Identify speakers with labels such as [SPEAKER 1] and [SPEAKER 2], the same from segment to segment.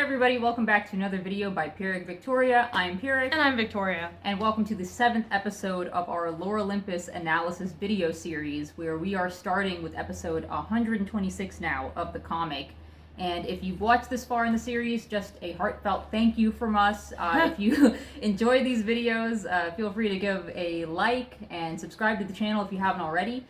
[SPEAKER 1] everybody, welcome back to another video by Pyrrhic and Victoria. I'm Pyrrhic.
[SPEAKER 2] And I'm Victoria.
[SPEAKER 1] And welcome to the 7th episode of our Lore Olympus analysis video series, where we are starting with episode 126 now of the comic. And if you've watched this far in the series, just a heartfelt thank you from us. If you enjoy these videos, feel free to give a like and subscribe to the channel if you haven't already.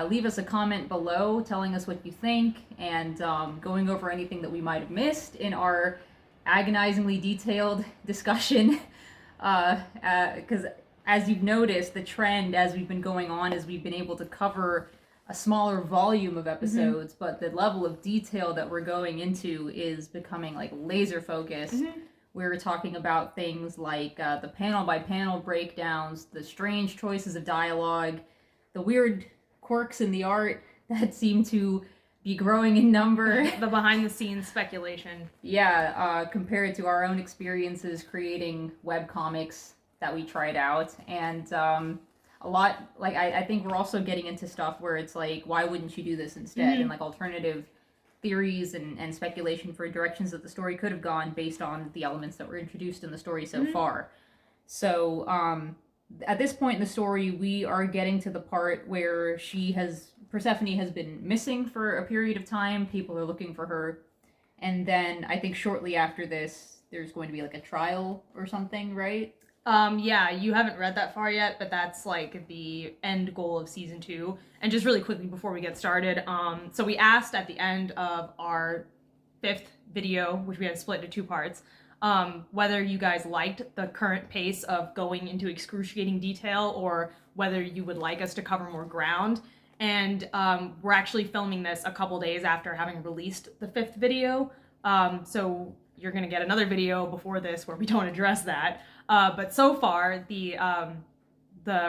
[SPEAKER 1] Leave us a comment below telling us what you think and going over anything that we might have missed in our agonizingly detailed discussion. Because as you've noticed, the trend as we've been going on is we've been able to cover a smaller volume of episodes, but the level of detail that we're going into is becoming like laser focused. We're talking about things like the panel by panel breakdowns, the strange choices of dialogue, the weird quirks in the art that seem to be growing in number.
[SPEAKER 2] The behind-the-scenes speculation.
[SPEAKER 1] Yeah, compared to our own experiences creating webcomics that we tried out. And a lot, like, I think we're also getting into stuff where it's like, why wouldn't you do this instead? And like alternative theories and speculation for directions that the story could have gone based on the elements that were introduced in the story so far. So, at this point in the story, we are getting to the part where Persephone has been missing for a period of time. People are looking for her. And then I think shortly after this, there's going to be like a trial or something, right?
[SPEAKER 2] Yeah, you haven't read that far yet, but that's like the end goal of season 2. And just really quickly before we get started, so we asked at the end of our 5th video, which we had split into 2 parts, whether you guys liked the current pace of going into excruciating detail or whether you would like us to cover more ground. And we're actually filming this a couple days after having released the 5th video. So you're going to get another video before this where we don't address that. But so far, the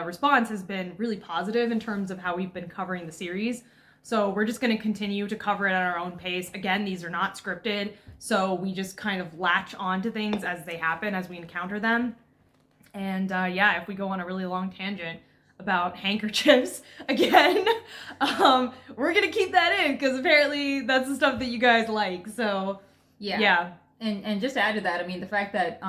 [SPEAKER 2] response has been really positive in terms of how we've been covering the series. So we're just going to continue to cover it at our own pace. Again, these are not scripted, so we just kind of latch on to things as they happen, as we encounter them. And yeah, if we go on a really long tangent about handkerchiefs again, we're going to keep that in because apparently that's the stuff that you guys like. So yeah.
[SPEAKER 1] And just to add to that, I mean, the fact that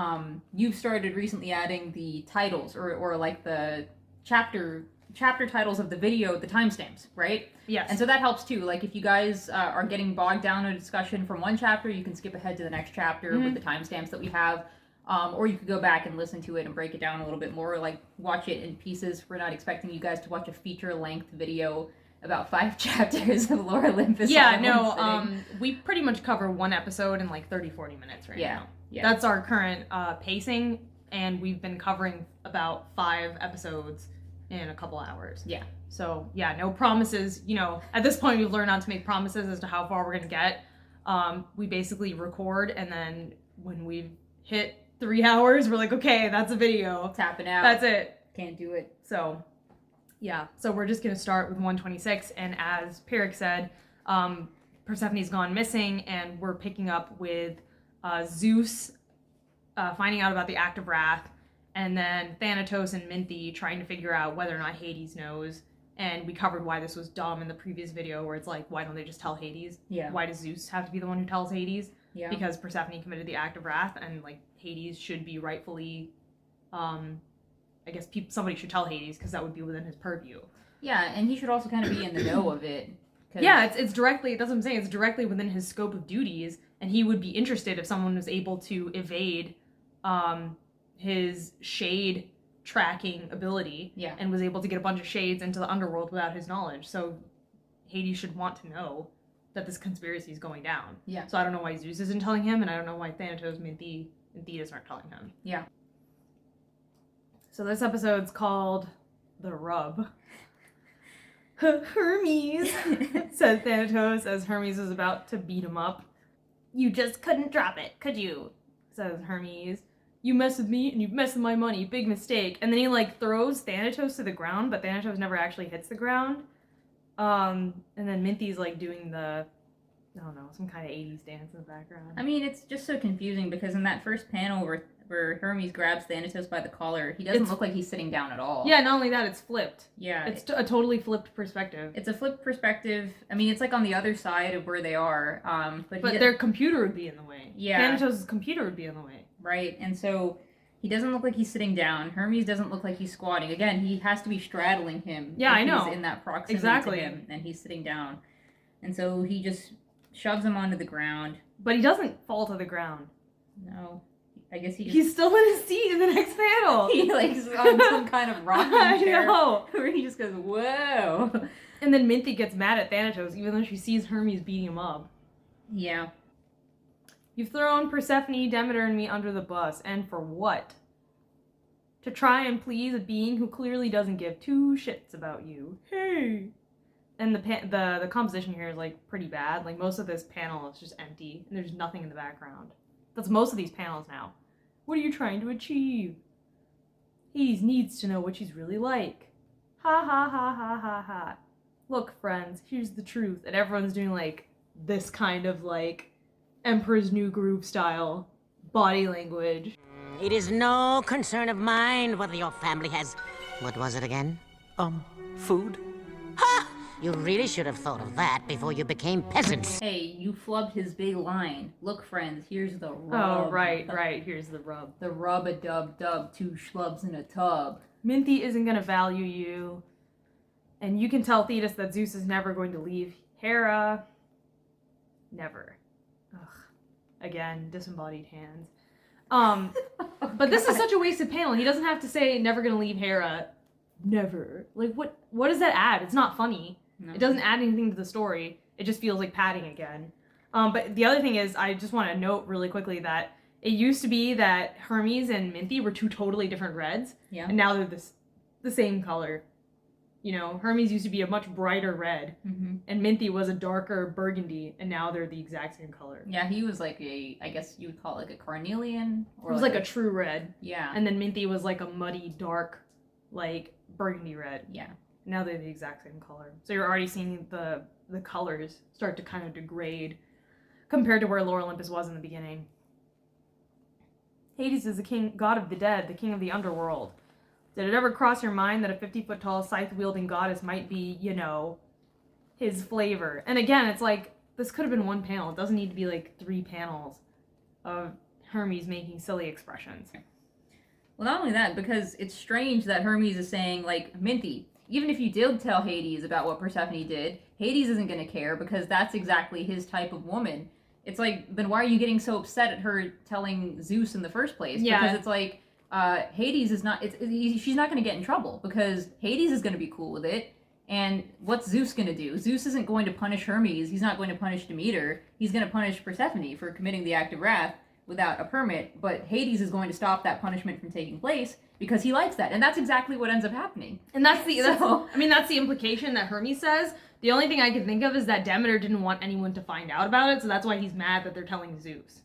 [SPEAKER 1] you've started recently adding the titles or like the chapter titles of the video, the timestamps, right?
[SPEAKER 2] Yes.
[SPEAKER 1] And so that helps too. Like if you guys are getting bogged down in a discussion from one chapter, you can skip ahead to the next chapter with the timestamps that we have. Or you could go back and listen to it and break it down a little bit more, like watch it in pieces. We're not expecting you guys to watch a feature-length video about 5 chapters of Lore Olympus.
[SPEAKER 2] Yeah, no, we pretty much cover one episode in like 30-40 minutes right now. Yeah. That's our current pacing, and we've been covering about 5 episodes in a couple hours.
[SPEAKER 1] Yeah.
[SPEAKER 2] So, yeah, no promises. You know, at this point, we've learned not to make promises as to how far we're going to get. We basically record, and then when we've hit 3 hours, we're like, okay, that's a video.
[SPEAKER 1] Tapping out.
[SPEAKER 2] That's it.
[SPEAKER 1] Can't do it.
[SPEAKER 2] So, yeah. So we're just going to start with 126. And as Pyrrhic said, Persephone's gone missing, and we're picking up with Zeus finding out about the Act of Wrath, and then Thanatos and Minthy trying to figure out whether or not Hades knows. And we covered why this was dumb in the previous video, where it's like, why don't they just tell Hades?
[SPEAKER 1] Yeah.
[SPEAKER 2] Why does Zeus have to be the one who tells Hades?
[SPEAKER 1] Yeah.
[SPEAKER 2] Because Persephone committed the Act of Wrath, and like Hades should be rightfully, I guess somebody should tell Hades because that would be within his purview.
[SPEAKER 1] Yeah, and he should also kind of be in the know of it.
[SPEAKER 2] Yeah, it's directly, that's what I'm saying, it's directly within his scope of duties, and he would be interested if someone was able to evade his shade tracking ability, and was able to get a bunch of shades into the underworld without his knowledge. So Hades should want to know that this conspiracy is going down. Yeah. So I don't know why Zeus isn't telling him, and I don't know why Thanatos, Minthy, and Thetis aren't telling him.
[SPEAKER 1] Yeah.
[SPEAKER 2] So this episode's called The Rub. Hermes, said Thanatos as Hermes was about to beat him up. You just couldn't drop it, could you? Says Hermes. You mess with me and you mess with my money, big mistake. And then he like throws Thanatos to the ground, but Thanatos never actually hits the ground. And then Minthy's like doing the, I don't know, some kind of 80s dance in the background.
[SPEAKER 1] I mean, it's just so confusing because in that first panel where where Hermes grabs Thanatos by the collar, he doesn't look like he's sitting down at all.
[SPEAKER 2] Yeah, not only that, it's flipped.
[SPEAKER 1] Yeah.
[SPEAKER 2] It's a totally flipped perspective.
[SPEAKER 1] It's a flipped perspective. I mean, it's like on the other side of where they are. But
[SPEAKER 2] their computer would be in the way.
[SPEAKER 1] Yeah.
[SPEAKER 2] Thanatos' computer would be in the way.
[SPEAKER 1] Right, and so he doesn't look like he's sitting down. Hermes doesn't look like he's squatting. Again, he has to be straddling him.
[SPEAKER 2] Yeah, I know.
[SPEAKER 1] He's in that proximity to him, and he's sitting down. And so he just shoves him onto the ground.
[SPEAKER 2] But he doesn't fall to the ground.
[SPEAKER 1] No. I guess
[SPEAKER 2] he's still in his seat in the next panel.
[SPEAKER 1] He is on some kind of rocking chair.
[SPEAKER 2] I know.
[SPEAKER 1] Where he just goes, whoa.
[SPEAKER 2] And then Minty gets mad at Thanatos, even though she sees Hermes beating him up.
[SPEAKER 1] Yeah.
[SPEAKER 2] You've thrown Persephone, Demeter, and me under the bus. And for what? To try and please a being who clearly doesn't give two shits about you. Hey. And the composition here is, like, pretty bad. Like, most of this panel is just empty, and there's nothing in the background. That's most of these panels now. What are you trying to achieve? Hades needs to know what she's really like. Ha ha ha ha ha ha. Look, friends, here's the truth. And everyone's doing, like, this kind of, like, Emperor's New Groove style body language.
[SPEAKER 3] It is no concern of mine whether your family has... What was it again?
[SPEAKER 4] Food?
[SPEAKER 3] Ha! You really should have thought of that before you became peasants.
[SPEAKER 1] Hey, you flubbed his big line. Look, friends, here's the rub.
[SPEAKER 2] Oh, right, here's the rub.
[SPEAKER 1] The rub-a-dub-dub, 2 schlubs in a tub.
[SPEAKER 2] Minty isn't gonna value you. And you can tell Thetis that Zeus is never going to leave Hera. Never. Ugh. Again, disembodied hands. But this is such a wasted panel. He doesn't have to say never gonna leave Hera. Never. Like, what does that add? It's not funny. No. It doesn't add anything to the story. It just feels like padding again. But the other thing is, I just want to note really quickly that it used to be that Hermes and Minty were 2 totally different reds.
[SPEAKER 1] Yeah.
[SPEAKER 2] And now they're the same color. You know, Hermes used to be a much brighter red, and Minty was a darker burgundy, and now they're the exact same color.
[SPEAKER 1] Yeah, he was like I guess you would call it like a carnelian.
[SPEAKER 2] Or it was like a true red.
[SPEAKER 1] Yeah.
[SPEAKER 2] And then Minty was like a muddy, dark, like, burgundy red.
[SPEAKER 1] Yeah.
[SPEAKER 2] Now they're the exact same color. So you're already seeing the colors start to kind of degrade compared to where Lore Olympus was in the beginning. Hades is the god of the dead, the king of the underworld. Did it ever cross your mind that a 50-foot tall scythe-wielding goddess might be, you know, his flavor? And again, it's like, this could have been 1 panel. It doesn't need to be like 3 panels of Hermes making silly expressions.
[SPEAKER 1] Well, not only that, because it's strange that Hermes is saying, like, Minty, even if you did tell Hades about what Persephone did, Hades isn't going to care because that's exactly his type of woman. It's like, then why are you getting so upset at her telling Zeus in the first place?
[SPEAKER 2] Yeah.
[SPEAKER 1] Because it's like, Hades is not, she's not going to get in trouble because Hades is going to be cool with it. And what's Zeus going to do? Zeus isn't going to punish Hermes. He's not going to punish Demeter. He's going to punish Persephone for committing the act of wrath without a permit. But Hades is going to stop that punishment from taking place because he likes that. And that's exactly what ends up happening.
[SPEAKER 2] And that's the implication that Hermes says. The only thing I can think of is that Demeter didn't want anyone to find out about it, so that's why he's mad that they're telling Zeus.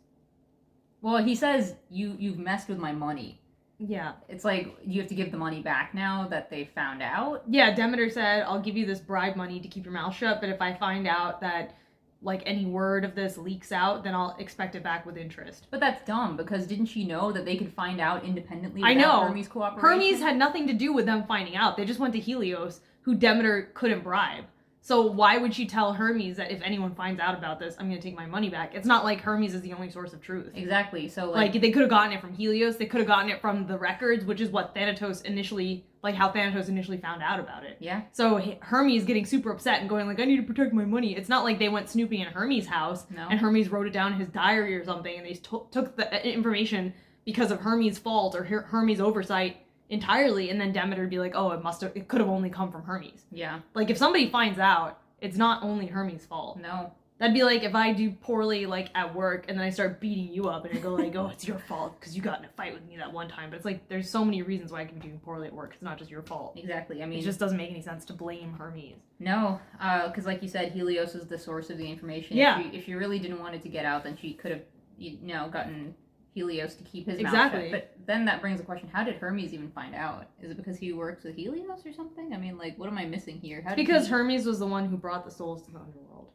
[SPEAKER 1] Well, he says, you've messed with my money.
[SPEAKER 2] Yeah.
[SPEAKER 1] It's like, you have to give the money back now that they found out?
[SPEAKER 2] Yeah, Demeter said, I'll give you this bribe money to keep your mouth shut, but if I find out that, like, any word of this leaks out, then I'll expect it back with interest.
[SPEAKER 1] But that's dumb, because didn't she know that they could find out independently
[SPEAKER 2] without
[SPEAKER 1] I know. Hermes' cooperation?
[SPEAKER 2] Hermes had nothing to do with them finding out. They just went to Helios, who Demeter couldn't bribe. So why would she tell Hermes that if anyone finds out about this, I'm going to take my money back? It's not like Hermes is the only source of truth.
[SPEAKER 1] Exactly. So
[SPEAKER 2] like they could have gotten it from Helios. They could have gotten it from the records, which is what Thanatos initially, like how Thanatos initially found out about it.
[SPEAKER 1] Yeah.
[SPEAKER 2] So Hermes getting super upset and going like, I need to protect my money. It's not like they went snooping in Hermes' house and Hermes wrote it down in his diary or something and they took the information because of Hermes' fault or Hermes' oversight entirely, and then Demeter would be like, oh, it could have only come from Hermes.
[SPEAKER 1] Yeah.
[SPEAKER 2] Like, if somebody finds out, it's not only Hermes' fault.
[SPEAKER 1] No.
[SPEAKER 2] That'd be like if I do poorly, like, at work, and then I start beating you up, and I go like, oh, it's your fault, because you got in a fight with me that one time. But it's like, there's so many reasons why I can be doing poorly at work. It's not just your fault.
[SPEAKER 1] Exactly. I mean,
[SPEAKER 2] it just doesn't make any sense to blame Hermes.
[SPEAKER 1] No, because like you said, Helios is the source of the information.
[SPEAKER 2] Yeah.
[SPEAKER 1] If she really didn't want it to get out, then she could have, gotten Helios to keep his mouth
[SPEAKER 2] exactly.
[SPEAKER 1] shut. But then that brings the question, how did Hermes even find out? Is it because he works with Helios or something? I mean, like, what am I missing here?
[SPEAKER 2] Because Hermes was the one who brought the souls to the underworld.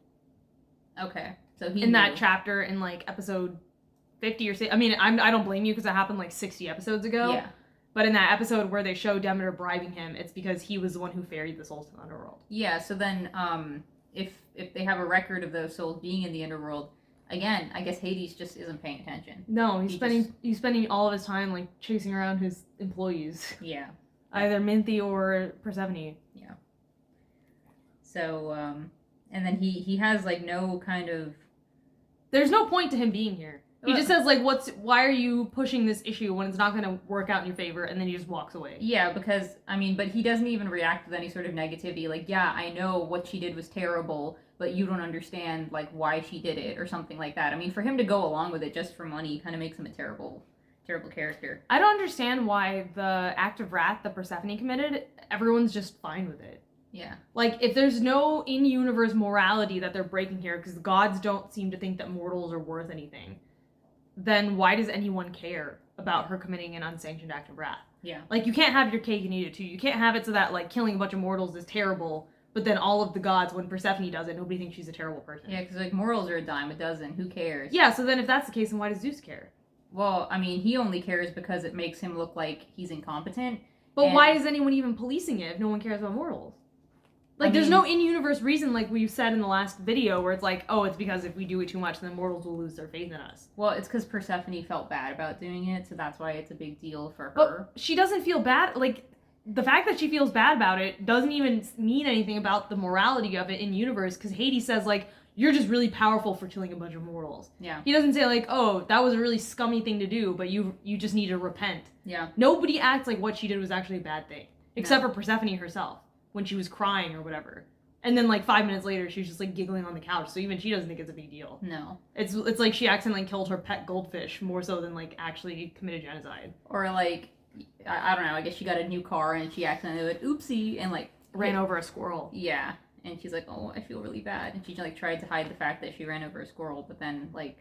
[SPEAKER 1] Okay. So he
[SPEAKER 2] in that chapter in, like, episode 50 or 60. I mean, I don't blame you because it happened like 60 episodes ago.
[SPEAKER 1] Yeah.
[SPEAKER 2] But in that episode where they show Demeter bribing him, it's because he was the one who ferried the souls to the underworld.
[SPEAKER 1] Yeah, so then if they have a record of those souls being in the underworld, again, I guess Hades just isn't paying attention.
[SPEAKER 2] No, he's spending all of his time like chasing around his employees.
[SPEAKER 1] Yeah.
[SPEAKER 2] Either Minty or Persephone.
[SPEAKER 1] Yeah. So, and then he has like no kind of...
[SPEAKER 2] There's no point to him being here. He just says like, why are you pushing this issue when it's not going to work out in your favor? And then he just walks away.
[SPEAKER 1] Yeah, because, I mean, but he doesn't even react with any sort of negativity. Like, yeah, I know what she did was terrible, but you don't understand, like, why she did it or something like that. I mean, for him to go along with it just for money kind of makes him a terrible character.
[SPEAKER 2] I don't understand why the act of wrath that Persephone committed, everyone's just fine with it.
[SPEAKER 1] Yeah.
[SPEAKER 2] Like, if there's no in-universe morality that they're breaking here, because the gods don't seem to think that mortals are worth anything, then why does anyone care about her committing an unsanctioned act of wrath?
[SPEAKER 1] Yeah.
[SPEAKER 2] Like, you can't have your cake and eat it too. You can't have it so that, like, killing a bunch of mortals is terrible, but then all of the gods, when Persephone does it, nobody thinks she's a terrible person.
[SPEAKER 1] Yeah, because, like, morals are a dime a dozen. Who cares?
[SPEAKER 2] Yeah, so then if that's the case, then why does Zeus care?
[SPEAKER 1] Well, I mean, he only cares because it makes him look like he's incompetent.
[SPEAKER 2] But why is anyone even policing it if no one cares about mortals? Like, there's no in-universe reason, like we've said in the last video, where it's like, oh, it's because if we do it too much, then mortals will lose their faith in us.
[SPEAKER 1] Well, it's because Persephone felt bad about doing it, so that's why it's a big deal for her.
[SPEAKER 2] But she doesn't feel bad. Like, the fact that she feels bad about it doesn't even mean anything about the morality of it in universe, because Hades says, like, you're just really powerful for killing a bunch of mortals.
[SPEAKER 1] Yeah.
[SPEAKER 2] He doesn't say, like, oh, that was a really scummy thing to do, but you just need to repent.
[SPEAKER 1] Yeah.
[SPEAKER 2] Nobody acts like what she did was actually a bad thing, except for Persephone herself, when she was crying or whatever. And then, like, 5 minutes later, she's just, like, giggling on the couch, so even she doesn't think it's a big deal.
[SPEAKER 1] No.
[SPEAKER 2] It's like she accidentally killed her pet goldfish more so than, like, actually committed genocide.
[SPEAKER 1] Or, like, I don't know, I guess she got a new car and she accidentally went, oopsie, and, like...
[SPEAKER 2] Ran over a squirrel.
[SPEAKER 1] Yeah. And she's like, oh, I feel really bad. And she, like, tried to hide the fact that she ran over a squirrel, but then, like...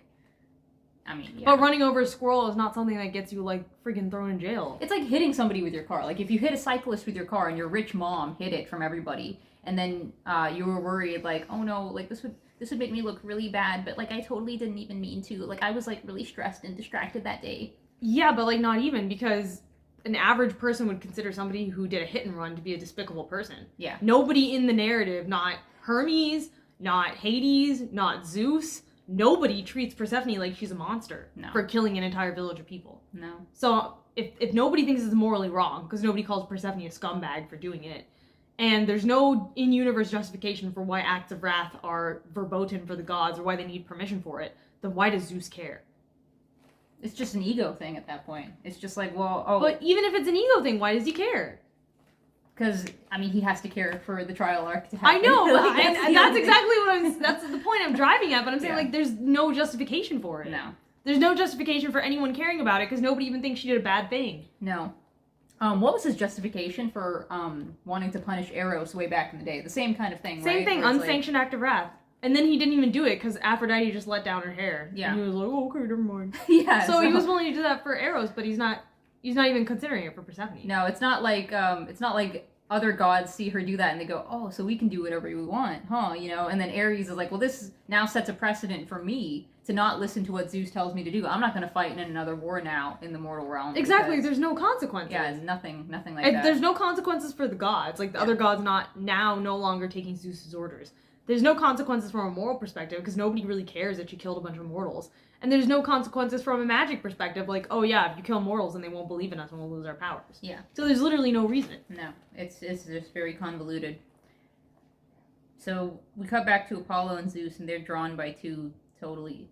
[SPEAKER 1] I mean, yeah.
[SPEAKER 2] But running over a squirrel is not something that gets you, like, freaking thrown in jail.
[SPEAKER 1] It's like hitting somebody with your car. Like, if you hit a cyclist with your car and your rich mom hid it from everybody... And then you were worried, like, oh no, like this would make me look really bad, but like I totally didn't even mean to. Like I was like really stressed and distracted that day.
[SPEAKER 2] Yeah, but like not even, because an average person would consider somebody who did a hit and run to be a despicable person.
[SPEAKER 1] Yeah.
[SPEAKER 2] Nobody in the narrative, not Hermes, not Hades, not Zeus, nobody treats Persephone like she's a monster for killing an entire village of people.
[SPEAKER 1] No.
[SPEAKER 2] So if nobody thinks it's morally wrong, because nobody calls Persephone a scumbag for doing it, and there's no in-universe justification for why acts of wrath are verboten for the gods or why they need permission for it, then why does Zeus care?
[SPEAKER 1] It's just an ego thing at that point. It's just like, well, oh...
[SPEAKER 2] But even if it's an ego thing, why does he care?
[SPEAKER 1] Because, I mean, he has to care for the trial arc to happen.
[SPEAKER 2] I know,
[SPEAKER 1] like,
[SPEAKER 2] and that's exactly what that's the point I'm driving at, but I'm saying, like, there's no justification for it.
[SPEAKER 1] No.
[SPEAKER 2] There's no justification for anyone caring about it, because nobody even thinks she did a bad thing.
[SPEAKER 1] No. What was his justification for wanting to punish Eros way back in the day? The same kind of thing, right?
[SPEAKER 2] Same thing, unsanctioned act of wrath. And then he didn't even do it because Aphrodite just let down her hair.
[SPEAKER 1] Yeah.
[SPEAKER 2] And he was like, oh, okay, never mind.
[SPEAKER 1] Yeah.
[SPEAKER 2] So he was willing to do that for Eros, but he's not even considering it for Persephone.
[SPEAKER 1] No, it's not like other gods see her do that and they go, oh, so we can do whatever we want, huh? You know, and then Ares is like, well, this now sets a precedent for me to not listen to what Zeus tells me to do. I'm not going to fight in another war now in the mortal realm.
[SPEAKER 2] Exactly,
[SPEAKER 1] because,
[SPEAKER 2] there's no consequences.
[SPEAKER 1] Yeah, nothing like that.
[SPEAKER 2] There's no consequences for the gods. Like, the other gods no longer taking Zeus's orders. There's no consequences from a moral perspective, because nobody really cares that you killed a bunch of mortals. And there's no consequences from a magic perspective, like, oh yeah, if you kill mortals, then they won't believe in us and we'll lose our powers.
[SPEAKER 1] Yeah.
[SPEAKER 2] So there's literally no reason.
[SPEAKER 1] No, it's just very convoluted. So we cut back to Apollo and Zeus, and they're drawn by two totally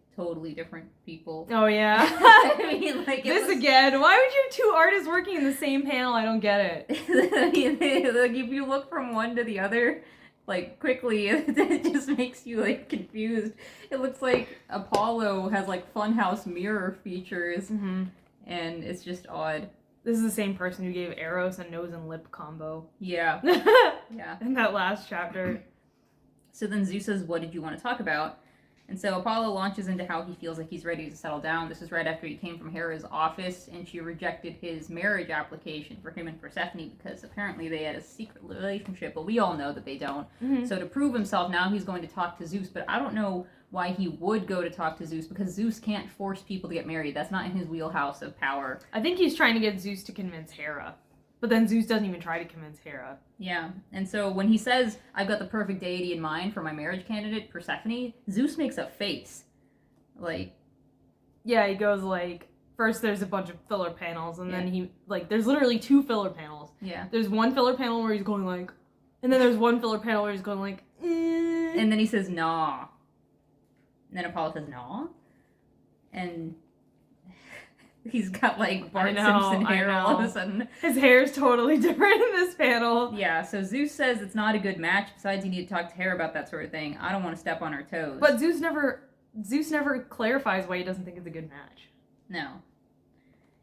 [SPEAKER 1] different people.
[SPEAKER 2] Oh yeah.
[SPEAKER 1] I mean, like
[SPEAKER 2] again. Why would you have two artists working in the same panel? I don't get it.
[SPEAKER 1] I mean, like if you look from one to the other, like quickly, it just makes you like confused. It looks like Apollo has like funhouse mirror features, and it's just odd.
[SPEAKER 2] This is the same person who gave Eros a nose and lip combo.
[SPEAKER 1] Yeah. Yeah.
[SPEAKER 2] In that last chapter.
[SPEAKER 1] So then Zeus says, what did you want to talk about? And so Apollo launches into how he feels like he's ready to settle down. This is right after he came from Hera's office, and she rejected his marriage application for him and Persephone because apparently they had a secret relationship, but we all know that they don't. So to prove himself, now he's going to talk to Zeus, but I don't know why he would go to talk to Zeus, because Zeus can't force people to get married. That's not in his wheelhouse of power.
[SPEAKER 2] I think he's trying to get Zeus to convince Hera. But then Zeus doesn't even try to convince Hera.
[SPEAKER 1] Yeah, and so when he says, I've got the perfect deity in mind for my marriage candidate, Persephone, Zeus makes a face. Like...
[SPEAKER 2] Yeah, he goes like, first there's a bunch of filler panels, and then he, like, there's literally 2 filler panels.
[SPEAKER 1] Yeah.
[SPEAKER 2] There's one filler panel where he's going like, and then there's one filler panel where he's going like,
[SPEAKER 1] And then he says, nah. And then Apollo says, nah. And he's got, like, Bart Simpson hair all of a sudden.
[SPEAKER 2] His hair's totally different in this panel.
[SPEAKER 1] Yeah, so Zeus says it's not a good match. Besides, you need to talk to Hera about that sort of thing. I don't want to step on her toes.
[SPEAKER 2] But Zeus never clarifies why he doesn't think it's a good match.
[SPEAKER 1] No.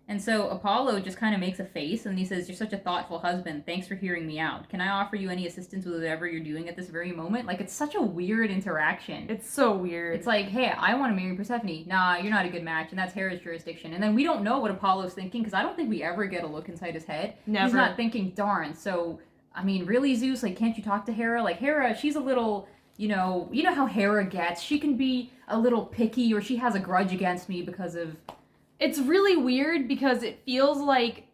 [SPEAKER 1] And so Apollo just kind of makes a face, and he says, you're such a thoughtful husband. Thanks for hearing me out. Can I offer you any assistance with whatever you're doing at this very moment? Like, it's such a weird interaction.
[SPEAKER 2] It's so weird.
[SPEAKER 1] It's like, hey, I want to marry Persephone. Nah, you're not a good match, and that's Hera's jurisdiction. And then we don't know what Apollo's thinking, because I don't think we ever get a look inside his head.
[SPEAKER 2] Never.
[SPEAKER 1] He's not thinking, darn, so, I mean, really, Zeus? Like, can't you talk to Hera? Like, Hera, she's a little... You know how Hera gets. She can be a little picky, or she has a grudge against me because of...
[SPEAKER 2] It's really weird because it feels like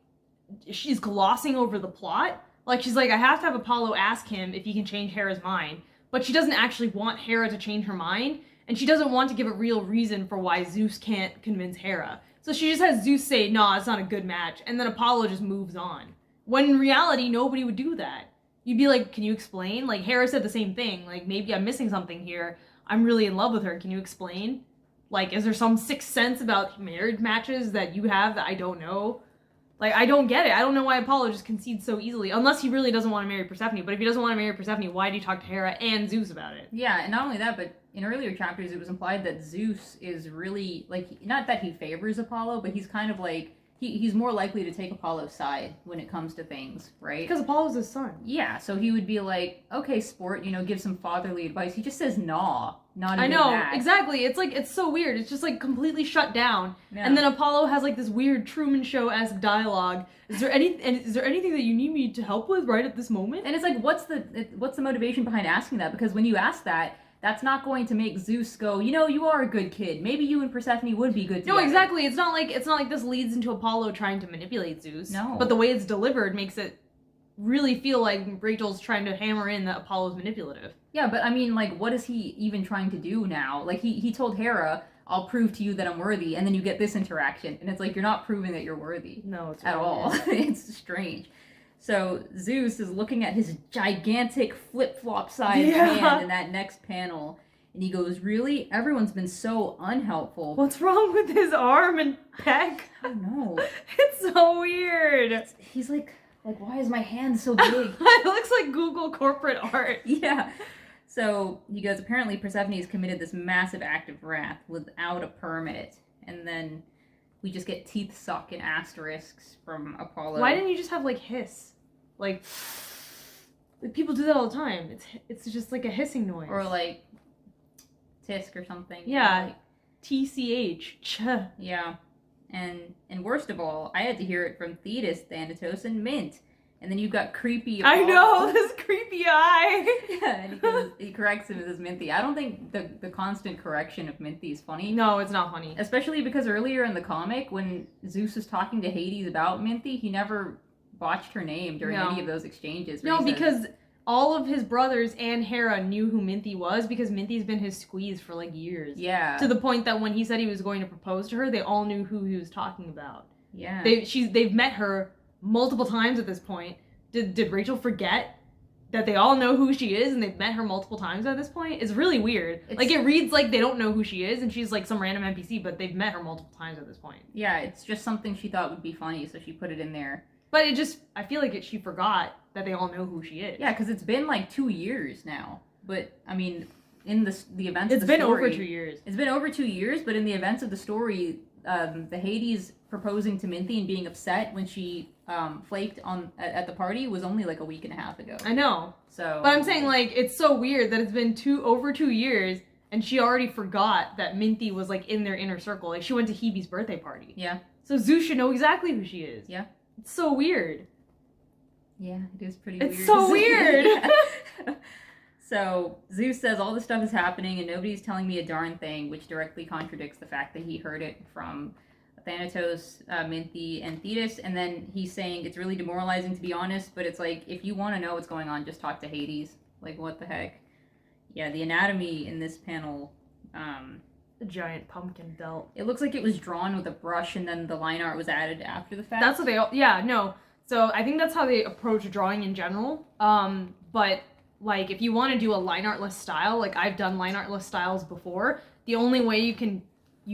[SPEAKER 2] she's glossing over the plot. Like, she's like, I have to have Apollo ask him if he can change Hera's mind. But she doesn't actually want Hera to change her mind, and she doesn't want to give a real reason for why Zeus can't convince Hera. So she just has Zeus say, nah, it's not a good match, and then Apollo just moves on. When in reality, nobody would do that. You'd be like, can you explain? Like, Hera said the same thing. Like, maybe I'm missing something here. I'm really in love with her. Can you explain? Like, is there some sixth sense about marriage matches that you have that I don't know? Like, I don't get it. I don't know why Apollo just concedes so easily. Unless he really doesn't want to marry Persephone. But if he doesn't want to marry Persephone, why do you talk to Hera and Zeus about it?
[SPEAKER 1] Yeah, and not only that, but in earlier chapters, it was implied that Zeus is really, like, not that he favors Apollo, but he's kind of like... He's more likely to take Apollo's side when it comes to things, right?
[SPEAKER 2] Because Apollo's his son.
[SPEAKER 1] Yeah, so he would be like, okay, sport, give some fatherly advice. He just says, nah, not a
[SPEAKER 2] I
[SPEAKER 1] good
[SPEAKER 2] know,
[SPEAKER 1] match.
[SPEAKER 2] exactly. It's like, it's so weird. It's just like completely shut down.
[SPEAKER 1] Yeah.
[SPEAKER 2] And then Apollo has like this weird Truman Show-esque dialogue. Is there anything that you need me to help with right at this moment?
[SPEAKER 1] And it's like, what's the motivation behind asking that? Because when you ask that, that's not going to make Zeus go, you are a good kid. Maybe you and Persephone would be good together.
[SPEAKER 2] No, exactly. It's not like this leads into Apollo trying to manipulate Zeus.
[SPEAKER 1] No.
[SPEAKER 2] But the way it's delivered makes it really feel like Rachel's trying to hammer in that Apollo's manipulative.
[SPEAKER 1] Yeah, but I mean, like, what is he even trying to do now? Like, he told Hera, I'll prove to you that I'm worthy, and then you get this interaction, and it's like, you're not proving that you're worthy.
[SPEAKER 2] No, it's
[SPEAKER 1] at all. It's strange. So Zeus is looking at his gigantic flip-flop-sized hand in that next panel, and he goes, really? Everyone's been so unhelpful.
[SPEAKER 2] What's wrong with his arm and pec?
[SPEAKER 1] I don't know.
[SPEAKER 2] It's so weird.
[SPEAKER 1] He's like, why is my hand so big?
[SPEAKER 2] It looks like Google corporate art.
[SPEAKER 1] Yeah. So he goes, apparently Persephone has committed this massive act of wrath without a permit. And then we just get teeth suck and asterisks from Apollo.
[SPEAKER 2] Why didn't you just have, like, hiss? Like people do that all the time. It's just like a hissing noise.
[SPEAKER 1] Or, like, tisk or something.
[SPEAKER 2] Yeah.
[SPEAKER 1] Like,
[SPEAKER 2] TCH. Ch.
[SPEAKER 1] Yeah. And worst of all, I had to hear it from Thetis, Thanatos, and Mint. And then you've got creepy Apollo.
[SPEAKER 2] I know, this creepy eye.
[SPEAKER 1] Yeah, and he corrects him as Minty. I don't think the constant correction of Minty is funny.
[SPEAKER 2] No, it's not funny.
[SPEAKER 1] Especially because earlier in the comic, when Zeus was talking to Hades about Minty, he never botched her name during any of those exchanges.
[SPEAKER 2] No, because all of his brothers and Hera knew who Minty was because Minty's been his squeeze for like years.
[SPEAKER 1] Yeah.
[SPEAKER 2] To the point that when he said he was going to propose to her, they all knew who he was talking about.
[SPEAKER 1] Yeah.
[SPEAKER 2] They've met her multiple times at this point. Did Rachel forget that they all know who she is and they've met her multiple times at this point? It's really weird. Like, it reads like they don't know who she is and she's like some random NPC, but they've met her multiple times at this point.
[SPEAKER 1] Yeah, it's just something she thought would be funny, so she put it in there.
[SPEAKER 2] But I feel like she forgot that they all know who she is.
[SPEAKER 1] Yeah, because it's been like 2 years now. But, I mean, in the events of the story...
[SPEAKER 2] It's been over 2 years.
[SPEAKER 1] It's been over 2 years, but in the events of the story, the Hades proposing to Minty and being upset when she flaked at the party was only like a week and a half ago.
[SPEAKER 2] I know.
[SPEAKER 1] So...
[SPEAKER 2] But I'm saying, like, it's so weird that it's been over 2 years and she already forgot that Minty was, like, in their inner circle. Like, she went to Hebe's birthday party.
[SPEAKER 1] Yeah.
[SPEAKER 2] So Zeus should know exactly who she is.
[SPEAKER 1] Yeah.
[SPEAKER 2] It's so weird.
[SPEAKER 1] Yeah, it is pretty weird.
[SPEAKER 2] It's so weird!
[SPEAKER 1] So Zeus says all this stuff is happening and nobody's telling me a darn thing, which directly contradicts the fact that he heard it from Thanatos, Minthi, and Thetis. And then he's saying it's really demoralizing, to be honest, but it's like, if you want to know what's going on, just talk to Hades. Like, what the heck? Yeah, the anatomy in this panel,
[SPEAKER 2] A giant pumpkin belt.
[SPEAKER 1] it looks like it was drawn with a brush and then the line art was added after the fact.
[SPEAKER 2] That's what they, yeah, no. So I think that's how they approach drawing in general. But like, if you want to do a line artless style, like I've done line artless styles before, the only way you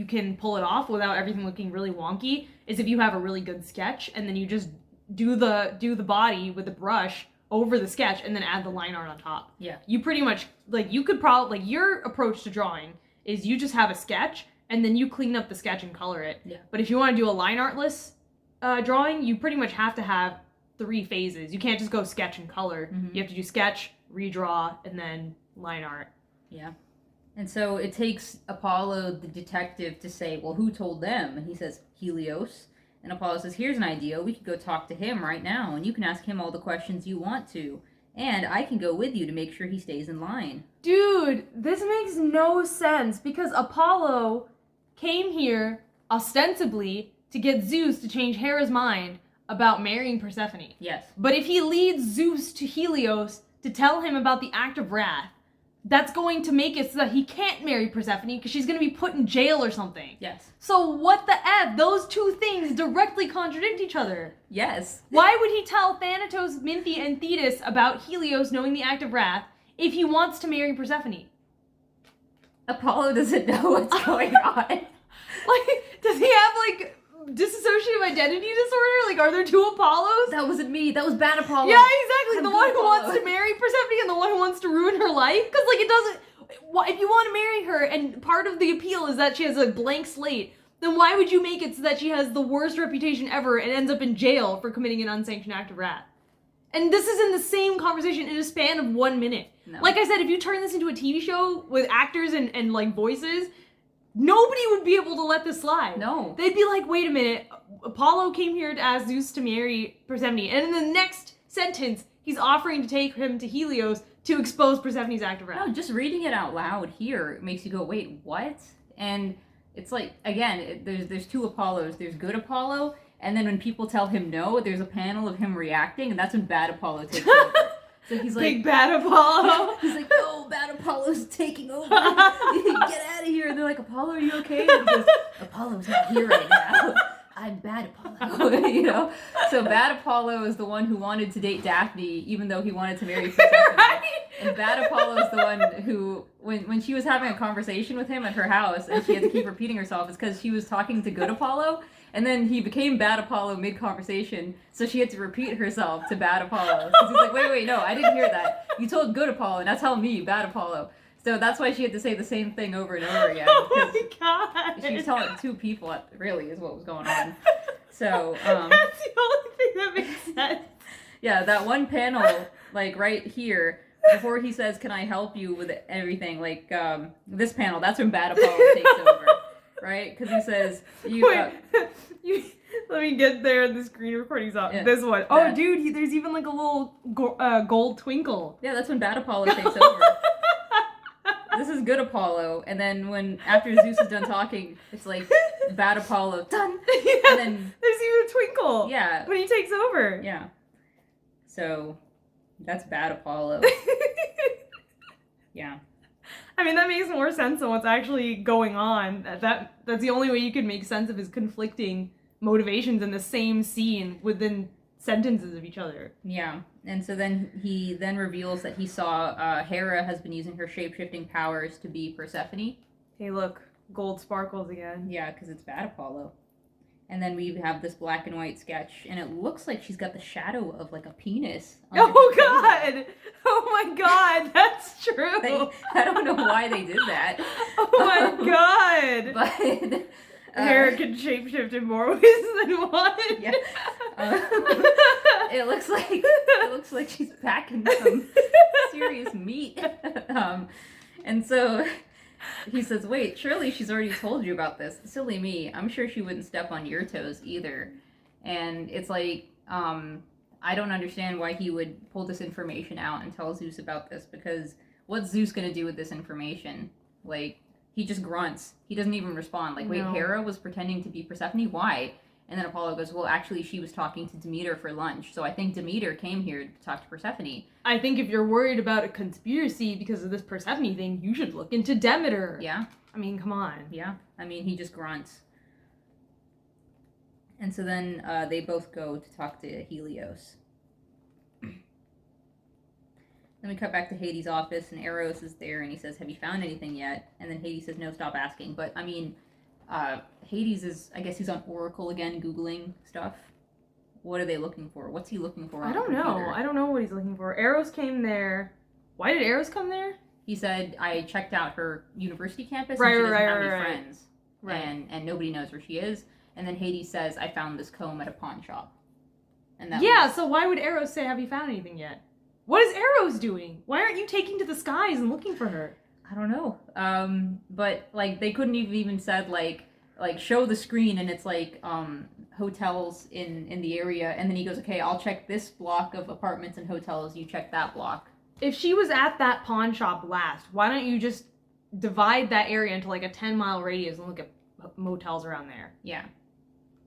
[SPEAKER 2] can pull it off without everything looking really wonky is if you have a really good sketch and then you just do the body with the brush over the sketch and then add the line art on top.
[SPEAKER 1] Yeah.
[SPEAKER 2] You pretty much, like, you could probably, like, your approach to drawing is you just have a sketch and then you clean up the sketch and color it.
[SPEAKER 1] Yeah.
[SPEAKER 2] But if you want to do a line artless drawing, you pretty much have to have 3 phases. You can't just go sketch and color.
[SPEAKER 1] Mm-hmm.
[SPEAKER 2] You have to do sketch, redraw, and then line art.
[SPEAKER 1] Yeah. And so it takes Apollo, the detective, to say, well, who told them? And he says, Helios. And Apollo says, here's an idea. We could go talk to him right now, and you can ask him all the questions you want to. And I can go with you to make sure he stays in line.
[SPEAKER 2] Dude, this makes no sense because Apollo came here ostensibly to get Zeus to change Hera's mind about marrying Persephone.
[SPEAKER 1] Yes.
[SPEAKER 2] But if he leads Zeus to Helios to tell him about the act of wrath, that's going to make it so that he can't marry Persephone because she's going to be put in jail or something.
[SPEAKER 1] Yes.
[SPEAKER 2] So what the F? Those two things directly contradict each other.
[SPEAKER 1] Yes.
[SPEAKER 2] Why would he tell Thanatos, Minthi, and Thetis about Helios knowing the act of wrath if he wants to marry Persephone?
[SPEAKER 1] Apollo doesn't know what's going on.
[SPEAKER 2] Like, does he have, like, dissociative identity disorder? Like, are there 2 Apollos?
[SPEAKER 1] That wasn't me. That was bad Apollo.
[SPEAKER 2] Yeah, exactly.
[SPEAKER 1] I'm
[SPEAKER 2] The
[SPEAKER 1] good
[SPEAKER 2] one who
[SPEAKER 1] Apollo.
[SPEAKER 2] wants to marry Persephone and the one who wants to ruin her life? Because, like, it doesn't... If you want to marry her and part of the appeal is that she has a blank slate, then why would you make it so that she has the worst reputation ever and ends up in jail for committing an unsanctioned act of wrath? And this is in the same conversation in a span of 1 minute.
[SPEAKER 1] No.
[SPEAKER 2] Like I said, if you turn this into a TV show with actors and like, voices, nobody would be able to let this slide.
[SPEAKER 1] No.
[SPEAKER 2] They'd be like, wait a minute, Apollo came here to ask Zeus to marry Persephone, and in the next sentence, he's offering to take him to Helios to expose Persephone's act of wrath.
[SPEAKER 1] No, just reading it out loud here makes you go, wait, what? And it's like, again, there's 2 Apollos. There's good Apollo, and then when people tell him no, there's a panel of him reacting, and that's when bad Apollo takes over. So he's like,
[SPEAKER 2] Big bad Apollo.
[SPEAKER 1] he's like, no, bad Apollo's taking over. Get out of here. And they're like, Apollo, are you okay? And he goes, Apollo's not here right now. I'm bad Apollo. You know? So bad Apollo is the one who wanted to date Daphne, even though he wanted to marry Persephone.
[SPEAKER 2] Right?
[SPEAKER 1] And bad Apollo is the one who, when she was having a conversation with him at her house, and she had to keep repeating herself, it's because she was talking to good Apollo, and then he became bad Apollo mid-conversation, so she had to repeat herself to bad Apollo. Because he's like, wait, no, I didn't hear that. You told good Apollo, and now tell me, bad Apollo. So that's why she had to say the same thing over and over again.
[SPEAKER 2] Oh my god.
[SPEAKER 1] She was telling 2 people, really, is what was going on. So,
[SPEAKER 2] that's the only thing that makes sense.
[SPEAKER 1] yeah, that one panel, like, right here, before he says, can I help you with everything, like, this panel, that's when bad Apollo takes over, right? Because he says,
[SPEAKER 2] let me get there in the screen recording's up.
[SPEAKER 1] Yeah.
[SPEAKER 2] This one. Oh, dude, there's even like a little gold twinkle.
[SPEAKER 1] Yeah, that's when bad Apollo takes over. This is good Apollo, and then after Zeus is done talking, it's like, bad Apollo, done!
[SPEAKER 2] Yeah,
[SPEAKER 1] And then,
[SPEAKER 2] there's even a twinkle.
[SPEAKER 1] yeah.
[SPEAKER 2] When he takes over.
[SPEAKER 1] Yeah. So, that's bad Apollo. Yeah.
[SPEAKER 2] I mean, that makes more sense than what's actually going on. That's the only way you can make sense of his conflicting motivations in the same scene within sentences of each other.
[SPEAKER 1] Yeah. And so then he reveals that he saw Hera has been using her shape-shifting powers to be Persephone.
[SPEAKER 2] Hey, look. Gold sparkles again.
[SPEAKER 1] Yeah, because it's bad Apollo. And then we have this black and white sketch, and it looks like she's got the shadow of, like, a penis. under
[SPEAKER 2] Oh,
[SPEAKER 1] her
[SPEAKER 2] God! Oh, my God! That's true!
[SPEAKER 1] I don't know why they did that.
[SPEAKER 2] Oh, my God!
[SPEAKER 1] But...
[SPEAKER 2] Hera can shapeshift in more ways than one.
[SPEAKER 1] Yeah. It looks like she's packing some serious meat. And so he says, wait, surely she's already told you about this. Silly me. I'm sure she wouldn't step on your toes either. And it's like, I don't understand why he would pull this information out and tell Zeus about this, because what's Zeus gonna do with this information? Like, he just grunts. He doesn't even respond. Like, wait,
[SPEAKER 2] No.
[SPEAKER 1] Hera was pretending to be Persephone? Why? And then Apollo goes, well, actually, she was talking to Demeter for lunch. So I think Demeter came here to talk to Persephone.
[SPEAKER 2] I think if you're worried about a conspiracy because of this Persephone thing, you should look into Demeter.
[SPEAKER 1] Yeah.
[SPEAKER 2] I mean, come on.
[SPEAKER 1] Yeah. I mean, he just grunts. And so then they both go to talk to Helios. Then we cut back to Hades' office, and Eros is there, and he says, have you found anything yet? And then Hades says, no, stop asking. But, I mean, Hades is, I guess he's on Oracle again, Googling stuff. What are they looking for? What's he looking for?
[SPEAKER 2] I don't know. I don't know what he's looking for. Eros came there. Why did Eros come there?
[SPEAKER 1] He said, I checked out her university campus,
[SPEAKER 2] Right,
[SPEAKER 1] and she doesn't have any
[SPEAKER 2] right.
[SPEAKER 1] friends.
[SPEAKER 2] Right.
[SPEAKER 1] And nobody knows where she is. And then Hades says, I found this comb at a pawn shop. And that
[SPEAKER 2] Yeah,
[SPEAKER 1] was-
[SPEAKER 2] so why would Eros say, have you found anything yet? What is Eros doing? Why aren't you taking to the skies and looking for her?
[SPEAKER 1] I don't know. But, like, they couldn't have even said, like show the screen, and it's, like, hotels in the area. And then he goes, okay, I'll check this block of apartments and hotels. You check that block.
[SPEAKER 2] If she was at that pawn shop last, why don't you just divide that area into, like, a 10-mile radius and look at motels around there?
[SPEAKER 1] Yeah.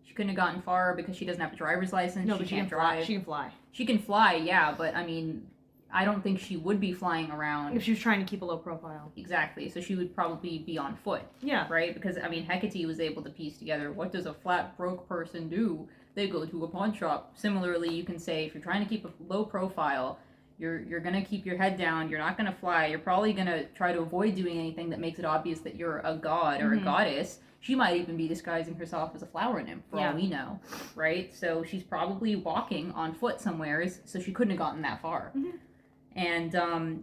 [SPEAKER 1] She couldn't have gotten far because she doesn't have a driver's license.
[SPEAKER 2] No, but she
[SPEAKER 1] can't
[SPEAKER 2] can
[SPEAKER 1] drive.
[SPEAKER 2] fly. She can fly.
[SPEAKER 1] She can fly, yeah, but I mean, I don't think she would be flying around.
[SPEAKER 2] If she was trying to keep a low profile.
[SPEAKER 1] Exactly, so she would probably be on foot,
[SPEAKER 2] Yeah.
[SPEAKER 1] right? Because, I mean, Hecate was able to piece together, what does a flat, broke person do? They go to a pawn shop. Similarly, you can say, if you're trying to keep a low profile, you're going to keep your head down, you're not going to fly, you're probably going to try to avoid doing anything that makes it obvious that you're a god or a goddess. She might even be disguising herself as a flower nymph, for all we know, right? So she's probably walking on foot somewheres, so she couldn't have gotten that far. And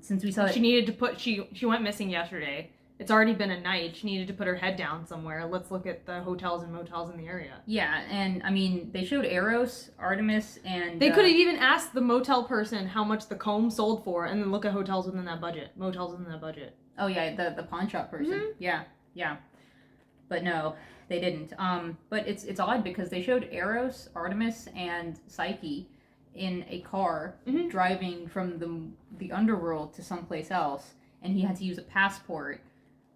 [SPEAKER 1] since we saw that
[SPEAKER 2] She needed to put, she went missing yesterday. It's already been a night. She needed to put her head down somewhere. Let's look at the hotels and motels in the area.
[SPEAKER 1] Yeah, and I mean, they showed Eros, Artemis, and...
[SPEAKER 2] They could have even asked the motel person how much the comb sold for, and then look at hotels within that budget. Motels within that budget.
[SPEAKER 1] Oh, yeah, the pawn shop person. Yeah. But no, they didn't. But it's odd because they showed Eros, Artemis, and Psyche in a car driving from the underworld to someplace else, and he had to use a passport.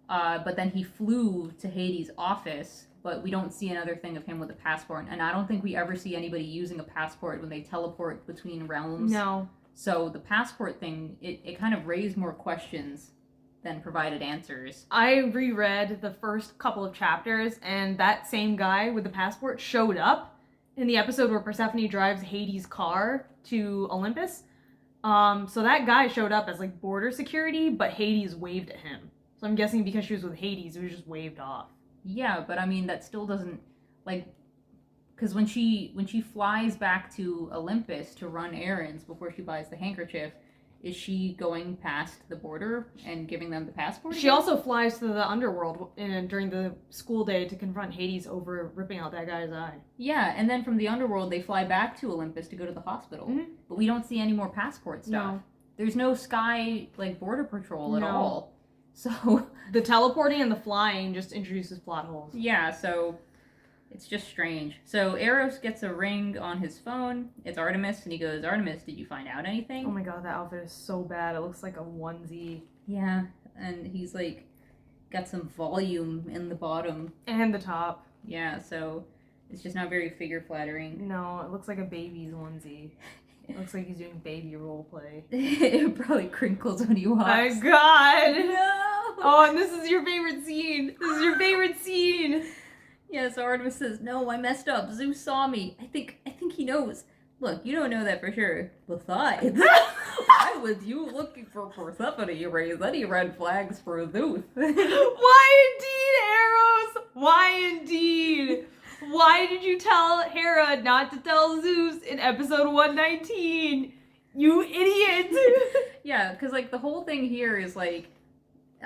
[SPEAKER 1] But then he flew to Hades' office, but we don't see another thing of him with a passport. And I don't think we ever see anybody using a passport when they teleport between realms.
[SPEAKER 2] No.
[SPEAKER 1] So the passport thing, it kind of raised more questions than provided answers.
[SPEAKER 2] I reread the first couple of chapters, and that same guy with the passport showed up in the episode where Persephone drives Hades' car to Olympus. So that guy showed up as, like, border security, but Hades waved at him. So I'm guessing because she was with Hades, it was just waved off.
[SPEAKER 1] Yeah, but I mean, that still doesn't, like, because when she flies back to Olympus to run errands before she buys the handkerchief, is she going past the border and giving them the passport?
[SPEAKER 2] She also flies to the underworld during the school day to confront Hades over ripping out that guy's eye.
[SPEAKER 1] Yeah, and then from the underworld, they fly back to Olympus to go to the hospital. But we don't see any more passport stuff.
[SPEAKER 2] No.
[SPEAKER 1] There's no sky, like, border patrol at
[SPEAKER 2] No.
[SPEAKER 1] all. So...
[SPEAKER 2] The teleporting and the flying just introduces plot holes.
[SPEAKER 1] Yeah, so... It's just strange. So Eros gets a ring on his phone. It's Artemis, and he goes, Artemis, did you find out anything?
[SPEAKER 2] Oh my god, that outfit is so bad. It looks like a onesie.
[SPEAKER 1] Yeah, and he's like, got some volume in the bottom.
[SPEAKER 2] And the top.
[SPEAKER 1] Yeah, so it's just not very figure flattering.
[SPEAKER 2] No, it looks like a baby's onesie. It looks like he's doing baby role play.
[SPEAKER 1] It probably crinkles when he walks.
[SPEAKER 2] My god!
[SPEAKER 1] No!
[SPEAKER 2] Oh, and this is your favorite scene! This is your favorite scene!
[SPEAKER 1] Yeah, so Artemis says, no, I messed up. Zeus saw me. I think he knows. Look, you don't know that for sure. Besides, why would you looking for Persephone raise any red flags for Zeus?
[SPEAKER 2] Why indeed, Eros? Why indeed? Why did you tell Hera not to tell Zeus in episode 119? You idiot!
[SPEAKER 1] Yeah, because, like, the whole thing here is, like,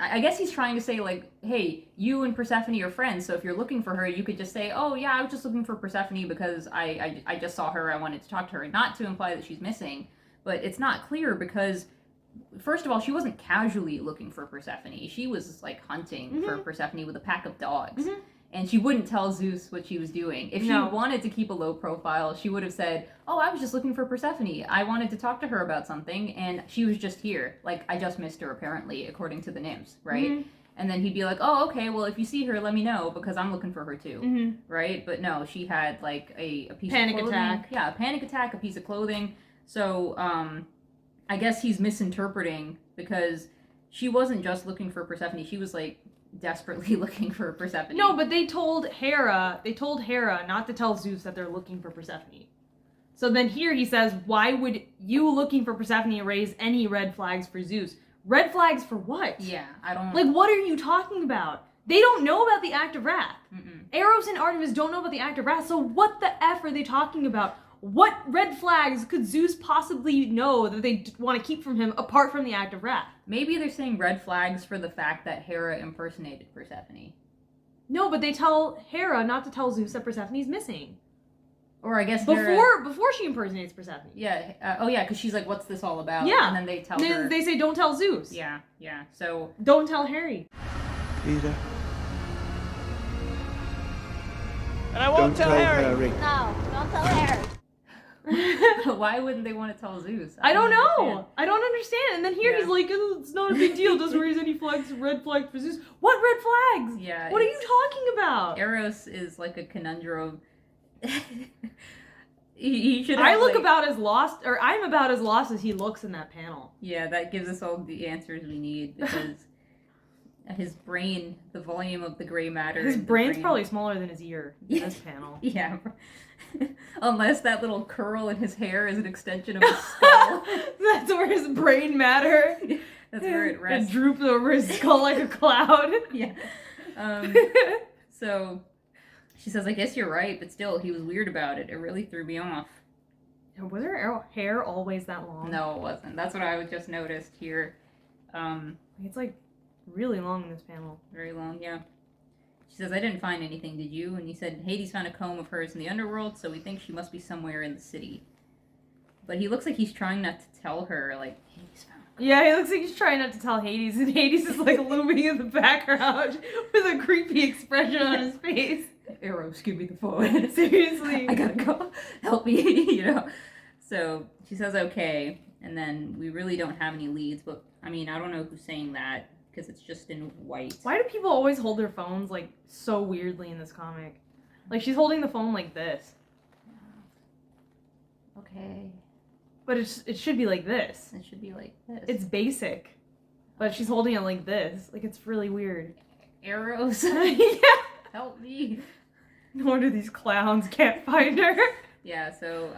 [SPEAKER 1] I guess he's trying to say, like, hey, you and Persephone are friends, so if you're looking for her, you could just say, oh, yeah, I was just looking for Persephone because I just saw her, I wanted to talk to her, not to imply that she's missing. But it's not clear because, first of all, she wasn't casually looking for Persephone. She was, like, hunting for Persephone with a pack of dogs. And she wouldn't tell Zeus what she was doing. If she wanted to keep a low profile, she would have said, oh, I was just looking for Persephone. I wanted to talk to her about something, and she was just here. Like, I just missed her, apparently, according to the nymphs, right? Mm-hmm. And then he'd be like, oh, okay, well, if you see her, let me know, because I'm looking for her, too. Mm-hmm. Right? But no, she had, like, a piece
[SPEAKER 2] panic
[SPEAKER 1] of clothing.
[SPEAKER 2] Attack.
[SPEAKER 1] Yeah, a panic attack, a piece of clothing. So, I guess he's misinterpreting, because she wasn't just looking for Persephone. She was, like, desperately looking for Persephone.
[SPEAKER 2] No, but they told Hera not to tell Zeus that they're looking for Persephone. So then here he says, why would you looking for Persephone raise any red flags for Zeus? Red flags for what?
[SPEAKER 1] Yeah, I don't...
[SPEAKER 2] Like, what are you talking about? They don't know about the Act of Wrath. Mm-mm. Eros and Artemis don't know about the Act of Wrath, so what the F are they talking about? What red flags could Zeus possibly know that they want to keep from him apart from the Act of Wrath?
[SPEAKER 1] Maybe they're saying red flags for the fact that Hera impersonated Persephone.
[SPEAKER 2] No, but they tell Hera not to tell Zeus that Persephone's missing.
[SPEAKER 1] Or I guess
[SPEAKER 2] before she impersonates Persephone.
[SPEAKER 1] Yeah. Oh yeah, because she's like, "What's this all about?"
[SPEAKER 2] Yeah.
[SPEAKER 1] And then they tell her.
[SPEAKER 2] They say, "Don't tell Zeus."
[SPEAKER 1] Yeah. So
[SPEAKER 2] don't tell Harry.
[SPEAKER 4] Peter.
[SPEAKER 5] And I won't tell Harry.
[SPEAKER 6] No, don't tell Harry.
[SPEAKER 1] Why wouldn't they want to tell Zeus?
[SPEAKER 2] I don't know. I don't understand. And then here he's like, it's not a big deal. Doesn't raise any red flags for Zeus. What red flags?
[SPEAKER 1] Yeah.
[SPEAKER 2] What are you talking about?
[SPEAKER 1] Eros is like a conundrum. he should.
[SPEAKER 2] I'm about as lost as he looks in that panel.
[SPEAKER 1] Yeah, that gives us all the answers we need because his brain, the volume of the gray matter.
[SPEAKER 2] His brain's probably smaller than his ear in this panel.
[SPEAKER 1] Yeah. Unless that little curl in his hair is an extension of his skull.
[SPEAKER 2] That's where his brain matter.
[SPEAKER 1] That's where it rests.
[SPEAKER 2] It droops over his skull like a cloud.
[SPEAKER 1] Yeah. So she says, I guess you're right, but still, he was weird about it. It really threw me off.
[SPEAKER 2] Was her hair always that long?
[SPEAKER 1] No, it wasn't. That's what I just noticed here.
[SPEAKER 2] It's like really long in this panel.
[SPEAKER 1] Very long, yeah. She says, I didn't find anything, did you? And he said, Hades found a comb of hers in the underworld, so we think she must be somewhere in the city. But he looks like he's trying not to tell her, like, Hades found a comb.
[SPEAKER 2] Yeah, he looks like he's trying not to tell Hades, and Hades is, like, looming in the background with a creepy expression on his face.
[SPEAKER 1] Eros, give me the phone.
[SPEAKER 2] Seriously.
[SPEAKER 1] I gotta go. Help me, So she says, okay, and then we really don't have any leads, but, I mean, I don't know who's saying that. Because it's just in white.
[SPEAKER 2] Why do people always hold their phones, like, so weirdly in this comic? Like, she's holding the phone like this.
[SPEAKER 1] Okay.
[SPEAKER 2] But it should be like this.
[SPEAKER 1] It should be like this.
[SPEAKER 2] It's basic. But she's holding it like this. Like, it's really weird.
[SPEAKER 1] Arrows?
[SPEAKER 2] Yeah!
[SPEAKER 1] Help me.
[SPEAKER 2] No wonder these clowns can't find her.
[SPEAKER 1] Yeah, so,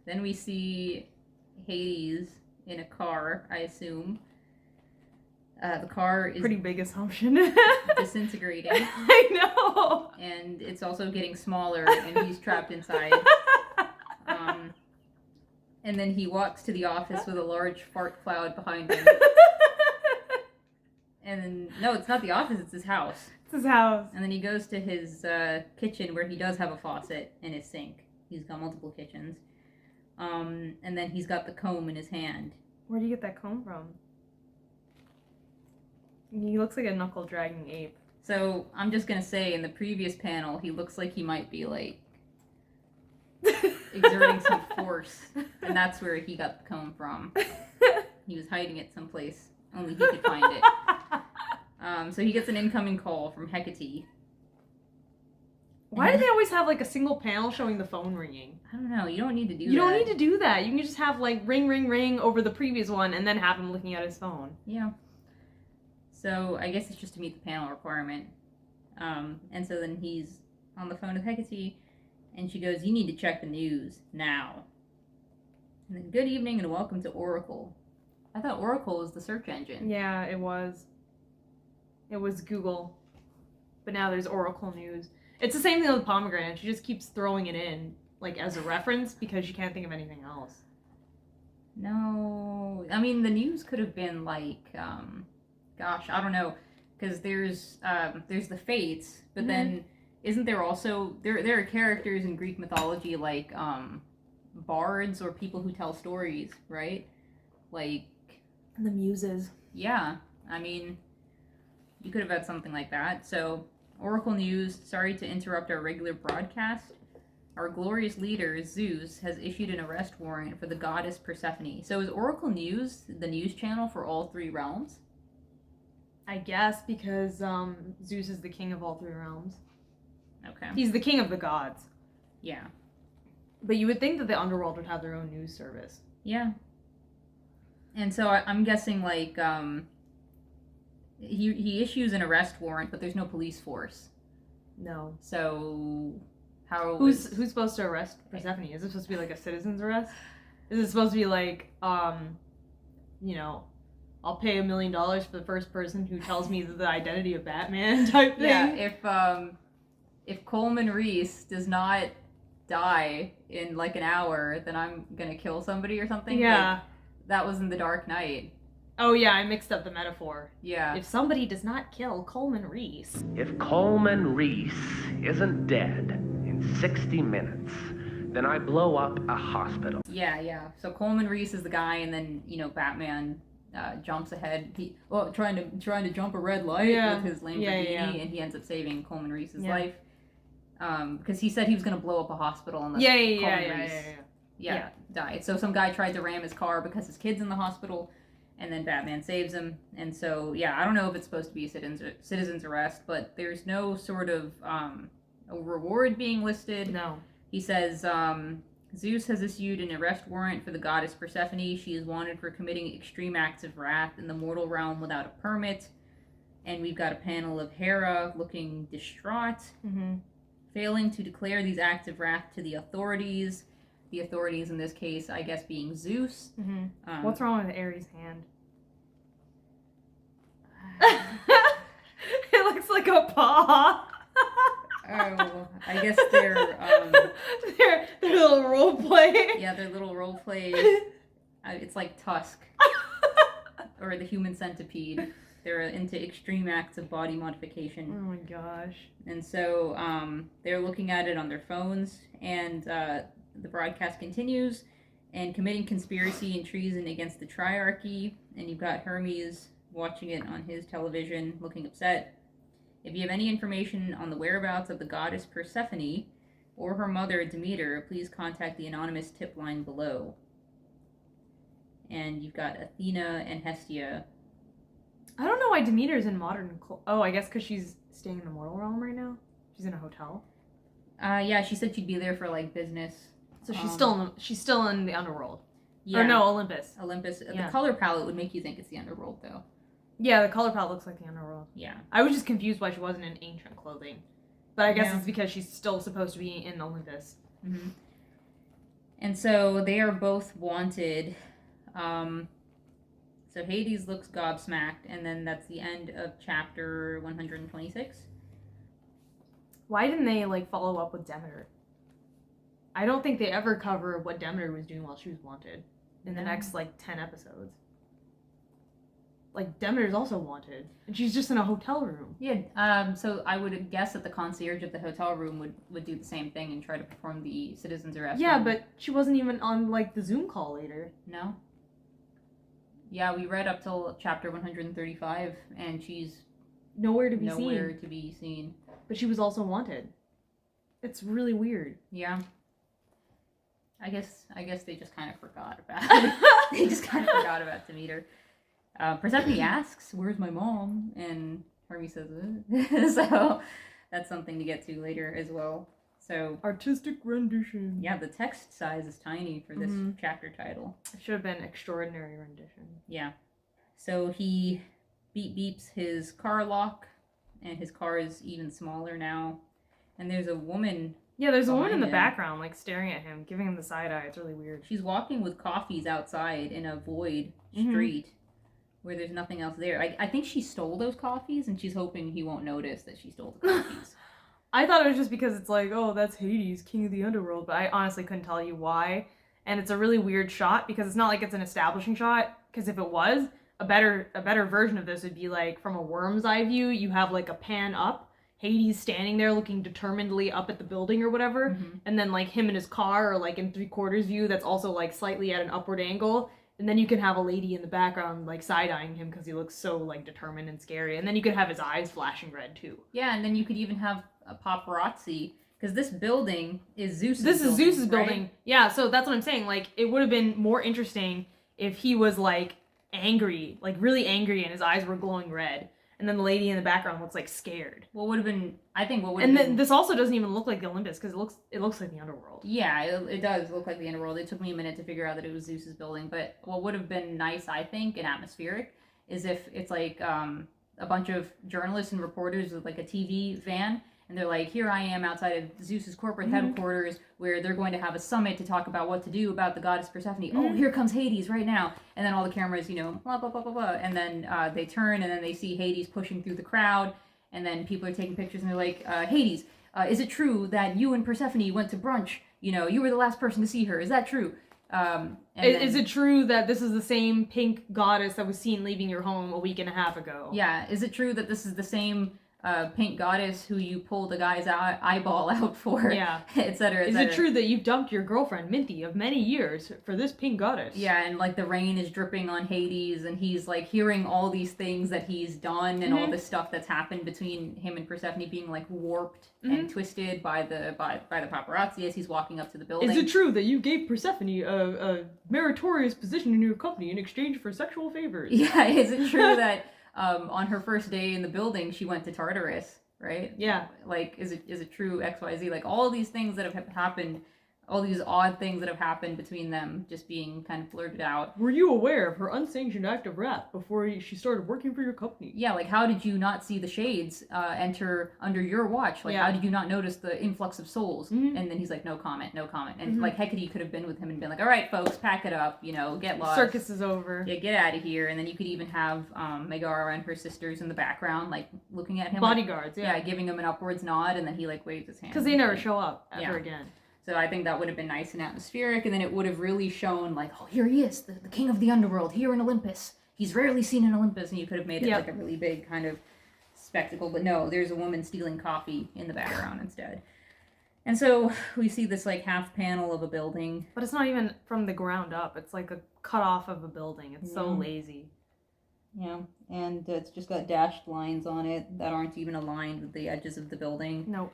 [SPEAKER 1] then we see Hades in a car, I assume. The car is...
[SPEAKER 2] Pretty big assumption.
[SPEAKER 1] disintegrating.
[SPEAKER 2] I know!
[SPEAKER 1] And it's also getting smaller, and he's trapped inside. And then he walks to the office with a large fart cloud behind him. And then... No, it's not the office, it's his house.
[SPEAKER 2] It's his house.
[SPEAKER 1] And then he goes to his kitchen where he does have a faucet in his sink. He's got multiple kitchens. And then he's got the comb in his hand.
[SPEAKER 2] Where do you get that comb from? He looks like a knuckle-dragging ape.
[SPEAKER 1] So, I'm just gonna say, in the previous panel, he looks like he might be, like, exerting some force. And that's where he got the comb from. He was hiding it someplace. Only he could find it. So he gets an incoming call from Hecate.
[SPEAKER 2] Why do they always have, like, a single panel showing the phone ringing?
[SPEAKER 1] I don't know. You don't need to do that.
[SPEAKER 2] You don't need to do that. You can just have, like, ring, ring, ring over the previous one and then have him looking at his phone.
[SPEAKER 1] Yeah. So I guess it's just to meet the panel requirement. And so then he's on the phone with Hecate, and she goes, you need to check the news now. And then, good evening and welcome to Oracle. I thought Oracle was the search engine.
[SPEAKER 2] Yeah, it was. It was Google. But now there's Oracle News. It's the same thing with Pomegranate. She just keeps throwing it in, like, as a reference because she can't think of anything else.
[SPEAKER 1] No. I mean, the news could have been, like, gosh, I don't know. Because there's the Fates, but then isn't there also... There are characters in Greek mythology like, bards or people who tell stories, right? Like...
[SPEAKER 2] And the Muses.
[SPEAKER 1] Yeah. I mean, you could have had something like that. So, Oracle News, sorry to interrupt our regular broadcast. Our glorious leader, Zeus, has issued an arrest warrant for the goddess Persephone. So is Oracle News the news channel for all three realms?
[SPEAKER 2] I guess because Zeus is the king of all three realms.
[SPEAKER 1] Okay.
[SPEAKER 2] He's the king of the gods.
[SPEAKER 1] Yeah.
[SPEAKER 2] But you would think that the underworld would have their own news service.
[SPEAKER 1] Yeah. And so I'm guessing, like, he issues an arrest warrant, but there's no police force.
[SPEAKER 2] No.
[SPEAKER 1] So how
[SPEAKER 2] who's supposed to arrest Persephone? Is it supposed to be like a citizen's arrest? Is it supposed to be like, you know, I'll pay $1 million for the first person who tells me the identity of Batman type thing?
[SPEAKER 1] Yeah, if Coleman Reese does not die in like an hour, then I'm gonna kill somebody or something.
[SPEAKER 2] Yeah.
[SPEAKER 1] Like, that was in The Dark Knight.
[SPEAKER 2] Oh yeah, I mixed up the metaphor.
[SPEAKER 1] Yeah.
[SPEAKER 2] If somebody does not kill Coleman Reese.
[SPEAKER 4] If Coleman Reese isn't dead in 60 minutes, then I blow up a hospital.
[SPEAKER 1] Yeah. So Coleman Reese is the guy, and then, you know, Batman jumps ahead. Trying to jump a red light with his Lamborghini, and he ends up saving Coleman Reese's life. Because he said he was gonna blow up a hospital unless Coleman Reese died. So some guy tried to ram his car because his kid's in the hospital, and then Batman saves him. And so, yeah, I don't know if it's supposed to be a citizen's arrest, but there's no sort of a reward being listed.
[SPEAKER 2] No.
[SPEAKER 1] He says, Zeus has issued an arrest warrant for the goddess Persephone. She is wanted for committing extreme acts of wrath in the mortal realm without a permit. And we've got a panel of Hera looking distraught, failing to declare these acts of wrath to the authorities. The authorities in this case, I guess, being Zeus.
[SPEAKER 2] What's wrong with Ares' hand? It looks like a paw.
[SPEAKER 1] Oh, I guess they're
[SPEAKER 2] their little role play.
[SPEAKER 1] Yeah, their little role play. It's like Tusk or the Human Centipede. They're into extreme acts of body modification.
[SPEAKER 2] Oh my gosh!
[SPEAKER 1] And so they're looking at it on their phones, and the broadcast continues, and committing conspiracy and treason against the Triarchy. And you've got Hermes watching it on his television, looking upset. If you have any information on the whereabouts of the goddess Persephone or her mother Demeter, please contact the anonymous tip line below. And you've got Athena and Hestia.
[SPEAKER 2] I don't know why Demeter's in modern. I guess because she's staying in the mortal realm right now. She's in a hotel.
[SPEAKER 1] Yeah, she said she'd be there for like business.
[SPEAKER 2] So she's still in the underworld.
[SPEAKER 1] Yeah.
[SPEAKER 2] Or no, Olympus.
[SPEAKER 1] The color palette would make you think it's the underworld, though.
[SPEAKER 2] Yeah, the color palette looks like the underworld.
[SPEAKER 1] Yeah.
[SPEAKER 2] I was just confused why she wasn't in ancient clothing. But I guess it's because she's still supposed to be in Olympus.
[SPEAKER 1] And so they are both wanted. So Hades looks gobsmacked, and then that's the end of chapter 126.
[SPEAKER 2] Why didn't they, follow up with Demeter? I don't think they ever cover what Demeter was doing while she was wanted in the next, 10 episodes. Demeter's also wanted, and she's just in a hotel room.
[SPEAKER 1] Yeah, so I would guess that the concierge at the hotel room would do the same thing and try to perform the citizen's arrest.
[SPEAKER 2] Yeah, but she wasn't even on, the Zoom call later.
[SPEAKER 1] No? Yeah, we read up till chapter 135, and she's
[SPEAKER 2] nowhere to be seen. But she was also wanted. It's really weird.
[SPEAKER 1] Yeah. I guess they just kind of forgot about it. They just kind of forgot about Demeter. Persephone asks, "Where's my mom?" And Hermes says, so that's something to get to later as well. So
[SPEAKER 2] artistic rendition.
[SPEAKER 1] Yeah, the text size is tiny for this chapter title.
[SPEAKER 2] It should have been extraordinary rendition.
[SPEAKER 1] Yeah. So he beeps his car lock, and his car is even smaller now. And there's a woman.
[SPEAKER 2] Yeah, there's a woman in the background, staring at him, giving him the side eye. It's really weird.
[SPEAKER 1] She's walking with coffees outside in a void street where there's nothing else there. I think she stole those coffees, and she's hoping he won't notice that she stole the coffees.
[SPEAKER 2] I thought it was just because it's that's Hades, king of the underworld, but I honestly couldn't tell you why. And it's a really weird shot because it's not like it's an establishing shot, because if it was, a better version of this would be from a worm's eye view. You have a pan up, Hades standing there looking determinedly up at the building or whatever, and then him in his car, or in 3/4 view that's also slightly at an upward angle, And then you can have a lady in the background like side-eyeing him because he looks so like determined and scary. And then you could have his eyes flashing red too.
[SPEAKER 1] Yeah, and then you could even have a paparazzi, because this building is Zeus's
[SPEAKER 2] This is Zeus's
[SPEAKER 1] right?
[SPEAKER 2] building. Yeah, so that's what I'm saying. Like, it would have been more interesting if he was like angry, like really angry, and his eyes were glowing red. And then the lady in the background looks like scared.
[SPEAKER 1] What would have been, I think what would have
[SPEAKER 2] And
[SPEAKER 1] been...
[SPEAKER 2] then this also doesn't even look like the Olympus because it looks like the underworld.
[SPEAKER 1] Yeah, it does look like the underworld. It took me a minute to figure out that it was Zeus's building, but what would have been nice, I think, and atmospheric, is if it's like a bunch of journalists and reporters with like a TV van, and they're like, here I am outside of Zeus's corporate headquarters, where they're going to have a summit to talk about what to do about the goddess Persephone. Oh, here comes Hades right now. And then all the cameras, you know, blah, blah, blah, blah, blah. And then they turn, and then they see Hades pushing through the crowd. And then people are taking pictures, and they're like, Hades, is it true that you and Persephone went to brunch? You know, you were the last person to see her. Is that true?
[SPEAKER 2] Is it true that this is the same pink goddess that was seen leaving your home a week and a half ago?
[SPEAKER 1] Yeah. Is it true that this is the same pink goddess who you pulled a guy's eyeball out for?
[SPEAKER 2] Yeah.
[SPEAKER 1] Et cetera, et
[SPEAKER 2] Is
[SPEAKER 1] cetera.
[SPEAKER 2] it true that you've dumped your girlfriend, Minty, of many years for this pink goddess?
[SPEAKER 1] Yeah, and like the rain is dripping on Hades, and he's like hearing all these things that he's done, and all this stuff that's happened between him and Persephone being like warped and twisted by the paparazzi as he's walking up to the building.
[SPEAKER 2] Is it true that you gave Persephone a meritorious position in your company in exchange for sexual favors?
[SPEAKER 1] Yeah, is it true that on her first day in the building she went to Tartarus, right?
[SPEAKER 2] Yeah.
[SPEAKER 1] Like, is it true XYZ? Like, all these things that have happened, all these odd things that have happened between them just being kind of blurted out.
[SPEAKER 2] Were you aware of her unsanctioned act of wrath before she started working for your company?
[SPEAKER 1] Yeah, like, how did you not see the shades enter under your watch? Like, how did you not notice the influx of souls? And then he's like, no comment, no comment. And like, Hecate could have been with him and been like, all right, folks, pack it up, you know, get lost.
[SPEAKER 2] Circus is over.
[SPEAKER 1] Yeah, get out of here. And then you could even have Megara and her sisters in the background, like, looking at him.
[SPEAKER 2] Bodyguards,
[SPEAKER 1] like, yeah, giving him an upwards nod, and then he, like, waves his hand.
[SPEAKER 2] Because they never show up ever again.
[SPEAKER 1] So I think that would have been nice and atmospheric, and then it would have really shown, like, oh, here he is, the king of the underworld, here in Olympus. He's rarely seen in Olympus, and you could have made it like a really big kind of spectacle. But no, there's a woman stealing coffee in the background instead. And so we see this, like, half panel of a building.
[SPEAKER 2] But it's not even from the ground up. It's like a cut off of a building. It's so lazy.
[SPEAKER 1] Yeah, and it's just got dashed lines on it that aren't even aligned with the edges of the building.
[SPEAKER 2] Nope.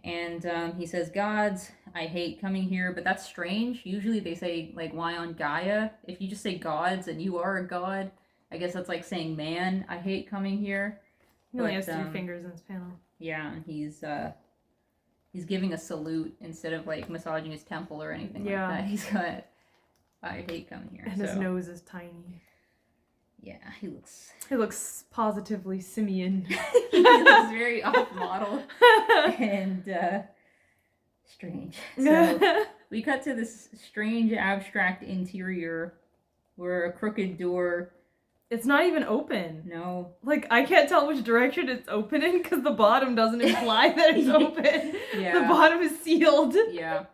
[SPEAKER 1] And he says, gods, I hate coming here, but that's strange. Usually they say, like, why on Gaia? If you just say gods and you are a god, I guess that's like saying, man, I hate coming here.
[SPEAKER 2] He only has 3 fingers in this panel.
[SPEAKER 1] Yeah, and he's giving a salute instead of, like, massaging his temple or anything like that. He's got, I hate coming here.
[SPEAKER 2] And his nose is tiny.
[SPEAKER 1] Yeah, he
[SPEAKER 2] looks positively simian.
[SPEAKER 1] he looks very off-model and strange. So we cut to this strange abstract interior where a crooked door...
[SPEAKER 2] It's not even open.
[SPEAKER 1] No.
[SPEAKER 2] Like, I can't tell which direction it's open in because the bottom doesn't imply that it's open.
[SPEAKER 1] Yeah.
[SPEAKER 2] The bottom is sealed.
[SPEAKER 1] Yeah.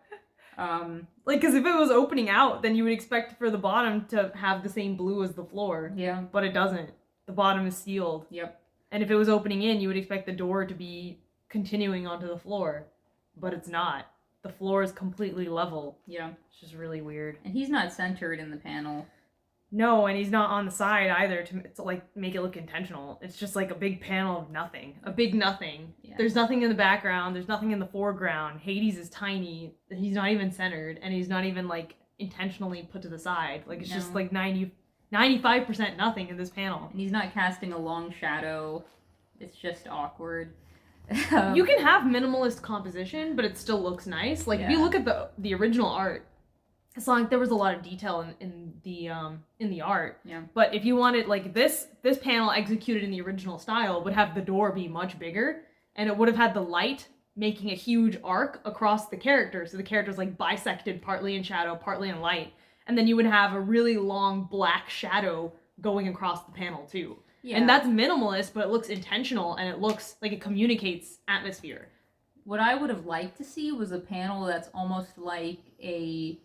[SPEAKER 2] Like, because if it was opening out, then you would expect for the bottom to have the same blue as the floor.
[SPEAKER 1] Yeah.
[SPEAKER 2] But it doesn't. The bottom is sealed.
[SPEAKER 1] Yep.
[SPEAKER 2] And if it was opening in, you would expect the door to be continuing onto the floor. But it's not. The floor is completely level.
[SPEAKER 1] Yeah.
[SPEAKER 2] It's just really weird.
[SPEAKER 1] And he's not centered in the panel.
[SPEAKER 2] No, and he's not on the side either to like make it look intentional. It's just like a big panel of nothing. A big nothing.
[SPEAKER 1] Yeah.
[SPEAKER 2] There's nothing in the background. There's nothing in the foreground. Hades is tiny. He's not even centered. And he's not even like intentionally put to the side. Like, it's just like 95% nothing in this panel.
[SPEAKER 1] And he's not casting a long shadow. It's just awkward.
[SPEAKER 2] You can have minimalist composition, but it still looks nice. Like, if you look at the original art, it's not like there was a lot of detail in the art.
[SPEAKER 1] Yeah.
[SPEAKER 2] But if you wanted, like, this panel executed in the original style would have the door be much bigger, and it would have had the light making a huge arc across the character. So the character's like bisected partly in shadow, partly in light. And then you would have a really long black shadow going across the panel too. Yeah. And that's minimalist, but it looks intentional and it looks like it communicates atmosphere.
[SPEAKER 1] What I would have liked to see was a panel that's almost like a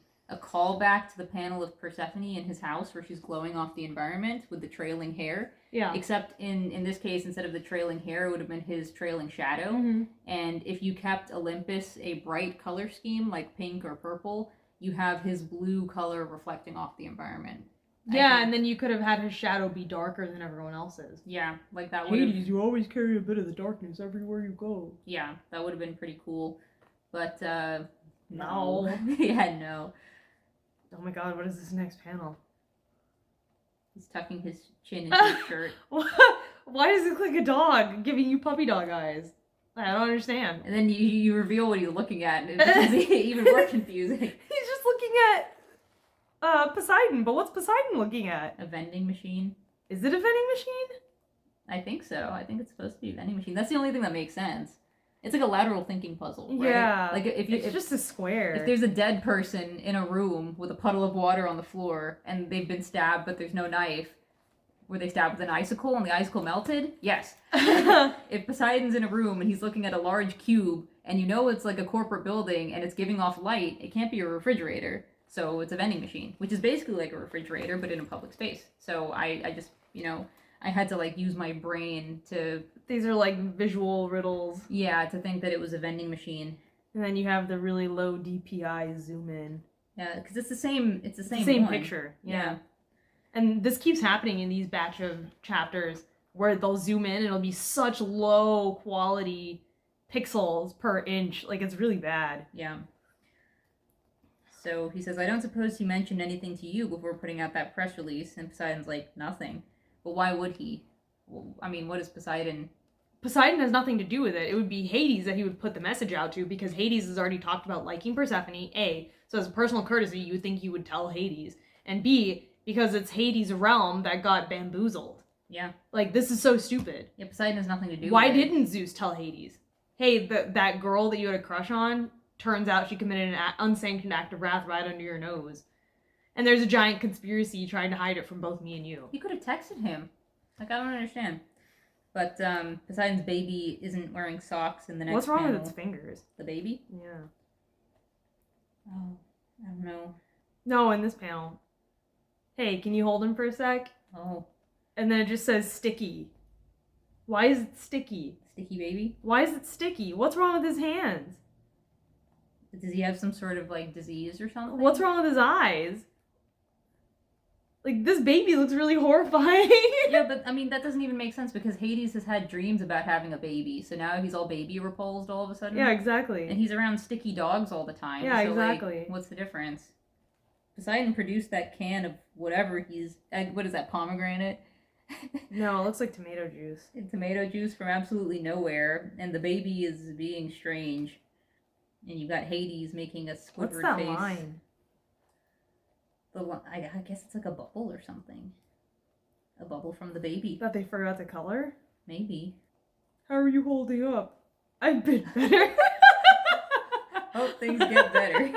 [SPEAKER 1] callback to the panel of Persephone in his house where she's glowing off the environment with the trailing hair.
[SPEAKER 2] Yeah.
[SPEAKER 1] Except in this case, instead of the trailing hair, it would have been his trailing shadow. And if you kept Olympus a bright color scheme like pink or purple, you have his blue color reflecting off the environment.
[SPEAKER 2] Yeah, and then you could have had his shadow be darker than everyone else's.
[SPEAKER 1] Yeah, like that would have...
[SPEAKER 2] Hades, you always carry a bit of the darkness everywhere you go.
[SPEAKER 1] Yeah, that would have been pretty cool. But,
[SPEAKER 2] No.
[SPEAKER 1] Yeah, no.
[SPEAKER 2] Oh my god, what is this next panel?
[SPEAKER 1] He's tucking his chin into his shirt.
[SPEAKER 2] Why does it look like a dog giving you puppy dog eyes? I don't understand.
[SPEAKER 1] And then you reveal what he's looking at, and it becomes even more confusing.
[SPEAKER 2] He's just looking at Poseidon, but what's Poseidon looking at?
[SPEAKER 1] A vending machine?
[SPEAKER 2] Is it a vending machine?
[SPEAKER 1] I think so. I think it's supposed to be a vending machine. That's the only thing that makes sense. It's like a lateral thinking puzzle, right?
[SPEAKER 2] Yeah.
[SPEAKER 1] Like
[SPEAKER 2] It's just a square.
[SPEAKER 1] If there's a dead person in a room with a puddle of water on the floor and they've been stabbed but there's no knife, were they stabbed with an icicle and the icicle melted? Yes. If Poseidon's in a room and he's looking at a large cube and you know it's like a corporate building and it's giving off light, it can't be a refrigerator. So it's a vending machine, which is basically like a refrigerator but in a public space. So I just, I had to like use my brain to...
[SPEAKER 2] These are like visual riddles.
[SPEAKER 1] Yeah, to think that it was a vending machine.
[SPEAKER 2] And then you have the really low DPI zoom in.
[SPEAKER 1] Yeah, because it's the same
[SPEAKER 2] Same
[SPEAKER 1] one.
[SPEAKER 2] picture. Yeah. And this keeps happening in these batch of chapters where they'll zoom in and it'll be such low quality pixels per inch. Like, it's really bad.
[SPEAKER 1] Yeah. So he says, I don't suppose he mentioned anything to you before putting out that press release. And Poseidon's like, nothing. But why would he? Well, I mean, what is Poseidon?
[SPEAKER 2] Poseidon has nothing to do with it. It would be Hades that he would put the message out to because Hades has already talked about liking Persephone, A. So as a personal courtesy, you would think he would tell Hades. And B, because it's Hades' realm that got bamboozled.
[SPEAKER 1] Yeah.
[SPEAKER 2] Like, this is so stupid.
[SPEAKER 1] Yeah, Poseidon has nothing to do
[SPEAKER 2] Why
[SPEAKER 1] with it.
[SPEAKER 2] didn't Zeus tell Hades? Hey, that girl that you had a crush on, turns out she committed an unsanctioned act of wrath right under your nose. And there's a giant conspiracy trying to hide it from both me and you.
[SPEAKER 1] He could have texted him. Like, I don't understand. But Poseidon's baby isn't wearing socks in the next
[SPEAKER 2] What's wrong
[SPEAKER 1] panel.
[SPEAKER 2] with its fingers?
[SPEAKER 1] The baby?
[SPEAKER 2] Yeah.
[SPEAKER 1] Oh, I don't know.
[SPEAKER 2] No, in this panel. Hey, can you hold him for a sec?
[SPEAKER 1] Oh.
[SPEAKER 2] And then it just says sticky. Why is it sticky?
[SPEAKER 1] Sticky baby?
[SPEAKER 2] Why is it sticky? What's wrong with his hands?
[SPEAKER 1] Does he have some sort of, like, disease or something?
[SPEAKER 2] What's wrong with his eyes? Like, this baby looks really horrifying.
[SPEAKER 1] Yeah, but, I mean, that doesn't even make sense because Hades has had dreams about having a baby, so now he's all baby repulsed all of a sudden.
[SPEAKER 2] Yeah, exactly.
[SPEAKER 1] And he's around sticky dogs all the time.
[SPEAKER 2] Yeah,
[SPEAKER 1] so,
[SPEAKER 2] exactly.
[SPEAKER 1] Like, what's the difference? Poseidon produced that can of whatever he's... What is that, pomegranate?
[SPEAKER 2] No, it looks like tomato juice.
[SPEAKER 1] Tomato juice from absolutely nowhere, and the baby is being strange. And you got Hades making a Squidward
[SPEAKER 2] What's that
[SPEAKER 1] face.
[SPEAKER 2] line?
[SPEAKER 1] I guess it's like a bubble or something. A bubble from the baby.
[SPEAKER 2] That they forgot to color?
[SPEAKER 1] Maybe.
[SPEAKER 2] How are you holding up? I've been better.
[SPEAKER 1] Hope things get better.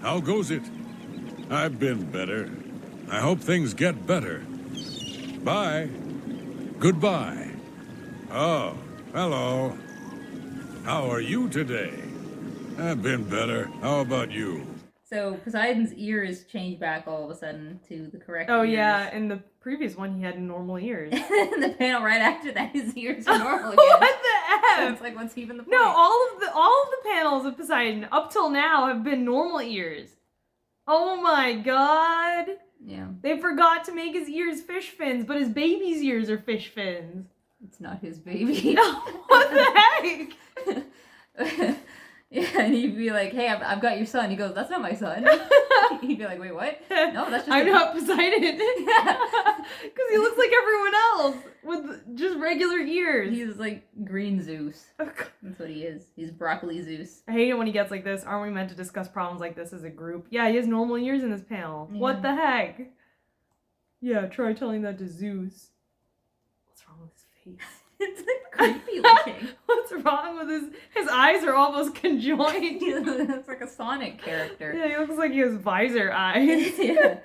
[SPEAKER 6] How goes it? I've been better. I hope things get better. Bye. Goodbye. Oh, hello. How are you today? I've been better. How about you?
[SPEAKER 1] So Poseidon's ears change back all of a sudden to the correct
[SPEAKER 2] Oh
[SPEAKER 1] ears.
[SPEAKER 2] yeah, in the previous one he had normal ears.
[SPEAKER 1] In the panel right after that, his ears are normal again.
[SPEAKER 2] What the
[SPEAKER 1] So
[SPEAKER 2] F?
[SPEAKER 1] it's like, what's even the point?
[SPEAKER 2] No, all of the panels of Poseidon up till now have been normal ears. Oh my god.
[SPEAKER 1] Yeah.
[SPEAKER 2] They forgot to make his ears fish fins, but his baby's ears are fish fins.
[SPEAKER 1] It's not his baby.
[SPEAKER 2] What the heck?
[SPEAKER 1] Yeah, and he'd be like, hey, I've got your son. He goes, that's not my son. He'd be like, wait, what? No, that's just
[SPEAKER 2] I'm not Poseidon.
[SPEAKER 1] Yeah.
[SPEAKER 2] Because he looks like everyone else with just regular ears.
[SPEAKER 1] He's like green Zeus. That's what he is. He's broccoli Zeus.
[SPEAKER 2] I hate it when he gets like this. Aren't we meant to discuss problems like this as a group? Yeah, he has normal ears in this panel.
[SPEAKER 1] Yeah.
[SPEAKER 2] What the heck? Yeah, try telling that to Zeus. What's wrong with his face?
[SPEAKER 1] It's like creepy looking.
[SPEAKER 2] What's wrong with his eyes are almost conjoined.
[SPEAKER 1] It's like a Sonic character.
[SPEAKER 2] Yeah, he looks like he has visor eyes.
[SPEAKER 1] Yeah.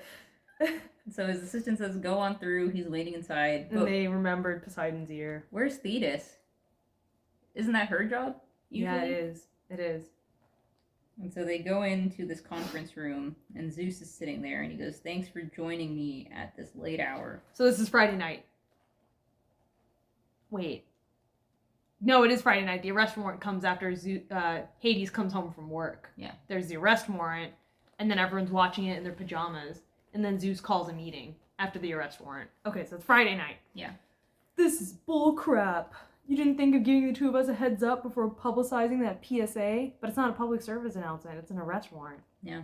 [SPEAKER 1] So his assistant says, go on through. He's waiting inside.
[SPEAKER 2] And they remembered Poseidon's ear.
[SPEAKER 1] Where's Thetis? Isn't that her job? Usually?
[SPEAKER 2] Yeah, it is. It is.
[SPEAKER 1] And so they go into this conference room, and Zeus is sitting there, and he goes, thanks for joining me at this late hour.
[SPEAKER 2] So this is Friday night. Wait. No, it is Friday night. The arrest warrant comes after Hades comes home from work.
[SPEAKER 1] Yeah.
[SPEAKER 2] There's the arrest warrant, and then everyone's watching it in their pajamas, and then Zeus calls a meeting after the arrest warrant. Okay, so it's Friday night.
[SPEAKER 1] Yeah.
[SPEAKER 2] This is bull crap. You didn't think of giving the two of us a heads up before publicizing that PSA? But it's not a public service announcement. It's an arrest warrant.
[SPEAKER 1] Yeah.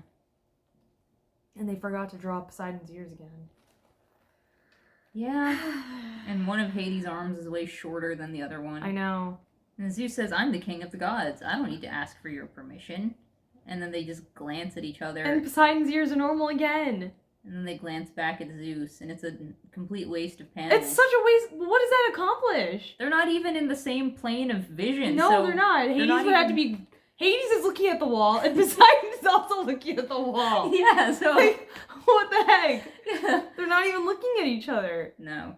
[SPEAKER 2] And they forgot to draw Poseidon's ears again.
[SPEAKER 1] Yeah. And one of Hades' arms is way shorter than the other one.
[SPEAKER 2] I know.
[SPEAKER 1] And Zeus says, I'm the king of the gods. I don't need to ask for your permission. And then they just glance at each other.
[SPEAKER 2] And Poseidon's ears are normal again.
[SPEAKER 1] And then they glance back at Zeus. And it's a complete waste of panels.
[SPEAKER 2] It's such a waste. What does that accomplish?
[SPEAKER 1] They're not even in the same plane of vision.
[SPEAKER 2] No,
[SPEAKER 1] so
[SPEAKER 2] they're not. Hades
[SPEAKER 1] not
[SPEAKER 2] would have to be... Hades is looking at the wall, and Poseidon is also looking at the wall.
[SPEAKER 1] Yeah, so...
[SPEAKER 2] Like, what the heck?
[SPEAKER 1] Yeah.
[SPEAKER 2] They're not even looking at each other.
[SPEAKER 1] No.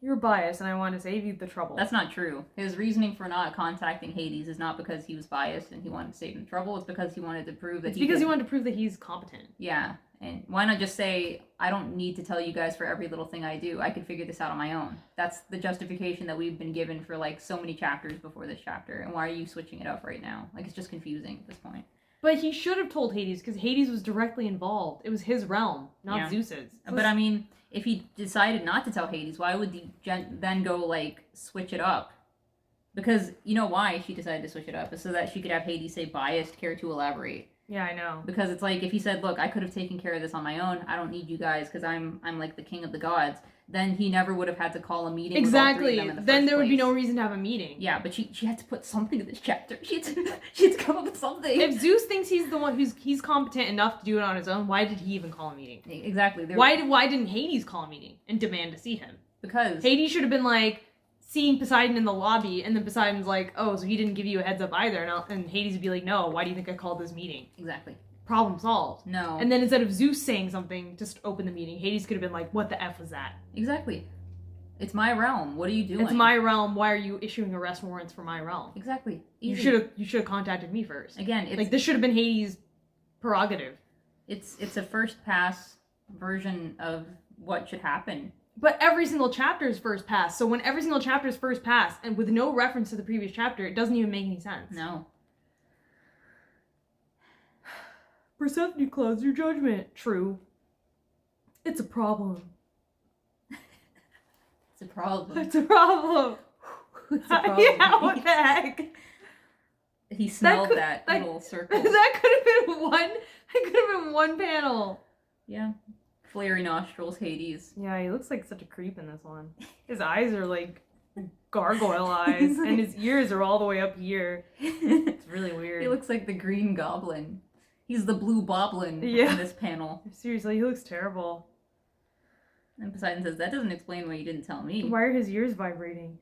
[SPEAKER 2] You're biased, and I want to save you the trouble.
[SPEAKER 1] That's not true. His reasoning for not contacting Hades is not because he was biased and he wanted to save him trouble. It's because he wanted to prove that
[SPEAKER 2] It's because he wanted to prove that he's competent.
[SPEAKER 1] Yeah. And why not just say, I don't need to tell you guys for every little thing I do. I can figure this out on my own. That's the justification that we've been given for, like, so many chapters before this chapter. And why are you switching it up right now? Like, it's just confusing at this point.
[SPEAKER 2] But he should have told Hades, because Hades was directly involved. It was his realm, not Zeus's.
[SPEAKER 1] But, I mean, if he decided not to tell Hades, why would he then go, like, switch it up? Because, you know why she decided to switch it up? Is so that she could have Hades say, biased, care to elaborate.
[SPEAKER 2] Yeah, I know.
[SPEAKER 1] Because it's like, if he said, look, I could have taken care of this on my own. I don't need you guys because I'm like the king of the gods. Then he never would have had to call a meeting.
[SPEAKER 2] Exactly.
[SPEAKER 1] With all three of them in the
[SPEAKER 2] then
[SPEAKER 1] first
[SPEAKER 2] there would be
[SPEAKER 1] place.
[SPEAKER 2] no reason to have a meeting.
[SPEAKER 1] Yeah, but she had to put something in this chapter. She had to come up with something.
[SPEAKER 2] If Zeus thinks he's the one he's competent enough to do it on his own, why did he even call a meeting?
[SPEAKER 1] Exactly.
[SPEAKER 2] Why didn't Hades call a meeting and demand to see him?
[SPEAKER 1] Because
[SPEAKER 2] Hades should have been like seeing Poseidon in the lobby, and then Poseidon's like, oh, so he didn't give you a heads up either, and Hades would be like, no, why do you think I called this meeting?
[SPEAKER 1] Exactly.
[SPEAKER 2] Problem solved.
[SPEAKER 1] No.
[SPEAKER 2] And then instead of Zeus saying something to open the meeting, Hades could have been like, what the F was that?
[SPEAKER 1] Exactly. It's my realm. What are you doing?
[SPEAKER 2] It's my realm. Why are you issuing arrest warrants for my realm?
[SPEAKER 1] Exactly.
[SPEAKER 2] Easy. You should have contacted me first.
[SPEAKER 1] Again, it's
[SPEAKER 2] like this should have been Hades' prerogative.
[SPEAKER 1] It's a first pass version of what should happen.
[SPEAKER 2] But every single chapter is first pass. So when every single chapter is first pass and with no reference to the previous chapter, it doesn't even make any sense.
[SPEAKER 1] No.
[SPEAKER 2] Persephone clouds your judgment. True. It's a problem.
[SPEAKER 1] It's a problem.
[SPEAKER 2] It's a problem.
[SPEAKER 1] It's a problem.
[SPEAKER 2] Yeah, what the heck?
[SPEAKER 1] He smelled that little circle.
[SPEAKER 2] That could have been one. It could have been one panel.
[SPEAKER 1] Yeah. Flary nostrils, Hades.
[SPEAKER 2] Yeah, he looks like such a creep in this one. His eyes are like gargoyle eyes, and his ears are all the way up here. It's really weird.
[SPEAKER 1] He looks like the Green Goblin. He's the Blue Boblin in this panel.
[SPEAKER 2] Seriously, he looks terrible.
[SPEAKER 1] And Poseidon says, that doesn't explain why you didn't tell me.
[SPEAKER 2] Why are his ears vibrating?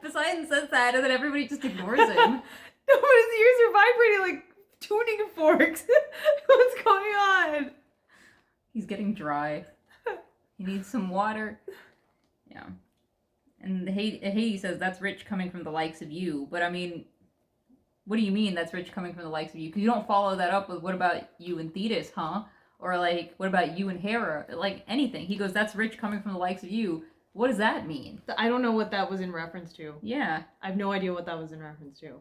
[SPEAKER 1] Poseidon says that, and then everybody just ignores him.
[SPEAKER 2] No, but his ears are vibrating like tuning forks. What's going on?
[SPEAKER 1] He's getting dry. He needs some water. Yeah. And Hades says, that's rich coming from the likes of you. But I mean, what do you mean that's rich coming from the likes of you? Because you don't follow that up with, what about you and Thetis, huh? Or like, what about you and Hera? Like, anything. He goes, that's rich coming from the likes of you. What does that mean?
[SPEAKER 2] I don't know what that was in reference to.
[SPEAKER 1] Yeah.
[SPEAKER 2] I have no idea what that was in reference to.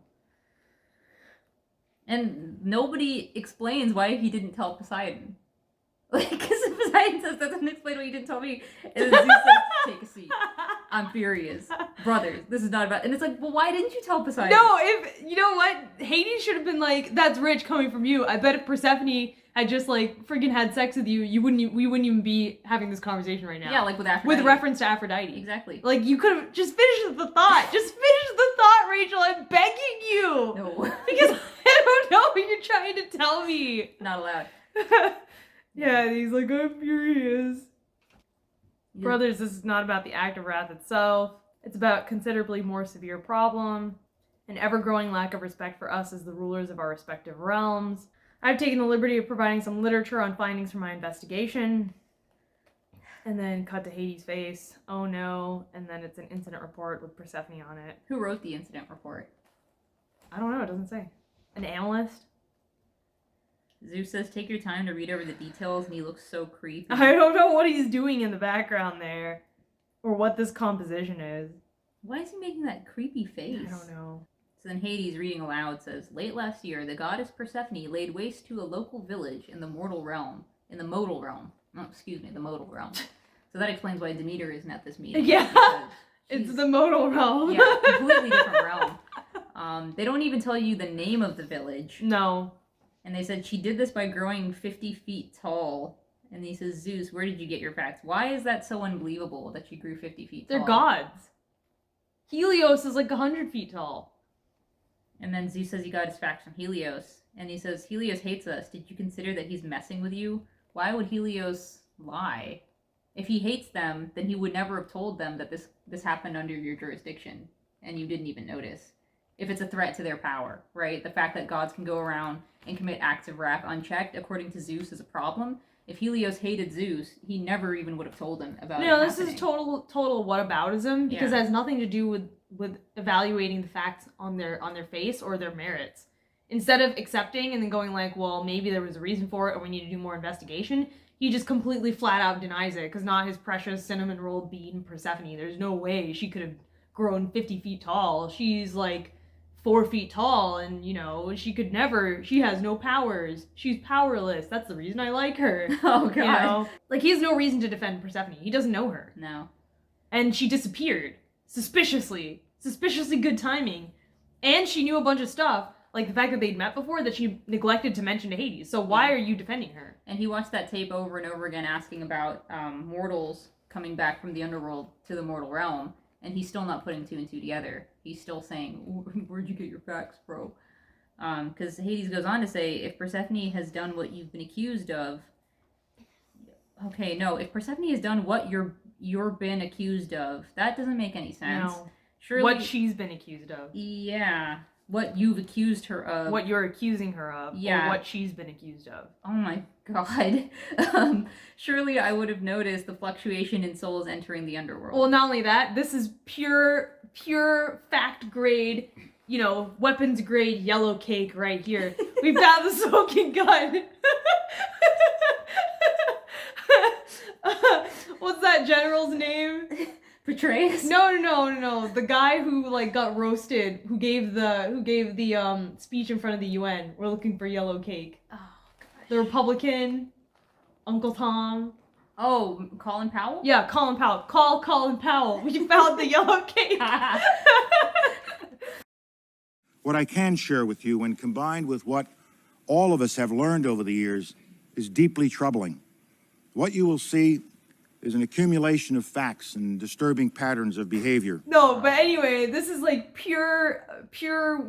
[SPEAKER 1] And nobody explains why he didn't tell Poseidon. Like, because Poseidon says, that doesn't explain why you didn't tell me. And then Zeus says, take a seat. I'm furious. Brothers, this is not about... And it's like, well, why didn't you tell Poseidon?
[SPEAKER 2] No, you know what? Hades should have been like, that's rich coming from you. I bet if Persephone had just like freaking had sex with you, we wouldn't even be having this conversation right now.
[SPEAKER 1] Yeah, like with Aphrodite.
[SPEAKER 2] With reference to Aphrodite.
[SPEAKER 1] Exactly.
[SPEAKER 2] Like, you could have just finished the thought. Just finish the thought, Rachel. I'm begging you.
[SPEAKER 1] No.
[SPEAKER 2] Because I don't know what you're trying to tell me.
[SPEAKER 1] Not allowed.
[SPEAKER 2] Yeah, he's like, I'm furious.
[SPEAKER 1] Yeah.
[SPEAKER 2] Brothers, this is not about the act of wrath itself. It's about considerably more severe problem, an ever-growing lack of respect for us as the rulers of our respective realms. I've taken the liberty of providing some literature on findings from my investigation. And then cut to Hades' face. Oh no. And then it's an incident report with Persephone on it.
[SPEAKER 1] Who wrote the incident report?
[SPEAKER 2] I don't know, it doesn't say. An analyst?
[SPEAKER 1] Zeus says, take your time to read over the details, and he looks so creepy.
[SPEAKER 2] I don't know what he's doing in the background there. Or what this composition is.
[SPEAKER 1] Why is he making that creepy face?
[SPEAKER 2] I don't know.
[SPEAKER 1] So then Hades, reading aloud, says, "Late last year, the goddess Persephone laid waste to a local village in the modal realm. The modal realm. So that explains why Demeter isn't at this meeting.
[SPEAKER 2] Yeah, it's the modal realm.
[SPEAKER 1] Yeah, completely different realm. They don't even tell you the name of the village.
[SPEAKER 2] No.
[SPEAKER 1] And they said she did this by growing 50 feet tall. And he says, Zeus, where did you get your facts? Why is that so unbelievable that she grew 50 feet tall?
[SPEAKER 2] They're gods. Helios is like 100 feet tall.
[SPEAKER 1] And then Zeus says he got his facts from Helios. And he says, Helios hates us. Did you consider that he's messing with you? Why would Helios lie? If he hates them, then he would never have told them that this happened under your jurisdiction. And you didn't even notice. If it's a threat to their power, right? The fact that gods can go around and commit acts of wrath unchecked, according to Zeus, is a problem. If Helios hated Zeus, he never even would have told him about it.
[SPEAKER 2] No, this is total whataboutism because it has nothing to do with evaluating the facts on their face or their merits. Instead of accepting and then going like, well, maybe there was a reason for it or we need to do more investigation, he just completely flat out denies it because not his precious cinnamon roll bean Persephone. There's no way she could have grown 50 feet tall. She's like 4 feet tall and, you know, she has no powers. She's powerless. That's the reason I like her.
[SPEAKER 1] Oh, God.
[SPEAKER 2] You know? Like, he has no reason to defend Persephone. He doesn't know her.
[SPEAKER 1] No.
[SPEAKER 2] And she disappeared. Suspiciously good timing. And she knew a bunch of stuff, like the fact that they'd met before, that she neglected to mention to Hades. So why are you defending her?
[SPEAKER 1] And he watched that tape over and over again asking about mortals coming back from the underworld to the mortal realm. And he's still not putting two and two together. He's still saying, where'd you get your facts, bro? Because Hades goes on to say, if Persephone has done what you've been accused of... Okay, no, if Persephone has done what you're been accused of, that doesn't make any sense.
[SPEAKER 2] No.
[SPEAKER 1] Surely,
[SPEAKER 2] what she's been accused of.
[SPEAKER 1] Yeah. What you've accused her of.
[SPEAKER 2] What you're accusing her of.
[SPEAKER 1] Yeah.
[SPEAKER 2] Or what she's been accused of.
[SPEAKER 1] Oh my God. Surely I would have noticed the fluctuation in souls entering the underworld.
[SPEAKER 2] Well, not only that, this is pure fact grade, you know, weapons grade yellow cake right here. We've got the smoking gun. What's that general's name?
[SPEAKER 1] Petraeus?
[SPEAKER 2] No. The guy who like got roasted, who gave the speech in front of the UN. We're looking for yellow cake.
[SPEAKER 1] Oh, gosh.
[SPEAKER 2] The Republican, Uncle Tom.
[SPEAKER 1] Oh, Colin Powell?
[SPEAKER 2] Yeah, Colin Powell. Call Colin Powell. We found the yellow cake.
[SPEAKER 7] What I can share with you, when combined with what all of us have learned over the years, is deeply troubling. What you will see is an accumulation of facts and disturbing patterns of behavior.
[SPEAKER 2] No, but anyway, this is like pure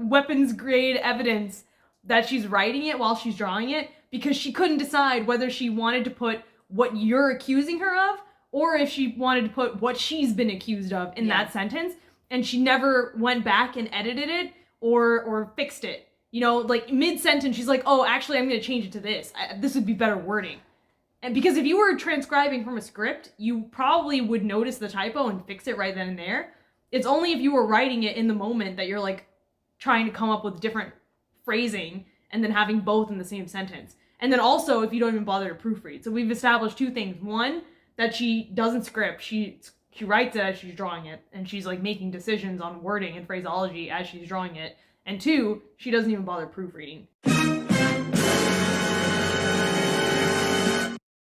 [SPEAKER 2] weapons grade evidence that she's writing it while she's drawing it because she couldn't decide whether she wanted to put what you're accusing her of or if she wanted to put what she's been accused of in that sentence, and she never went back and edited it or fixed it. You know, like mid-sentence she's like, oh, actually I'm going to change it to this. This would be better wording. And because if you were transcribing from a script, you probably would notice the typo and fix it right then and there. It's only if you were writing it in the moment that you're like trying to come up with different phrasing and then having both in the same sentence. And then also if you don't even bother to proofread. So we've established two things. One, that she doesn't script. She writes it as she's drawing it, and she's like making decisions on wording and phraseology as she's drawing it. And two, she doesn't even bother proofreading.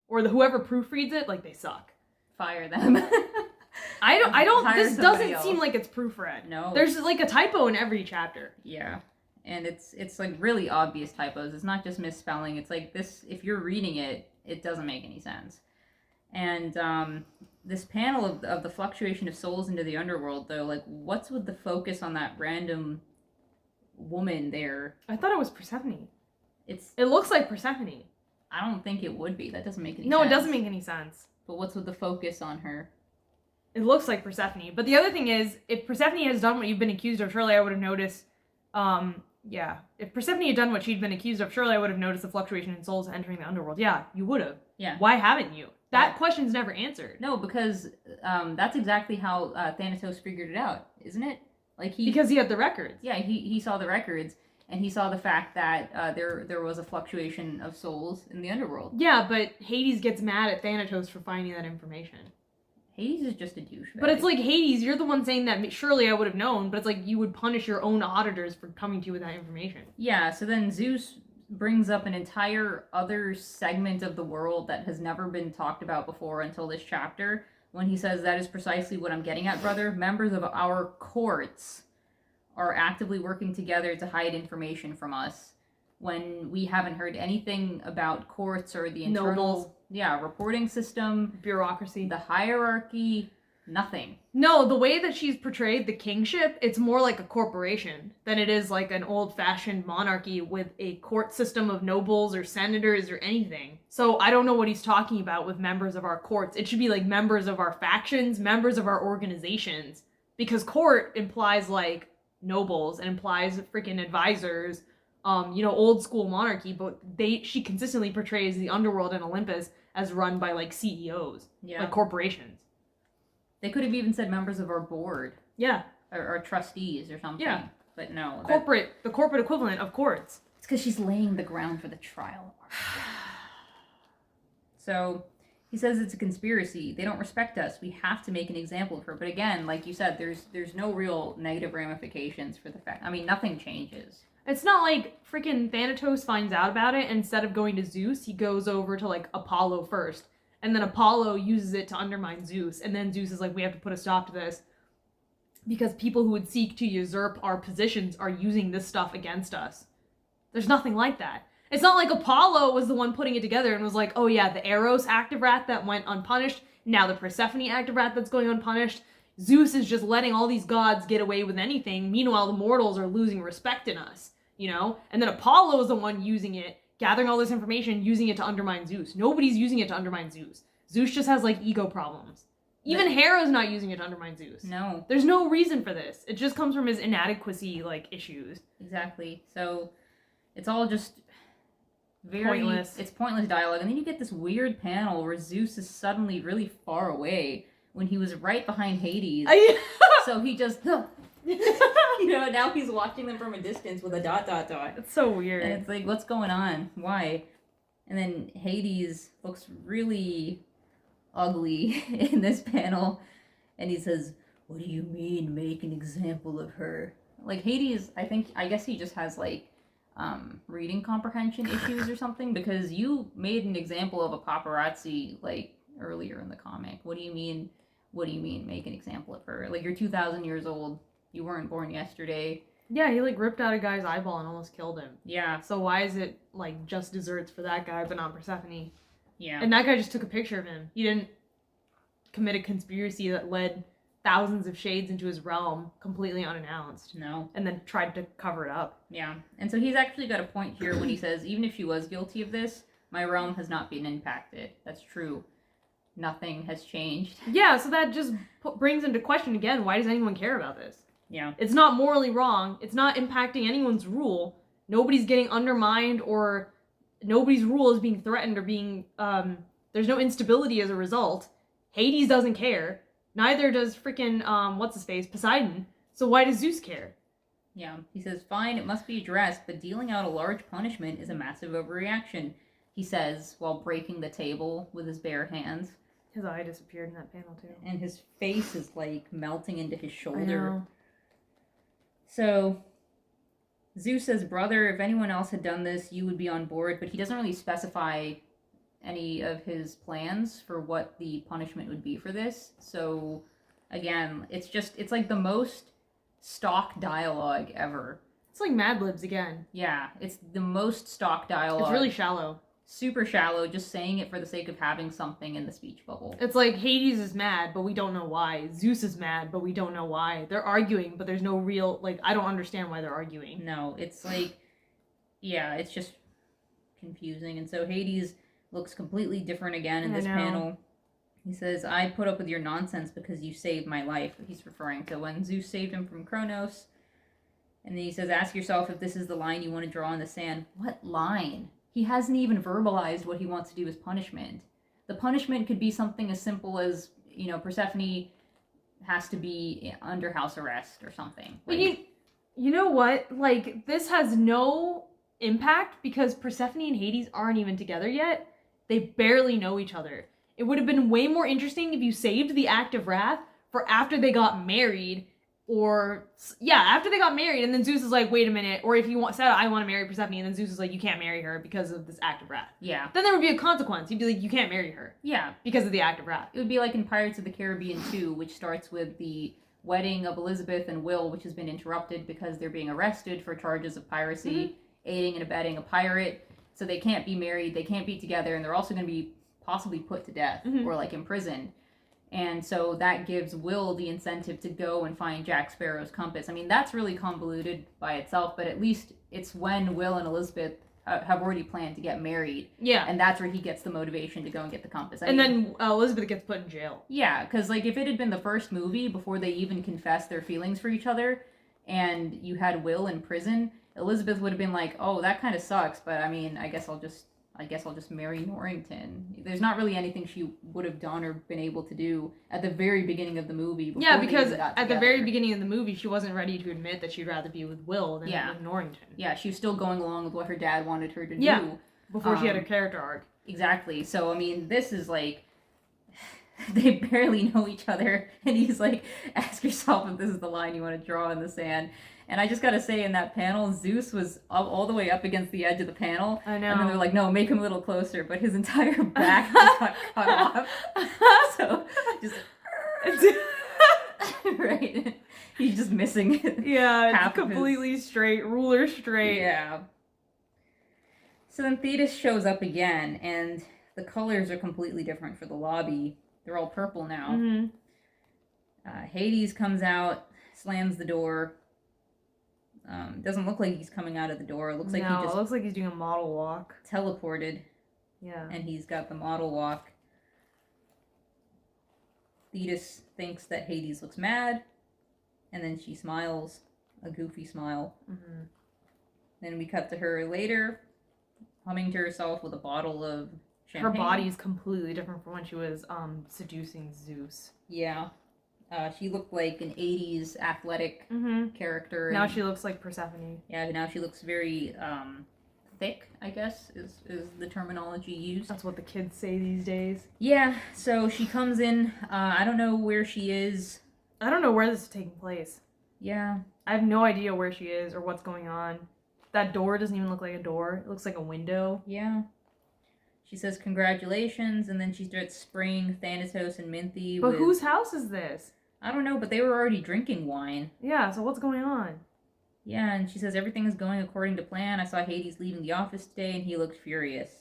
[SPEAKER 2] Or whoever proofreads it, like, they suck.
[SPEAKER 1] Fire them.
[SPEAKER 2] This doesn't seem like it's proofread.
[SPEAKER 1] No.
[SPEAKER 2] There's like a typo in every chapter.
[SPEAKER 1] Yeah. And it's like really obvious typos. It's not just misspelling. It's like this, if you're reading it, it doesn't make any sense. And this panel of the fluctuation of souls into the underworld, though, like, what's with the focus on that random woman there?
[SPEAKER 2] I thought it was Persephone.
[SPEAKER 1] It
[SPEAKER 2] looks like Persephone.
[SPEAKER 1] I don't think it would be. That doesn't make any sense.
[SPEAKER 2] No, it doesn't make any sense.
[SPEAKER 1] But what's with the focus on her?
[SPEAKER 2] It looks like Persephone. But the other thing is, if Persephone has done what you've been accused of, surely I would have noticed, if Persephone had done what she'd been accused of, surely I would have noticed the fluctuation in souls entering the underworld. Yeah, you would have.
[SPEAKER 1] Yeah.
[SPEAKER 2] Why haven't you? That question's never answered.
[SPEAKER 1] No, because that's exactly how Thanatos figured it out, isn't it? Like
[SPEAKER 2] because he had the records.
[SPEAKER 1] Yeah, he saw the records, and he saw the fact that there was a fluctuation of souls in the underworld.
[SPEAKER 2] Yeah, but Hades gets mad at Thanatos for finding that information.
[SPEAKER 1] Hades is just a douchebag.
[SPEAKER 2] But it's like, Hades, you're the one saying that surely I would have known, but it's like you would punish your own auditors for coming to you with that information.
[SPEAKER 1] Yeah, so then Zeus brings up an entire other segment of the world that has never been talked about before until this chapter, when he says, that is precisely what I'm getting at, brother. Members of our courts are actively working together to hide information from us when we haven't heard anything about courts or the internal reporting system,
[SPEAKER 2] bureaucracy,
[SPEAKER 1] the hierarchy, nothing.
[SPEAKER 2] No, the way that she's portrayed the kingship, it's more like a corporation than it is like an old-fashioned monarchy with a court system of nobles or senators or anything. So I don't know what he's talking about with members of our courts. It should be like members of our factions, members of our organizations, because court implies like nobles and implies freaking advisors, old school monarchy, but she consistently portrays the underworld in Olympus as run by like CEOs, like corporations.
[SPEAKER 1] They could have even said members of our board.
[SPEAKER 2] Yeah.
[SPEAKER 1] Or trustees or something.
[SPEAKER 2] Yeah.
[SPEAKER 1] But no.
[SPEAKER 2] The corporate equivalent of courts.
[SPEAKER 1] It's because she's laying the ground for the trial. So he says it's a conspiracy. They don't respect us. We have to make an example of her. But again, like you said, there's no real negative ramifications for the fact. I mean, nothing changes.
[SPEAKER 2] It's not like freaking Thanatos finds out about it, and instead of going to Zeus, he goes over to like Apollo first. And then Apollo uses it to undermine Zeus. And then Zeus is like, we have to put a stop to this. Because people who would seek to usurp our positions are using this stuff against us. There's nothing like that. It's not like Apollo was the one putting it together and was like, oh yeah, the Eros active rat that went unpunished. Now the Persephone active rat that's going unpunished. Zeus is just letting all these gods get away with anything. Meanwhile, the mortals are losing respect in us, And then Apollo is the one using it, gathering all this information, using it to undermine Zeus. Nobody's using it to undermine Zeus. Zeus just has, like, ego problems. Even Hera's not using it to undermine Zeus.
[SPEAKER 1] No.
[SPEAKER 2] There's no reason for this. It just comes from his inadequacy, like, issues.
[SPEAKER 1] Exactly. So, it's all just very...
[SPEAKER 2] pointless. It's
[SPEAKER 1] pointless dialogue. And then you get this weird panel where Zeus is suddenly really far away when he was right behind Hades. So he just... now he's watching them from a distance with a ...
[SPEAKER 2] It's so weird.
[SPEAKER 1] And it's like, what's going on? Why? And then Hades looks really ugly in this panel. And he says, what do you mean make an example of her? Like, Hades, I guess he just has, like, reading comprehension issues or something. Because you made an example of a paparazzi, like, earlier in the comic. What do you mean make an example of her? Like, you're 2,000 years old. You weren't born yesterday.
[SPEAKER 2] Yeah, he, like, ripped out a guy's eyeball and almost killed him.
[SPEAKER 1] Yeah.
[SPEAKER 2] So why is it, like, just desserts for that guy, but not Persephone?
[SPEAKER 1] Yeah.
[SPEAKER 2] And that guy just took a picture of him. He didn't commit a conspiracy that led thousands of shades into his realm completely unannounced.
[SPEAKER 1] No.
[SPEAKER 2] And then tried to cover it up.
[SPEAKER 1] Yeah. And so he's actually got a point here when he says, even if she was guilty of this, my realm has not been impacted. That's true. Nothing has changed.
[SPEAKER 2] Yeah, so that just brings into question again, why does anyone care about this?
[SPEAKER 1] Yeah.
[SPEAKER 2] It's not morally wrong. It's not impacting anyone's rule. Nobody's getting undermined or nobody's rule is being threatened or being, there's no instability as a result. Hades doesn't care. Neither does freaking, what's-his-face, Poseidon. So why does Zeus care?
[SPEAKER 1] Yeah. He says, fine, it must be addressed, but dealing out a large punishment is a massive overreaction, he says, while breaking the table with his bare hands.
[SPEAKER 2] His eye disappeared in that panel, too.
[SPEAKER 1] And his face is, like, melting into his shoulder.
[SPEAKER 2] I know.
[SPEAKER 1] So, Zeus says, brother, if anyone else had done this, you would be on board, but he doesn't really specify any of his plans for what the punishment would be for this. So, again, it's like the most stock dialogue ever.
[SPEAKER 2] It's like Mad Libs again.
[SPEAKER 1] Yeah, it's the most stock dialogue.
[SPEAKER 2] It's really shallow.
[SPEAKER 1] Super shallow, just saying it for the sake of having something in the speech bubble.
[SPEAKER 2] It's like Hades is mad, but we don't know why. Zeus is mad, but we don't know why. They're arguing, but there's no real, like, I don't understand why they're arguing.
[SPEAKER 1] No, it's like, yeah, it's just confusing. And so Hades looks completely different again in this panel. He says, I put up with your nonsense because you saved my life. He's referring to when Zeus saved him from Kronos. And then he says, ask yourself if this is the line you want to draw in the sand. What line? He hasn't even verbalized what he wants to do as punishment. The punishment could be something as simple as, Persephone has to be under house arrest or something.
[SPEAKER 2] But you know what? Like, this has no impact because Persephone and Hades aren't even together yet. They barely know each other. It would have been way more interesting if you saved the Act of Wrath for after they got married, after they got married, and then Zeus is like, wait a minute, or if you said, I want to marry Persephone, and then Zeus is like, you can't marry her because of this Act of Wrath.
[SPEAKER 1] Yeah.
[SPEAKER 2] Then there would be a consequence. You'd be like, you can't marry her.
[SPEAKER 1] Yeah.
[SPEAKER 2] Because of the Act of Wrath.
[SPEAKER 1] It would be like in Pirates of the Caribbean 2, which starts with the wedding of Elizabeth and Will, which has been interrupted because they're being arrested for charges of piracy, aiding and abetting a pirate. So they can't be married, they can't be together, and they're also going to be possibly put to death or like imprisoned. And so that gives Will the incentive to go and find Jack Sparrow's compass. I mean, that's really convoluted by itself, but at least it's when Will and Elizabeth have already planned to get married.
[SPEAKER 2] Yeah.
[SPEAKER 1] And that's where he gets the motivation to go and get the compass. I mean,
[SPEAKER 2] then Elizabeth gets put in jail.
[SPEAKER 1] Yeah, because like if it had been the first movie before they even confessed their feelings for each other, and you had Will in prison, Elizabeth would have been like, "Oh, that kind of sucks, but I mean, I guess I'll just marry Norrington." There's not really anything she would have done or been able to do at the very beginning of the movie.
[SPEAKER 2] Yeah, because at the very beginning of the movie, she wasn't ready to admit that she'd rather be with Will than with Norrington.
[SPEAKER 1] Yeah, she was still going along with what her dad wanted her to do.
[SPEAKER 2] Before she had a character arc.
[SPEAKER 1] Exactly. So, I mean, this is like, they barely know each other, and he's like, ask yourself if this is the line you want to draw in the sand. And I just gotta say, in that panel, Zeus was all the way up against the edge of the panel.
[SPEAKER 2] I know.
[SPEAKER 1] And then they're like, no, make him a little closer. But his entire back just got cut off. So, just... right? He's just missing it.
[SPEAKER 2] Yeah, it's completely straight, ruler straight.
[SPEAKER 1] Yeah. So then Thetis shows up again, and the colors are completely different for the lobby. They're all purple now. Hades comes out, slams the door. Doesn't look like he's coming out of the door. It looks like he just...
[SPEAKER 2] it looks like he's doing a model walk.
[SPEAKER 1] Teleported.
[SPEAKER 2] Yeah.
[SPEAKER 1] And he's got the model walk. Thetis thinks that Hades looks mad, and then she smiles, a goofy smile. Then we cut to her later, humming to herself with a bottle of champagne.
[SPEAKER 2] Her body's completely different from when she was seducing Zeus.
[SPEAKER 1] Yeah. She looked like an 80s athletic character.
[SPEAKER 2] Now she looks like Persephone.
[SPEAKER 1] Yeah, now she looks very thick, I guess, is the terminology used.
[SPEAKER 2] That's what the kids say these days.
[SPEAKER 1] Yeah, so she comes in. I don't know where she is.
[SPEAKER 2] I don't know where this is taking place.
[SPEAKER 1] Yeah.
[SPEAKER 2] I have no idea where she is or what's going on. That door doesn't even look like a door. It looks like a window.
[SPEAKER 1] Yeah. She says congratulations, and then she starts spraying Thanatos and Minthy.
[SPEAKER 2] But whose house is this?
[SPEAKER 1] I don't know, but they were already drinking wine.
[SPEAKER 2] Yeah, so what's going on?
[SPEAKER 1] Yeah, and she says everything is going according to plan. I saw Hades leaving the office today, and he looked furious.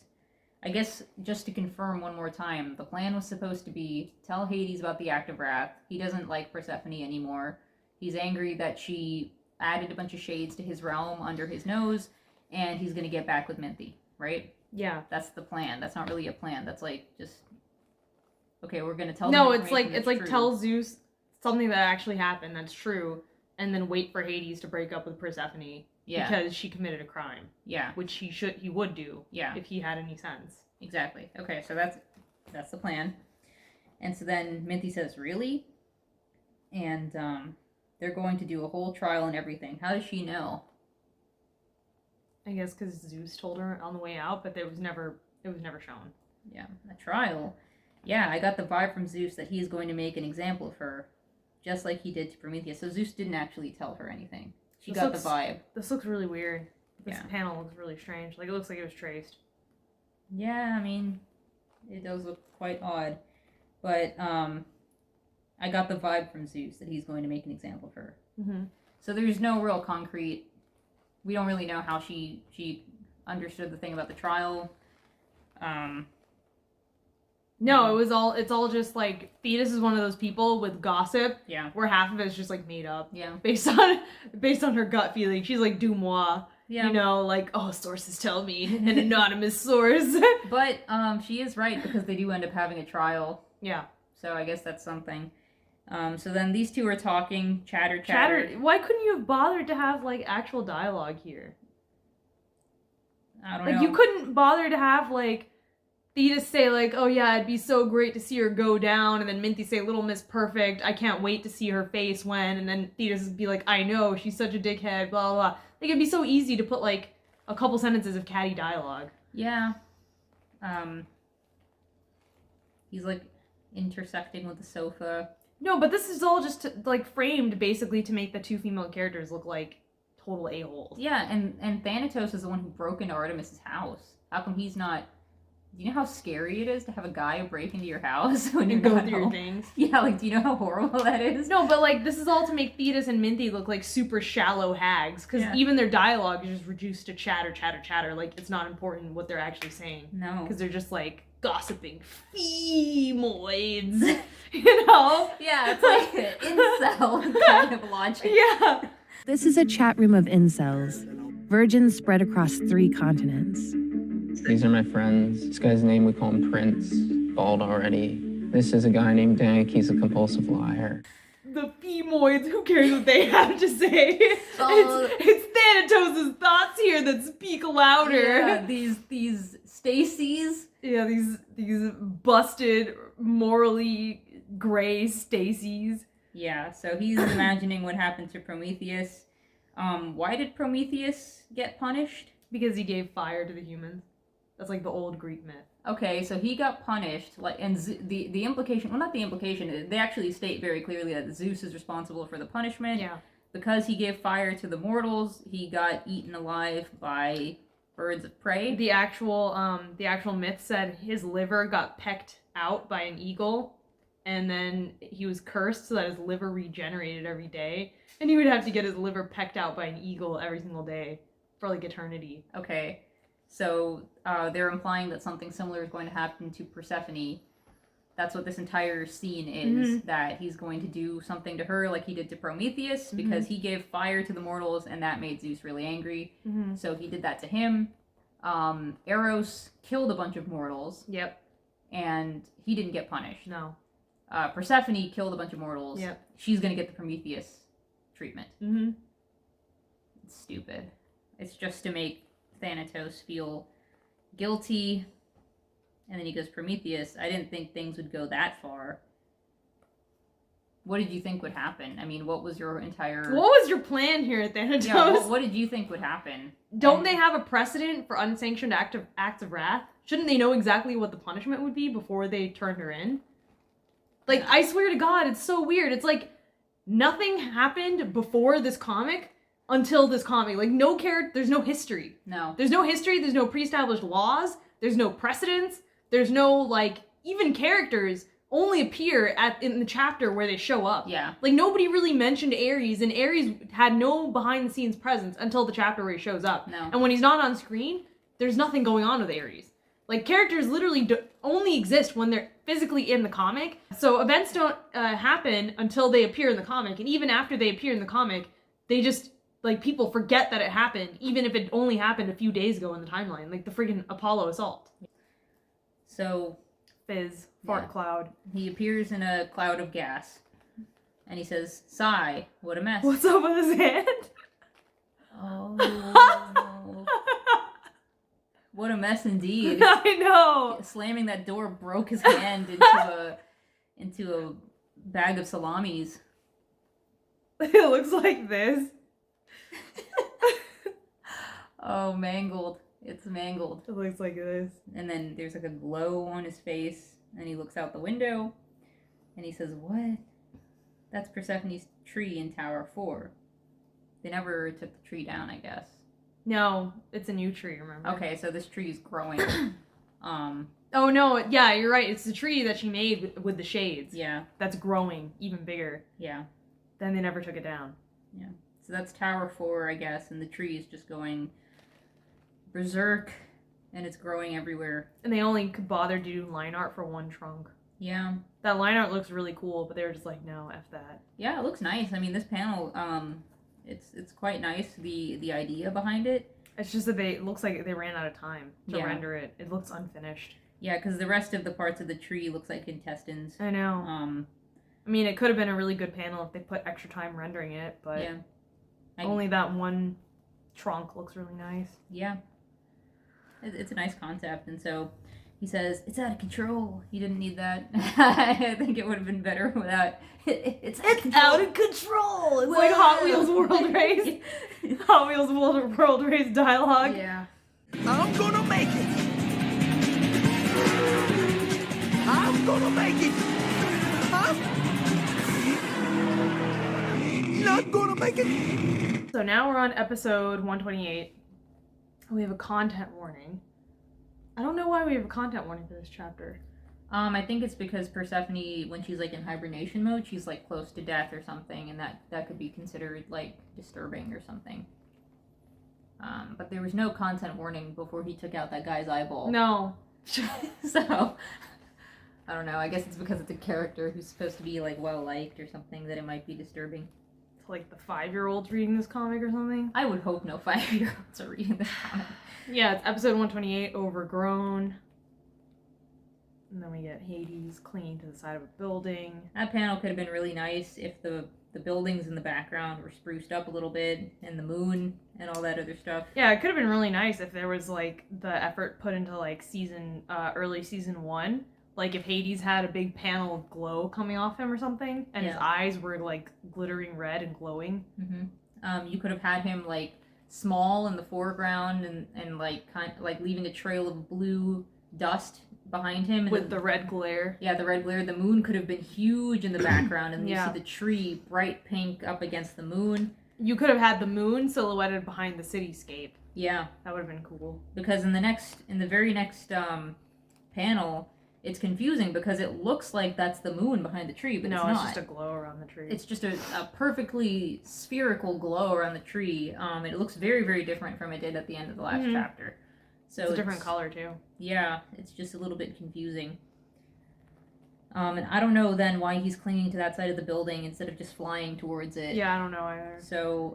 [SPEAKER 1] I guess, just to confirm one more time, the plan was supposed to be tell Hades about the Act of Wrath. He doesn't like Persephone anymore. He's angry that she added a bunch of shades to his realm under his nose, and he's going to get back with Minthy, right?
[SPEAKER 2] Yeah.
[SPEAKER 1] That's the plan. That's not really a plan. That's like, just, okay, we're going to tell
[SPEAKER 2] No,
[SPEAKER 1] them
[SPEAKER 2] it's like tell Zeus something that actually happened that's true, and then wait for Hades to break up with Persephone. Yeah. Because she committed a crime. Yeah. Which he would do. Yeah. If he had any sense.
[SPEAKER 1] Exactly. Okay, so that's the plan. And so then Minthy says, really? And they're going to do a whole trial and everything. How does she know?
[SPEAKER 2] I guess because Zeus told her on the way out, but it was never shown.
[SPEAKER 1] Yeah, a trial. Yeah, I got the vibe from Zeus that he's going to make an example of her, just like he did to Prometheus. So Zeus didn't actually tell her anything. She got the vibe.
[SPEAKER 2] This looks really weird. This panel looks really strange. Like, it looks like it was traced.
[SPEAKER 1] Yeah, I mean, it does look quite odd. But I got the vibe from Zeus that he's going to make an example of her. Mm-hmm. So there's no real concrete... We don't really know how she understood the thing about the trial.
[SPEAKER 2] No, it's all just like Thetis is one of those people with gossip. Yeah. Where half of it is just like made up. Yeah. Based on her gut feeling. She's like Dumois. Yeah. You know, like, oh, sources tell me, an anonymous source.
[SPEAKER 1] But she is right because they do end up having a trial.
[SPEAKER 2] Yeah.
[SPEAKER 1] So I guess that's something. So then these two are talking, chatter.
[SPEAKER 2] Why couldn't you have bothered to have like actual dialogue here?
[SPEAKER 1] I don't know.
[SPEAKER 2] Like, you couldn't bother to have like Thetis say like, oh yeah, it'd be so great to see her go down, and then Minthy say, Little Miss Perfect, I can't wait to see her face when, and then Thetis would be like, I know, she's such a dickhead, blah, blah, blah. Like, it'd be so easy to put like a couple sentences of catty dialogue.
[SPEAKER 1] Yeah. He's like intersecting with the sofa.
[SPEAKER 2] No, but this is all just like framed basically to make the two female characters look like total a-holes.
[SPEAKER 1] Yeah, and Thanatos is the one who broke into Artemis's house. How come he's not? Do you know how scary it is to have a guy break into your house when you
[SPEAKER 2] go
[SPEAKER 1] not
[SPEAKER 2] through your
[SPEAKER 1] home?
[SPEAKER 2] things?
[SPEAKER 1] Yeah, like, do you know how horrible that is?
[SPEAKER 2] No, but like this is all to make Thetis and Minty look like super shallow hags, because even their dialogue is just reduced to chatter, chatter, chatter. Like it's not important what they're actually saying.
[SPEAKER 1] No,
[SPEAKER 2] because they're just like gossiping femoids, you know?
[SPEAKER 1] Yeah, it's like an incel kind of logic.
[SPEAKER 2] Yeah.
[SPEAKER 8] This is a chat room of incels, virgins spread across 3 continents.
[SPEAKER 9] These are my friends. This guy's name, we call him Prince. Bald already. This is a guy named Dank. He's a compulsive liar.
[SPEAKER 2] The femoids, who cares what they have to say? It's Thanatos' thoughts here that speak louder.
[SPEAKER 1] Yeah, these Stacys.
[SPEAKER 2] Yeah, these busted, morally gray Stacys.
[SPEAKER 1] Yeah, so he's imagining what happened to Prometheus. Why did Prometheus get punished?
[SPEAKER 2] Because he gave fire to the humans. That's like the old Greek myth.
[SPEAKER 1] Okay, so he got punished, like, and the implication, well, not the implication, they actually state very clearly that Zeus is responsible for the punishment.
[SPEAKER 2] Yeah.
[SPEAKER 1] Because he gave fire to the mortals, he got eaten alive by birds of prey.
[SPEAKER 2] The actual myth said his liver got pecked out by an eagle, and then he was cursed so that his liver regenerated every day, and he would have to get his liver pecked out by an eagle every single day for like eternity.
[SPEAKER 1] Okay, so they're implying that something similar is going to happen to Persephone. That's what this entire scene is, that he's going to do something to her like he did to Prometheus, because he gave fire to the mortals and that made Zeus really angry. So he did that to him. Eros killed a bunch of mortals.
[SPEAKER 2] Yep.
[SPEAKER 1] And he didn't get punished.
[SPEAKER 2] No.
[SPEAKER 1] Persephone killed a bunch of mortals.
[SPEAKER 2] Yep.
[SPEAKER 1] She's going to get the Prometheus treatment. It's stupid. It's just to make Thanatos feel guilty. And then he goes, Prometheus, I didn't think things would go that far. What did you think would happen? I mean, what was your entire...
[SPEAKER 2] What was your plan here, Thanatos?
[SPEAKER 1] Yeah, what did you think would happen?
[SPEAKER 2] Don't they have a precedent for unsanctioned acts of wrath? Shouldn't they know exactly what the punishment would be before they turned her in? Like, I swear to God, it's so weird. It's like, nothing happened before this comic until this comic. Like, there's no history.
[SPEAKER 1] No.
[SPEAKER 2] There's no history, there's no pre-established laws, there's no precedents, there's no, like, even characters only appear in the chapter where they show up.
[SPEAKER 1] Yeah.
[SPEAKER 2] Like, nobody really mentioned Ares, and Ares had no behind-the-scenes presence until the chapter where he shows up.
[SPEAKER 1] No.
[SPEAKER 2] And when he's not on screen, there's nothing going on with Ares. Like, characters literally only exist when they're physically in the comic. So events don't happen until they appear in the comic. And even after they appear in the comic, they just, like, people forget that it happened, even if it only happened a few days ago in the timeline. Like the friggin' Apollo assault.
[SPEAKER 1] So...
[SPEAKER 2] Fizz. Fart cloud.
[SPEAKER 1] He appears in a cloud of gas. And he says, sigh, what a mess.
[SPEAKER 2] What's up with his hand?
[SPEAKER 1] Oh. What a mess indeed.
[SPEAKER 2] I know.
[SPEAKER 1] Slamming that door broke his hand into a bag of salamis.
[SPEAKER 2] It looks like this.
[SPEAKER 1] Oh, mangled. It's mangled.
[SPEAKER 2] It looks like this.
[SPEAKER 1] And then there's like a glow on his face, and he looks out the window, and he says, what? That's Persephone's tree in Tower 4. They never took the tree down, I guess.
[SPEAKER 2] No, it's a new tree, remember?
[SPEAKER 1] Okay, so this tree is growing.
[SPEAKER 2] Oh no, yeah, you're right. It's the tree that she made with the shades.
[SPEAKER 1] Yeah.
[SPEAKER 2] That's growing even bigger.
[SPEAKER 1] Yeah.
[SPEAKER 2] Then they never took it down.
[SPEAKER 1] Yeah. So that's Tower 4, I guess, and the tree is just going berserk, and it's growing everywhere.
[SPEAKER 2] And they only could bother to do line art for one trunk.
[SPEAKER 1] Yeah.
[SPEAKER 2] That line art looks really cool, but they were just like, no, F that.
[SPEAKER 1] Yeah, it looks nice. I mean, this panel, it's quite nice, the idea behind it.
[SPEAKER 2] It's just that it looks like they ran out of time to render it. It looks unfinished.
[SPEAKER 1] Yeah, because the rest of the parts of the tree looks like intestines.
[SPEAKER 2] I know. I mean, it could have been a really good panel if they put extra time rendering it, but
[SPEAKER 1] yeah.
[SPEAKER 2] Only that one trunk looks really nice.
[SPEAKER 1] Yeah. It's a nice concept, and so he says, it's out of control. He didn't need that. I think it would have been better without... It's
[SPEAKER 2] out of control! It's like Hot Wheels World Race. Hot Wheels World Race dialogue.
[SPEAKER 1] Yeah.
[SPEAKER 5] I'm gonna make it. I'm gonna make it! Huh? Not gonna make it!
[SPEAKER 2] So now we're on episode 128. We have a content warning. I don't know why we have a content warning for this chapter.
[SPEAKER 1] I think it's because Persephone, when she's like in hibernation mode, she's like close to death or something, and that could be considered like disturbing or something. But there was no content warning before he took out that guy's eyeball.
[SPEAKER 2] No.
[SPEAKER 1] So, I don't know. I guess it's because it's a character who's supposed to be like well liked or something that it might be disturbing.
[SPEAKER 2] It's like the 5-year-olds reading this comic or something.
[SPEAKER 1] I would hope no 5-year-olds are reading this comic.
[SPEAKER 2] Yeah, it's episode 128, Overgrown. And then we get Hades clinging to the side of a building.
[SPEAKER 1] That panel could have been really nice if the buildings in the background were spruced up a little bit, and the moon and all that other stuff.
[SPEAKER 2] Yeah, it could have been really nice if there was like the effort put into like early season 1. Like if Hades had a big panel of glow coming off him or something, and his eyes were like glittering red and glowing.
[SPEAKER 1] Mm-hmm. You could have had him like small in the foreground and like kind of like leaving a trail of blue dust behind him, and
[SPEAKER 2] with the red glare.
[SPEAKER 1] Yeah, the red glare. The moon could have been huge in the background, and you see the tree bright pink up against the moon.
[SPEAKER 2] You could have had the moon silhouetted behind the cityscape.
[SPEAKER 1] Yeah,
[SPEAKER 2] that would have been cool.
[SPEAKER 1] Because in the very next panel, it's confusing because it looks like that's the moon behind the tree, but
[SPEAKER 2] no,
[SPEAKER 1] it's not.
[SPEAKER 2] It's just a glow around the tree.
[SPEAKER 1] It's just a perfectly spherical glow around the tree. It looks very, very different from it did at the end of the last chapter. So
[SPEAKER 2] it's a different color too.
[SPEAKER 1] Yeah, it's just a little bit confusing. And I don't know then why he's clinging to that side of the building instead of just flying towards it.
[SPEAKER 2] Yeah, I don't know either.
[SPEAKER 1] So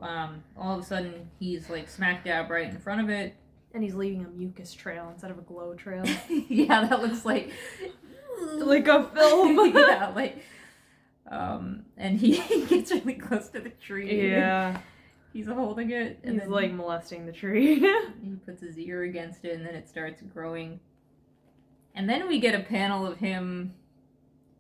[SPEAKER 1] all of a sudden he's like smack dab right in front of it.
[SPEAKER 2] And he's leaving a mucus trail instead of a glow trail.
[SPEAKER 1] Yeah, that looks like
[SPEAKER 2] a film.
[SPEAKER 1] Yeah, like and he gets really close to the tree.
[SPEAKER 2] Yeah.
[SPEAKER 1] He's holding it. And
[SPEAKER 2] he's
[SPEAKER 1] then
[SPEAKER 2] like molesting the tree.
[SPEAKER 1] He puts his ear against it and then it starts growing. And then we get a panel of him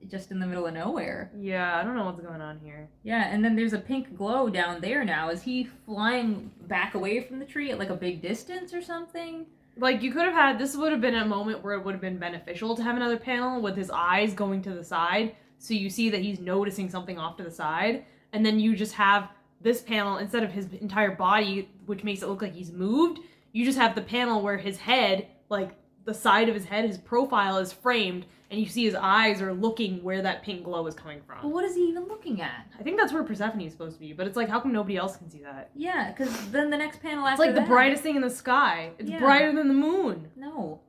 [SPEAKER 1] just in the middle of nowhere.
[SPEAKER 2] Yeah, I don't know what's going on here.
[SPEAKER 1] Yeah, and then there's a pink glow down there now. Is he flying back away from the tree at like a big distance or something?
[SPEAKER 2] Like you could have had, this would have been a moment where it would have been beneficial to have another panel with his eyes going to the side. So you see that he's noticing something off to the side. And then you just have this panel, instead of his entire body, which makes it look like he's moved, you just have the panel where his head, like the side of his head, his profile is framed, and you see his eyes are looking where that pink glow is coming from.
[SPEAKER 1] But what is he even looking at?
[SPEAKER 2] I think that's where Persephone is supposed to be, but it's like, how come nobody else can see that?
[SPEAKER 1] Yeah, because then the next panel after
[SPEAKER 2] it's like
[SPEAKER 1] that,
[SPEAKER 2] the brightest thing in the sky. It's brighter than the moon.
[SPEAKER 1] No.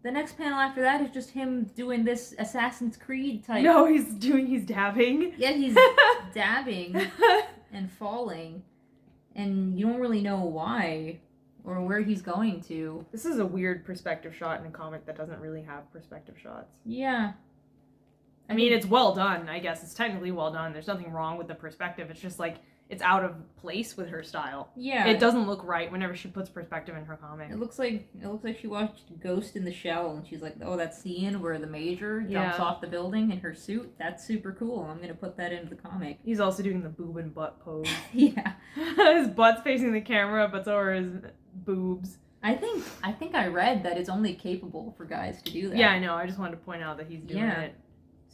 [SPEAKER 1] The next panel after that is just him doing this Assassin's Creed type.
[SPEAKER 2] No, he's dabbing.
[SPEAKER 1] Yeah, he's dabbing and falling, and you don't really know why or where he's going to.
[SPEAKER 2] This is a weird perspective shot in a comic that doesn't really have perspective shots.
[SPEAKER 1] Yeah.
[SPEAKER 2] I mean, it's well done, I guess. It's technically well done. There's nothing wrong with the perspective. It's just like, it's out of place with her style.
[SPEAKER 1] Yeah.
[SPEAKER 2] It doesn't look right whenever she puts perspective in her comic.
[SPEAKER 1] It looks like she watched Ghost in the Shell and she's like, oh, that scene where the Major jumps off the building in her suit, that's super cool. I'm gonna put that into the comic.
[SPEAKER 2] He's also doing the boob and butt pose.
[SPEAKER 1] Yeah.
[SPEAKER 2] His butt's facing the camera, but so are his boobs.
[SPEAKER 1] I think I read that it's only capable for guys to do that.
[SPEAKER 2] Yeah, I know. I just wanted to point out that he's doing it.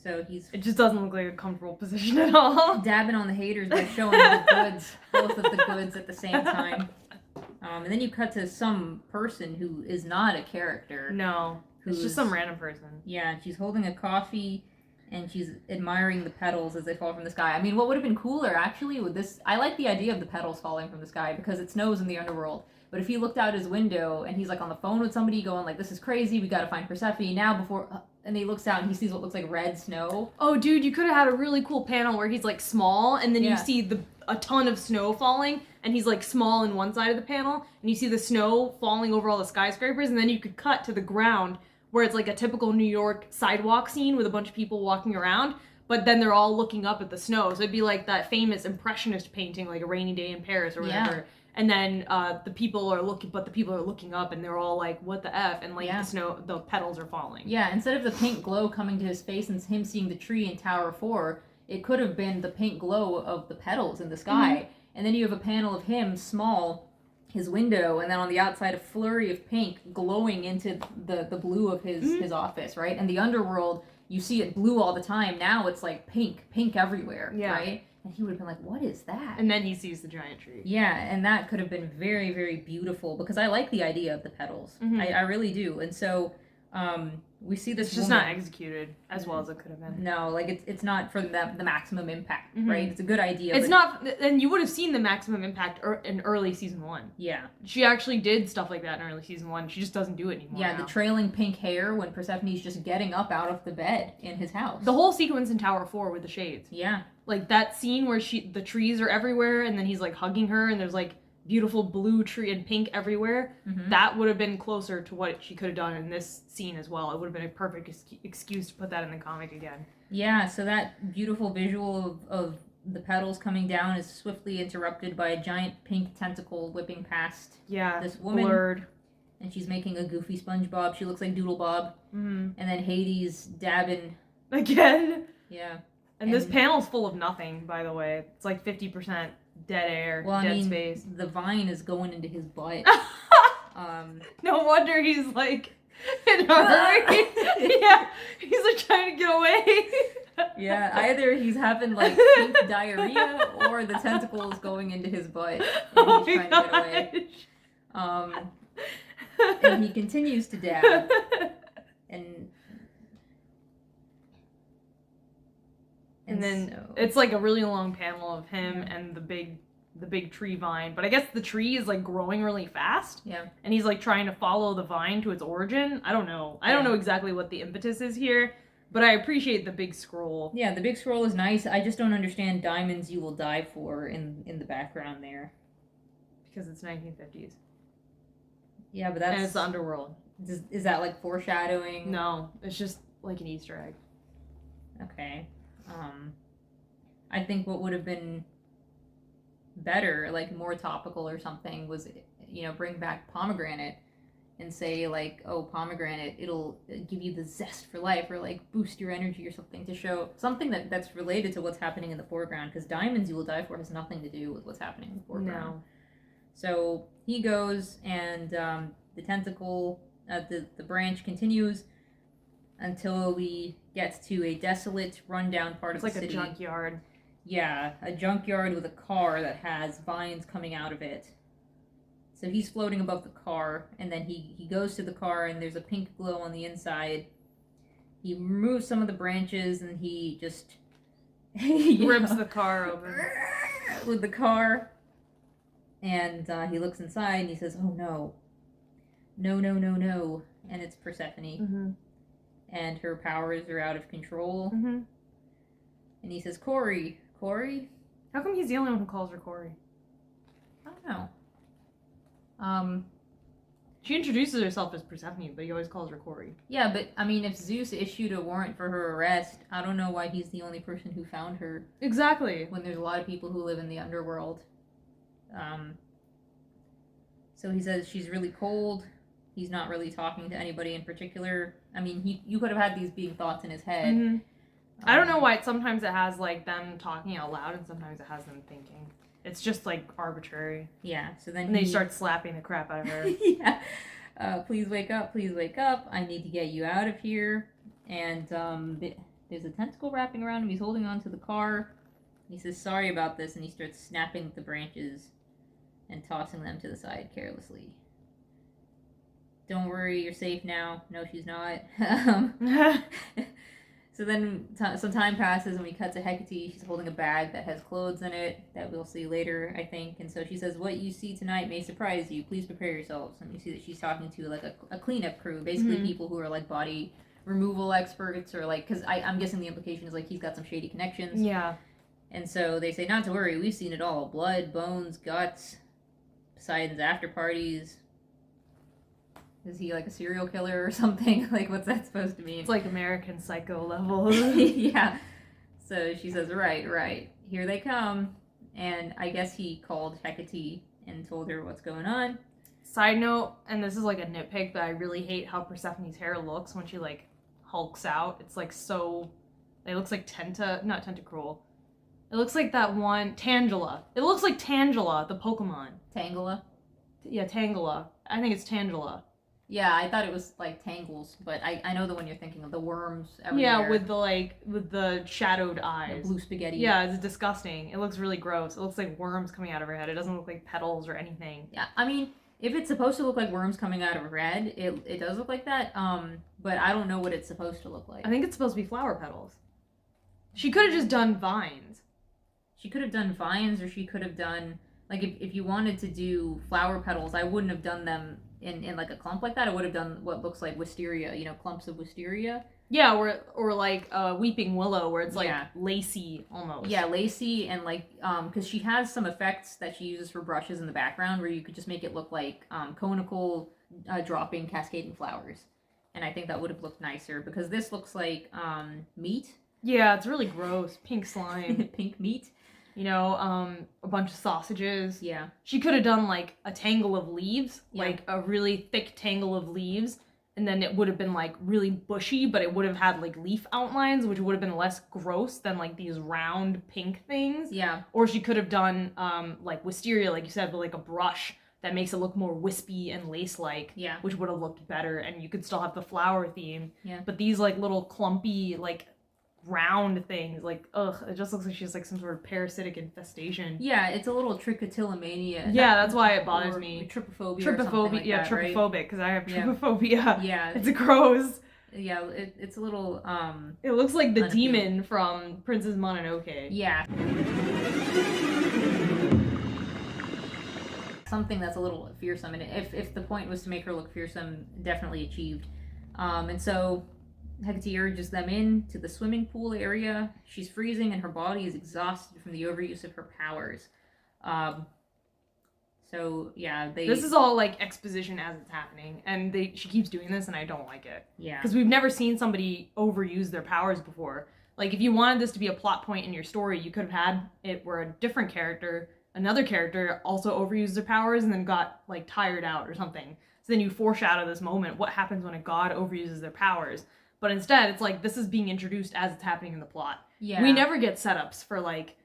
[SPEAKER 1] So
[SPEAKER 2] it just doesn't look like a comfortable position at all.
[SPEAKER 1] Dabbing on the haters by showing the goods, both of the goods at the same time. And then you cut to some person who is not a character.
[SPEAKER 2] No, it's just some random person.
[SPEAKER 1] Yeah, and she's holding a coffee and she's admiring the petals as they fall from the sky. I mean, what would have been cooler actually with this, I like the idea of the petals falling from the sky because it snows in the underworld. But if he looked out his window and he's like on the phone with somebody going like, this is crazy, we gotta find Persephone now before, and he looks out and he sees what looks like red snow.
[SPEAKER 2] Oh dude, you could have had a really cool panel where he's like small and then you see a ton of snow falling and he's like small in one side of the panel and you see the snow falling over all the skyscrapers and then you could cut to the ground where it's like a typical New York sidewalk scene with a bunch of people walking around, but then they're all looking up at the snow. So it'd be like that famous impressionist painting, like A Rainy Day in Paris or whatever. Yeah. And then the people are looking up and they're all like, what the F? And like the petals are falling.
[SPEAKER 1] Yeah, instead of the pink glow coming to his face and him seeing the tree in Tower 4, it could have been the pink glow of the petals in the sky. Mm-hmm. And then you have a panel of him small his window, and then on the outside a flurry of pink glowing into the blue of his office, right? And the underworld, you see it blue all the time. Now it's like pink everywhere, right? And he would have been like, what is that?
[SPEAKER 2] And then he sees the giant tree.
[SPEAKER 1] Yeah, and that could have been very, very beautiful, because I like the idea of the petals. I really do. And so we see this
[SPEAKER 2] It's just
[SPEAKER 1] woman,
[SPEAKER 2] not executed as well as it could have been.
[SPEAKER 1] No, like it's not for the maximum impact, right? It's a good idea.
[SPEAKER 2] It's not, and you would have seen the maximum impact in early season 1.
[SPEAKER 1] Yeah.
[SPEAKER 2] She actually did stuff like that in early season 1. She just doesn't do it anymore.
[SPEAKER 1] Yeah,
[SPEAKER 2] now.
[SPEAKER 1] the trailing pink hair when Persephone's just getting up out of the bed in his house.
[SPEAKER 2] The whole sequence in Tower 4 with the shades.
[SPEAKER 1] Yeah.
[SPEAKER 2] Like that scene where the trees are everywhere and then he's like hugging her and there's like beautiful blue tree and pink everywhere. That would have been closer to what she could have done in this scene as well. It would have been a perfect excuse to put that in the comic again.
[SPEAKER 1] Yeah, so that beautiful visual of the petals coming down is swiftly interrupted by a giant pink tentacle whipping past this woman.
[SPEAKER 2] Blurred.
[SPEAKER 1] And she's making a goofy SpongeBob. She looks like Doodle Bob. And then Hades dabbing.
[SPEAKER 2] Again?
[SPEAKER 1] Yeah.
[SPEAKER 2] And this panel's full of nothing, by the way. It's like 50% dead air, dead space.
[SPEAKER 1] The vine is going into his butt.
[SPEAKER 2] No wonder he's like in a hurry. Yeah, he's like trying to get away.
[SPEAKER 1] Yeah, either he's having like pink diarrhea or the tentacle is going into his butt and he's trying to get away. And he continues to dab.
[SPEAKER 2] And then it's like a really long panel of him and the big tree vine. But I guess the tree is like growing really fast.
[SPEAKER 1] Yeah.
[SPEAKER 2] And he's like trying to follow the vine to its origin. I don't know. I don't know exactly what the impetus is here, but I appreciate the big scroll.
[SPEAKER 1] Yeah, the big scroll is nice. I just don't understand Diamonds You Will Die For in the background there.
[SPEAKER 2] Because it's 1950s.
[SPEAKER 1] Yeah, but that's...
[SPEAKER 2] And it's the underworld.
[SPEAKER 1] Is that like foreshadowing?
[SPEAKER 2] No, it's just like an Easter egg.
[SPEAKER 1] Okay. I think what would have been better, like more topical or something, was, bring back pomegranate and say like, oh, pomegranate, it'll give you the zest for life, or like boost your energy or something, to show something that's related to what's happening in the foreground, because Diamonds You Will Die For has nothing to do with what's happening in the foreground.
[SPEAKER 2] No.
[SPEAKER 1] So he goes, and the tentacle, the branch continues until we get to a desolate, rundown part of the city.
[SPEAKER 2] It's like a junkyard.
[SPEAKER 1] Yeah, a junkyard with a car that has vines coming out of it. So he's floating above the car, and then he goes to the car, and there's a pink glow on the inside. He removes some of the branches, and he just...
[SPEAKER 2] rips the car open.
[SPEAKER 1] With the car. And he looks inside, and he says, oh no. No, no, no, no. And it's Persephone. And her powers are out of control. And he says, Corey. Corey?
[SPEAKER 2] How come he's the only one who calls her Corey?
[SPEAKER 1] I don't know.
[SPEAKER 2] She introduces herself as Persephone, but he always calls her Corey.
[SPEAKER 1] Yeah, but, I mean, if Zeus issued a warrant for her arrest, I don't know why he's the only person who found her.
[SPEAKER 2] Exactly.
[SPEAKER 1] When there's a lot of people who live in the underworld. So he says she's really cold. He's not really talking to anybody in particular. I mean, you could have had these being thoughts in his head.
[SPEAKER 2] I don't know why sometimes it has, like, them talking out loud and sometimes it has them thinking. It's just, like, arbitrary.
[SPEAKER 1] Yeah, so then
[SPEAKER 2] and they start slapping the crap out of her.
[SPEAKER 1] Yeah. Please wake up, I need to get you out of here. And there's a tentacle wrapping around him. He's holding on to the car. He says, sorry about this, and he starts snapping the branches and tossing them to the side carelessly. Don't worry, you're safe now. No, she's not. So then some time passes, and we cut to Hecate. She's holding a bag that has clothes in it that we'll see later, I think. And so she says, what you see tonight may surprise you. Please prepare yourselves. And you see that she's talking to like a cleanup crew, basically people who are like body removal experts, or like, because I'm guessing the implication is like he's got some shady connections.
[SPEAKER 2] Yeah.
[SPEAKER 1] And so they say, not to worry, we've seen it all. Blood, bones, guts, Poseidon's after parties. Is he like a serial killer or something? Like, what's that supposed to mean?
[SPEAKER 2] It's like American Psycho level.
[SPEAKER 1] Yeah. So she says, right, here they come. And I guess he called Hecate and told her what's going on.
[SPEAKER 2] Side note, and this is like a nitpick, but I really hate how Persephone's hair looks when she like hulks out. It's like so, it looks like not Tentacruel. It looks like that one, Tangela. It looks like Tangela, the Pokemon.
[SPEAKER 1] Tangela?
[SPEAKER 2] Yeah, Tangela. I think it's Tangela.
[SPEAKER 1] Yeah, I thought it was like tangles, but I know the one you're thinking of, the worms everywhere.
[SPEAKER 2] Yeah, with the shadowed eyes.
[SPEAKER 1] The blue spaghetti.
[SPEAKER 2] Yeah, it's disgusting. It looks really gross. It looks like worms coming out of her head. It doesn't look like petals or anything.
[SPEAKER 1] Yeah, I mean, if it's supposed to look like worms coming out of her head, it does look like that. But I don't know what it's supposed to look like.
[SPEAKER 2] I think it's supposed to be flower petals. She could have just done vines.
[SPEAKER 1] She could have done vines, or she could have done, like, if you wanted to do flower petals, I wouldn't have done them in like a clump like that. I would have done what looks like wisteria, clumps of wisteria.
[SPEAKER 2] Yeah, or like weeping willow, where it's like
[SPEAKER 1] Yeah.
[SPEAKER 2] lacy almost.
[SPEAKER 1] Yeah, lacy, and like because she has some effects that she uses for brushes in the background where you could just make it look like conical dropping cascading flowers, and I think that would have looked nicer, because this looks like meat.
[SPEAKER 2] Yeah, it's really gross. Pink slime.
[SPEAKER 1] Pink meat.
[SPEAKER 2] A bunch of sausages.
[SPEAKER 1] Yeah.
[SPEAKER 2] She could have done like a tangle of leaves,
[SPEAKER 1] Yeah.
[SPEAKER 2] like a really thick tangle of leaves, and then it would have been like really bushy, but it would have had like leaf outlines, which would have been less gross than like these round pink things.
[SPEAKER 1] Yeah.
[SPEAKER 2] Or she could have done like wisteria, like you said, with like a brush that makes it look more wispy and lace-like.
[SPEAKER 1] Yeah.
[SPEAKER 2] Which would have looked better, and you could still have the flower theme.
[SPEAKER 1] Yeah.
[SPEAKER 2] But these like little clumpy like round things, like, ugh, it just looks like she has like some sort of parasitic infestation.
[SPEAKER 1] Yeah, it's a little trichotillomania.
[SPEAKER 2] Yeah, that's why it bothers me.
[SPEAKER 1] Trypophobia. Or something like
[SPEAKER 2] yeah,
[SPEAKER 1] that, right?
[SPEAKER 2] trypophobic, because I have
[SPEAKER 1] Yeah.
[SPEAKER 2] trypophobia.
[SPEAKER 1] Yeah.
[SPEAKER 2] It's gross.
[SPEAKER 1] Yeah, it's a little
[SPEAKER 2] It looks like the
[SPEAKER 1] unappealing.
[SPEAKER 2] demon from Princess Mononoke.
[SPEAKER 1] Yeah. Something that's a little fearsome, and if the point was to make her look fearsome, definitely achieved. And so Hecate urges them in to the swimming pool area. She's freezing and her body is exhausted from the overuse of her powers. So yeah,
[SPEAKER 2] This is all like exposition as it's happening, and she keeps doing this, and I don't like it.
[SPEAKER 1] Yeah.
[SPEAKER 2] Because we've never seen somebody overuse their powers before. Like, if you wanted this to be a plot point in your story, you could have had it where a different character, another character, also overused their powers and then got like tired out or something. So then you foreshadow this moment. What happens when a god overuses their powers? But instead, it's like this is being introduced as it's happening in the plot.
[SPEAKER 1] Yeah.
[SPEAKER 2] We never get setups for like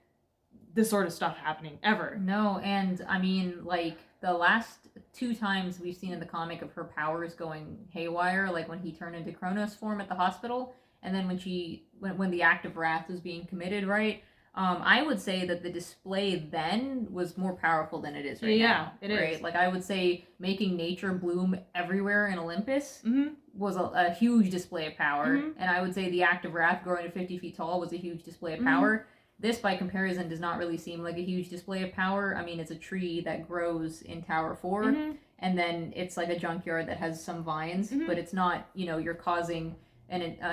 [SPEAKER 2] this sort of stuff happening ever.
[SPEAKER 1] No, and I mean, like, the last 2 times we've seen in the comic of her powers going haywire, like when he turned into Kronos form at the hospital, and then when the act of wrath was being committed, right? I would say that the display then was more powerful than it is right now.
[SPEAKER 2] Yeah, it
[SPEAKER 1] right?
[SPEAKER 2] is.
[SPEAKER 1] Like, I would say making nature bloom everywhere in Olympus
[SPEAKER 2] Mm-hmm.
[SPEAKER 1] was a huge display of power,
[SPEAKER 2] Mhm.
[SPEAKER 1] and I would say the act of wrath growing to 50 feet tall was a huge display of
[SPEAKER 2] Mhm.
[SPEAKER 1] power. This, by comparison, does not really seem like a huge display of power. I mean, it's a tree that grows in Tower 4,
[SPEAKER 2] Mhm.
[SPEAKER 1] and then it's like a junkyard that has some vines,
[SPEAKER 2] Mhm.
[SPEAKER 1] but it's not, you're causing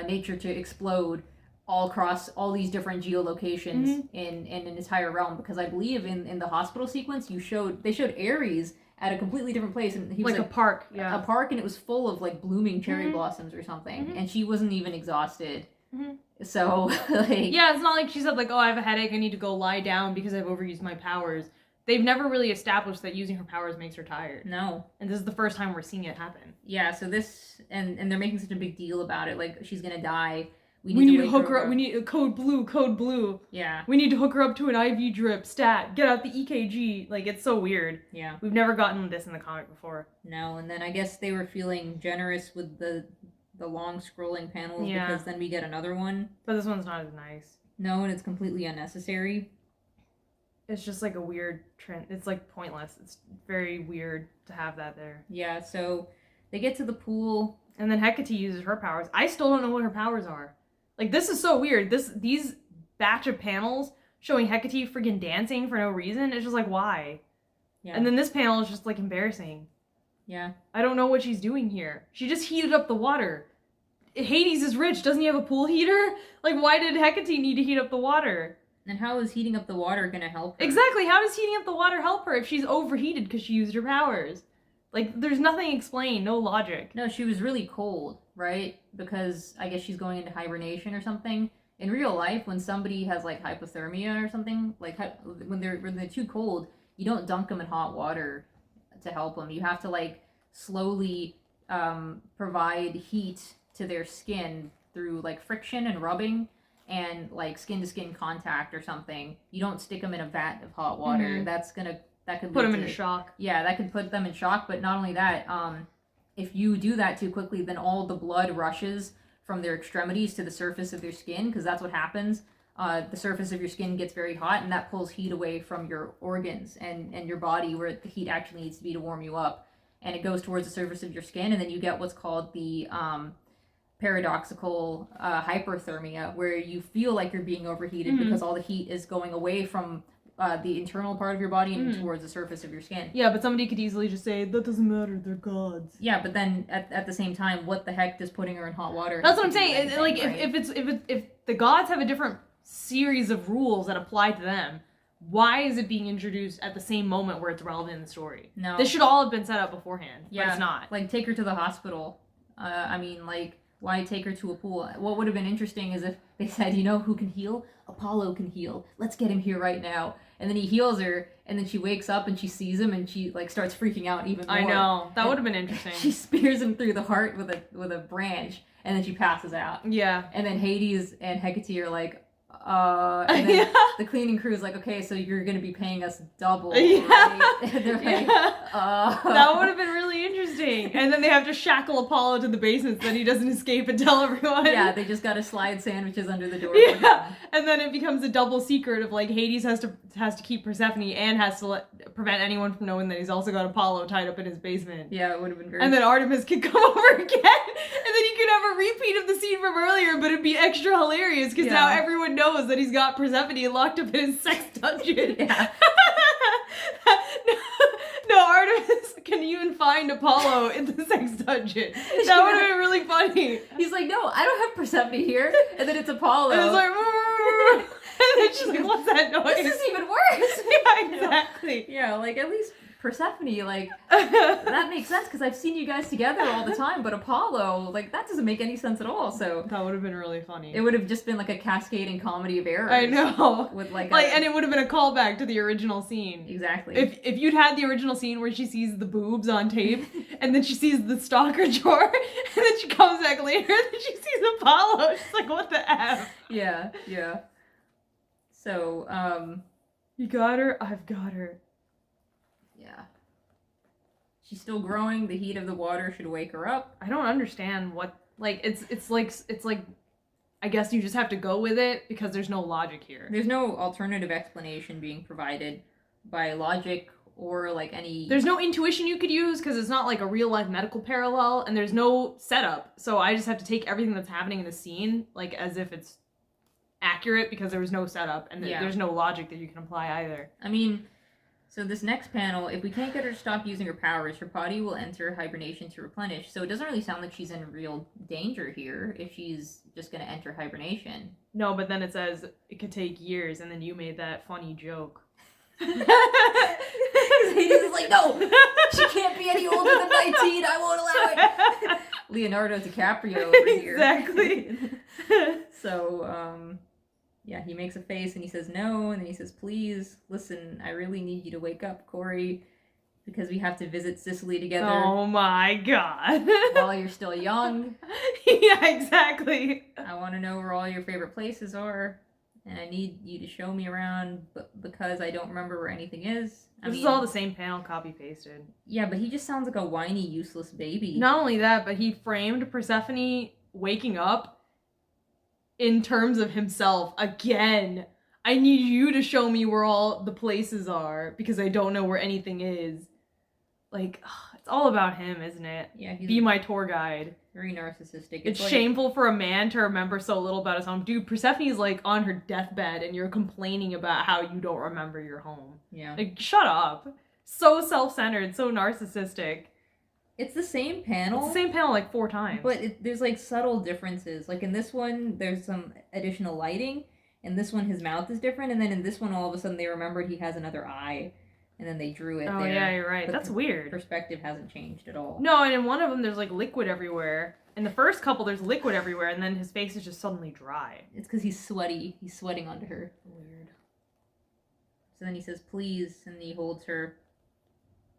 [SPEAKER 1] nature to explode all across all these different geolocations
[SPEAKER 2] Mhm.
[SPEAKER 1] in an entire realm. Because I believe in the hospital sequence, they showed Ares at a completely different place, and he was
[SPEAKER 2] Like a park, yeah.
[SPEAKER 1] a park, and it was full of like blooming cherry
[SPEAKER 2] Mhm.
[SPEAKER 1] blossoms or something,
[SPEAKER 2] Mhm.
[SPEAKER 1] and she wasn't even exhausted.
[SPEAKER 2] Mhm.
[SPEAKER 1] So like,
[SPEAKER 2] Yeah, it's not like she said like, oh, I have a headache, I need to go lie down because I've overused my powers. They've never really established that using her powers makes her tired.
[SPEAKER 1] no.
[SPEAKER 2] And this is the first time we're seeing it happen.
[SPEAKER 1] Yeah, so this and they're making such a big deal about it, like she's gonna die.
[SPEAKER 2] We need to
[SPEAKER 1] wake
[SPEAKER 2] hook her up. We need code blue.
[SPEAKER 1] Yeah.
[SPEAKER 2] We need to hook her up to an IV drip. Stat. Get out the EKG. Like, it's so weird.
[SPEAKER 1] Yeah.
[SPEAKER 2] We've never gotten this in the comic before.
[SPEAKER 1] No, and then I guess they were feeling generous with the long scrolling panels,
[SPEAKER 2] Yeah.
[SPEAKER 1] because then we get another one.
[SPEAKER 2] But this one's not as nice.
[SPEAKER 1] No, and it's completely unnecessary.
[SPEAKER 2] It's just like a weird trend. It's like pointless. It's very weird to have that there.
[SPEAKER 1] Yeah, so they get to the pool.
[SPEAKER 2] And then Hecate uses her powers. I still don't know what her powers are. Like, this is so weird. These batch of panels showing Hecate friggin' dancing for no reason. It's just like, why?
[SPEAKER 1] Yeah.
[SPEAKER 2] And then this panel is just like embarrassing.
[SPEAKER 1] Yeah.
[SPEAKER 2] I don't know what she's doing here. She just heated up the water. Hades is rich. Doesn't he have a pool heater? Like, why did Hecate need to heat up the water?
[SPEAKER 1] And how is heating up the water gonna help her?
[SPEAKER 2] Exactly. How does heating up the water help her if she's overheated because she used her powers? Like, there's nothing explained. No logic.
[SPEAKER 1] No, she was really cold, right? Because I guess she's going into hibernation or something. In real life, when somebody has like hypothermia or something, like when they're too cold, you don't dunk them in hot water to help them. You have to like slowly provide heat to their skin through like friction and rubbing and like skin to skin contact or something. You don't stick them in a vat of hot water.
[SPEAKER 2] Mhm.
[SPEAKER 1] That's gonna that could
[SPEAKER 2] Put
[SPEAKER 1] lead
[SPEAKER 2] them
[SPEAKER 1] to,
[SPEAKER 2] into shock.
[SPEAKER 1] Yeah, that could put them in shock. But not only that, if you do that too quickly, then all the blood rushes from their extremities to the surface of their skin, because that's what happens. The surface of your skin gets very hot, and that pulls heat away from your organs and your body, where the heat actually needs to be to warm you up. And it goes towards the surface of your skin, and then you get what's called the paradoxical hyperthermia, where you feel like you're being overheated because all the heat is going away from the internal part of your body and towards the surface of your skin.
[SPEAKER 2] Yeah, but somebody could easily just say, that doesn't matter, they're gods.
[SPEAKER 1] Yeah, but then at the same time, what the heck does putting her in hot water?
[SPEAKER 2] That's what I'm saying. Like,
[SPEAKER 1] right?
[SPEAKER 2] if the gods have a different series of rules that apply to them, why is it being introduced at the same moment where it's relevant in the story?
[SPEAKER 1] No.
[SPEAKER 2] This should all have been set up beforehand, but it's not.
[SPEAKER 1] Like, take her to the hospital. Why take her to a pool? What would have been interesting is if they said, you know who can heal? Apollo can heal. Let's get him here right now. And then he heals her, and then she wakes up and she sees him, and she like starts freaking out even more.
[SPEAKER 2] I know. That would have been interesting.
[SPEAKER 1] She spears him through the heart with a branch, and then she passes out.
[SPEAKER 2] Yeah.
[SPEAKER 1] And then Hades and Hecate are like, and then the cleaning crew is like, okay, so you're gonna be paying us double, right? And they're like,
[SPEAKER 2] That would have been really interesting. And then they have to shackle Apollo to the basement so that he doesn't escape and tell everyone.
[SPEAKER 1] Yeah, they just gotta slide sandwiches under the door.
[SPEAKER 2] Yeah, and then it becomes a double secret of like Hades has to keep Persephone and has to prevent anyone from knowing that he's also got Apollo tied up in his basement.
[SPEAKER 1] Yeah, it would have been very.
[SPEAKER 2] And then Artemis could come over again, and then you could have a repeat of the scene from earlier, but it'd be extra hilarious because now everyone knows that he's got Persephone locked up in his sex dungeon.
[SPEAKER 1] Yeah.
[SPEAKER 2] No, Artemis can even find Apollo in the sex dungeon. That would have been really funny.
[SPEAKER 1] He's like, no, I don't have Persephone here. And then it's Apollo.
[SPEAKER 2] And it's like, and then she's like, what's that noise?
[SPEAKER 1] This is even worse.
[SPEAKER 2] Yeah, exactly.
[SPEAKER 1] Yeah, like at least Persephone, like that makes sense because I've seen you guys together all the time. But Apollo, like that doesn't make any sense at all. So
[SPEAKER 2] that would have been really funny.
[SPEAKER 1] It would have just been like a cascading comedy of errors.
[SPEAKER 2] I know.
[SPEAKER 1] With
[SPEAKER 2] and it would have been a callback to the original scene.
[SPEAKER 1] Exactly.
[SPEAKER 2] If you'd had the original scene where she sees the boobs on tape, and then she sees the stalker drawer, and then she comes back later, and then she sees Apollo. She's like, what the F?
[SPEAKER 1] Yeah. So,
[SPEAKER 2] you got her? I've got her.
[SPEAKER 1] Yeah. She's still growing. The heat of the water should wake her up.
[SPEAKER 2] I don't understand what, like, it's like, I guess you just have to go with it because there's no logic here.
[SPEAKER 1] There's no alternative explanation being provided by logic or like any...
[SPEAKER 2] There's no intuition you could use because it's not like a real life medical parallel, and there's no setup. So I just have to take everything that's happening in the scene like as if it's accurate because there was no setup and there's no logic that you can apply either.
[SPEAKER 1] I mean... So this next panel, if we can't get her to stop using her powers, her body will enter hibernation to replenish. So it doesn't really sound like she's in real danger here if she's just going to enter hibernation.
[SPEAKER 2] No, but then it says it could take years, and then you made that funny joke.
[SPEAKER 1] Hades is like, no, she can't be any older than 19. I won't allow it. Leonardo DiCaprio over here.
[SPEAKER 2] Exactly.
[SPEAKER 1] So, yeah, he makes a face and he says no, and then he says, please, listen, I really need you to wake up, Corey, because we have to visit Sicily together.
[SPEAKER 2] Oh my god.
[SPEAKER 1] While you're still young.
[SPEAKER 2] Yeah, exactly.
[SPEAKER 1] I want to know where all your favorite places are, and I need you to show me around, because I don't remember where anything is.
[SPEAKER 2] This is all the same panel copy-pasted.
[SPEAKER 1] Yeah, but he just sounds like a whiny, useless baby.
[SPEAKER 2] Not only that, but he framed Persephone waking up in terms of himself again. I need you to show me where all the places are because I don't know where anything is. Like, it's all about him, isn't it?
[SPEAKER 1] Yeah,
[SPEAKER 2] be my tour guide.
[SPEAKER 1] Very narcissistic.
[SPEAKER 2] It's like, shameful for a man to remember so little about his home. Dude, Persephone's like on her deathbed and you're complaining about how you don't remember your home.
[SPEAKER 1] Yeah.
[SPEAKER 2] Like, shut up. So self-centered, so narcissistic.
[SPEAKER 1] It's the same panel.
[SPEAKER 2] It's the same panel like 4 times.
[SPEAKER 1] But there's like subtle differences. Like in this one, there's some additional lighting. In this one, his mouth is different. And then in this one, all of a sudden, they remembered he has another eye. And then they drew it there.
[SPEAKER 2] Oh, yeah, you're right.
[SPEAKER 1] But
[SPEAKER 2] That's weird.
[SPEAKER 1] Perspective hasn't changed at all.
[SPEAKER 2] No, and in one of them, there's like liquid everywhere. In the first couple, there's liquid everywhere. And then his face is just suddenly dry.
[SPEAKER 1] It's because he's sweaty. He's sweating onto her.
[SPEAKER 2] Weird.
[SPEAKER 1] So then he says, please. And he holds her.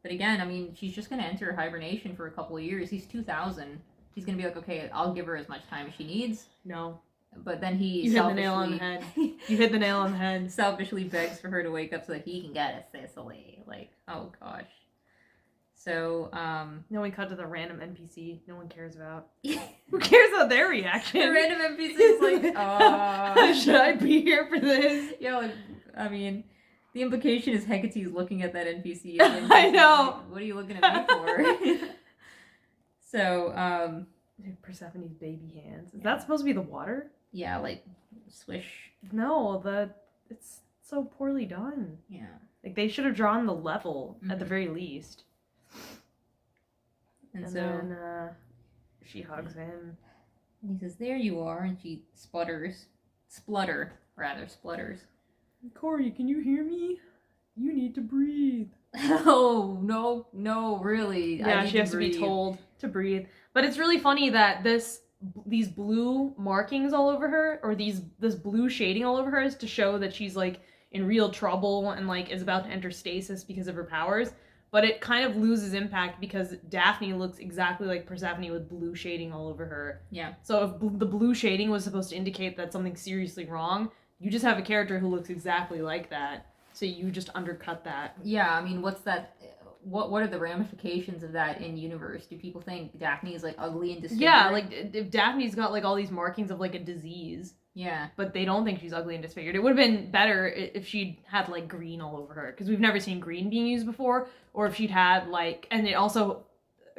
[SPEAKER 1] But again, I mean, she's just going to enter hibernation for a couple of years. He's 2000. He's going to be like, okay, I'll give her as much time as she needs.
[SPEAKER 2] No.
[SPEAKER 1] But then he
[SPEAKER 2] You hit the nail on the head. You hit the nail on the head.
[SPEAKER 1] Selfishly begs for her to wake up so that he can get a Sicily. Like, oh gosh. So,
[SPEAKER 2] No one cut to the random NPC no one cares about. Who cares about their reaction?
[SPEAKER 1] the random NPC is like,
[SPEAKER 2] should I be here for this?
[SPEAKER 1] Yeah, like, I mean, the implication is Hecate's looking at that NPC. And
[SPEAKER 2] I know.
[SPEAKER 1] Like, what are you looking at me for? So,
[SPEAKER 2] Persephone's baby hands. Is that supposed to be the water?
[SPEAKER 1] yeah, like, swish.
[SPEAKER 2] No, it's so poorly done.
[SPEAKER 1] Yeah.
[SPEAKER 2] Like, they should have drawn the level at the very least.
[SPEAKER 1] And so
[SPEAKER 2] then she hugs him.
[SPEAKER 1] and he says, "There you are," and she splutters.
[SPEAKER 2] Corey, can you hear me? You need to breathe.
[SPEAKER 1] Oh, no, really.
[SPEAKER 2] Yeah, she has to be told to breathe. But it's really funny that these blue markings all over her, or this blue shading all over her, is to show that she's like in real trouble and like is about to enter stasis because of her powers. But it kind of loses impact because Daphne looks exactly like Persephone with blue shading all over her.
[SPEAKER 1] Yeah.
[SPEAKER 2] So if the blue shading was supposed to indicate that something's seriously wrong, you just have a character who looks exactly like that. So you just undercut that.
[SPEAKER 1] Yeah, I mean, what's that? What are the ramifications of that in universe? Do people think Daphne is like ugly and disfigured?
[SPEAKER 2] Yeah, like if Daphne's got like all these markings of like a disease.
[SPEAKER 1] Yeah.
[SPEAKER 2] But they don't think she's ugly and disfigured. It would have been better if she'd had like green all over her, because we've never seen green being used before. Or if she'd had like, and it also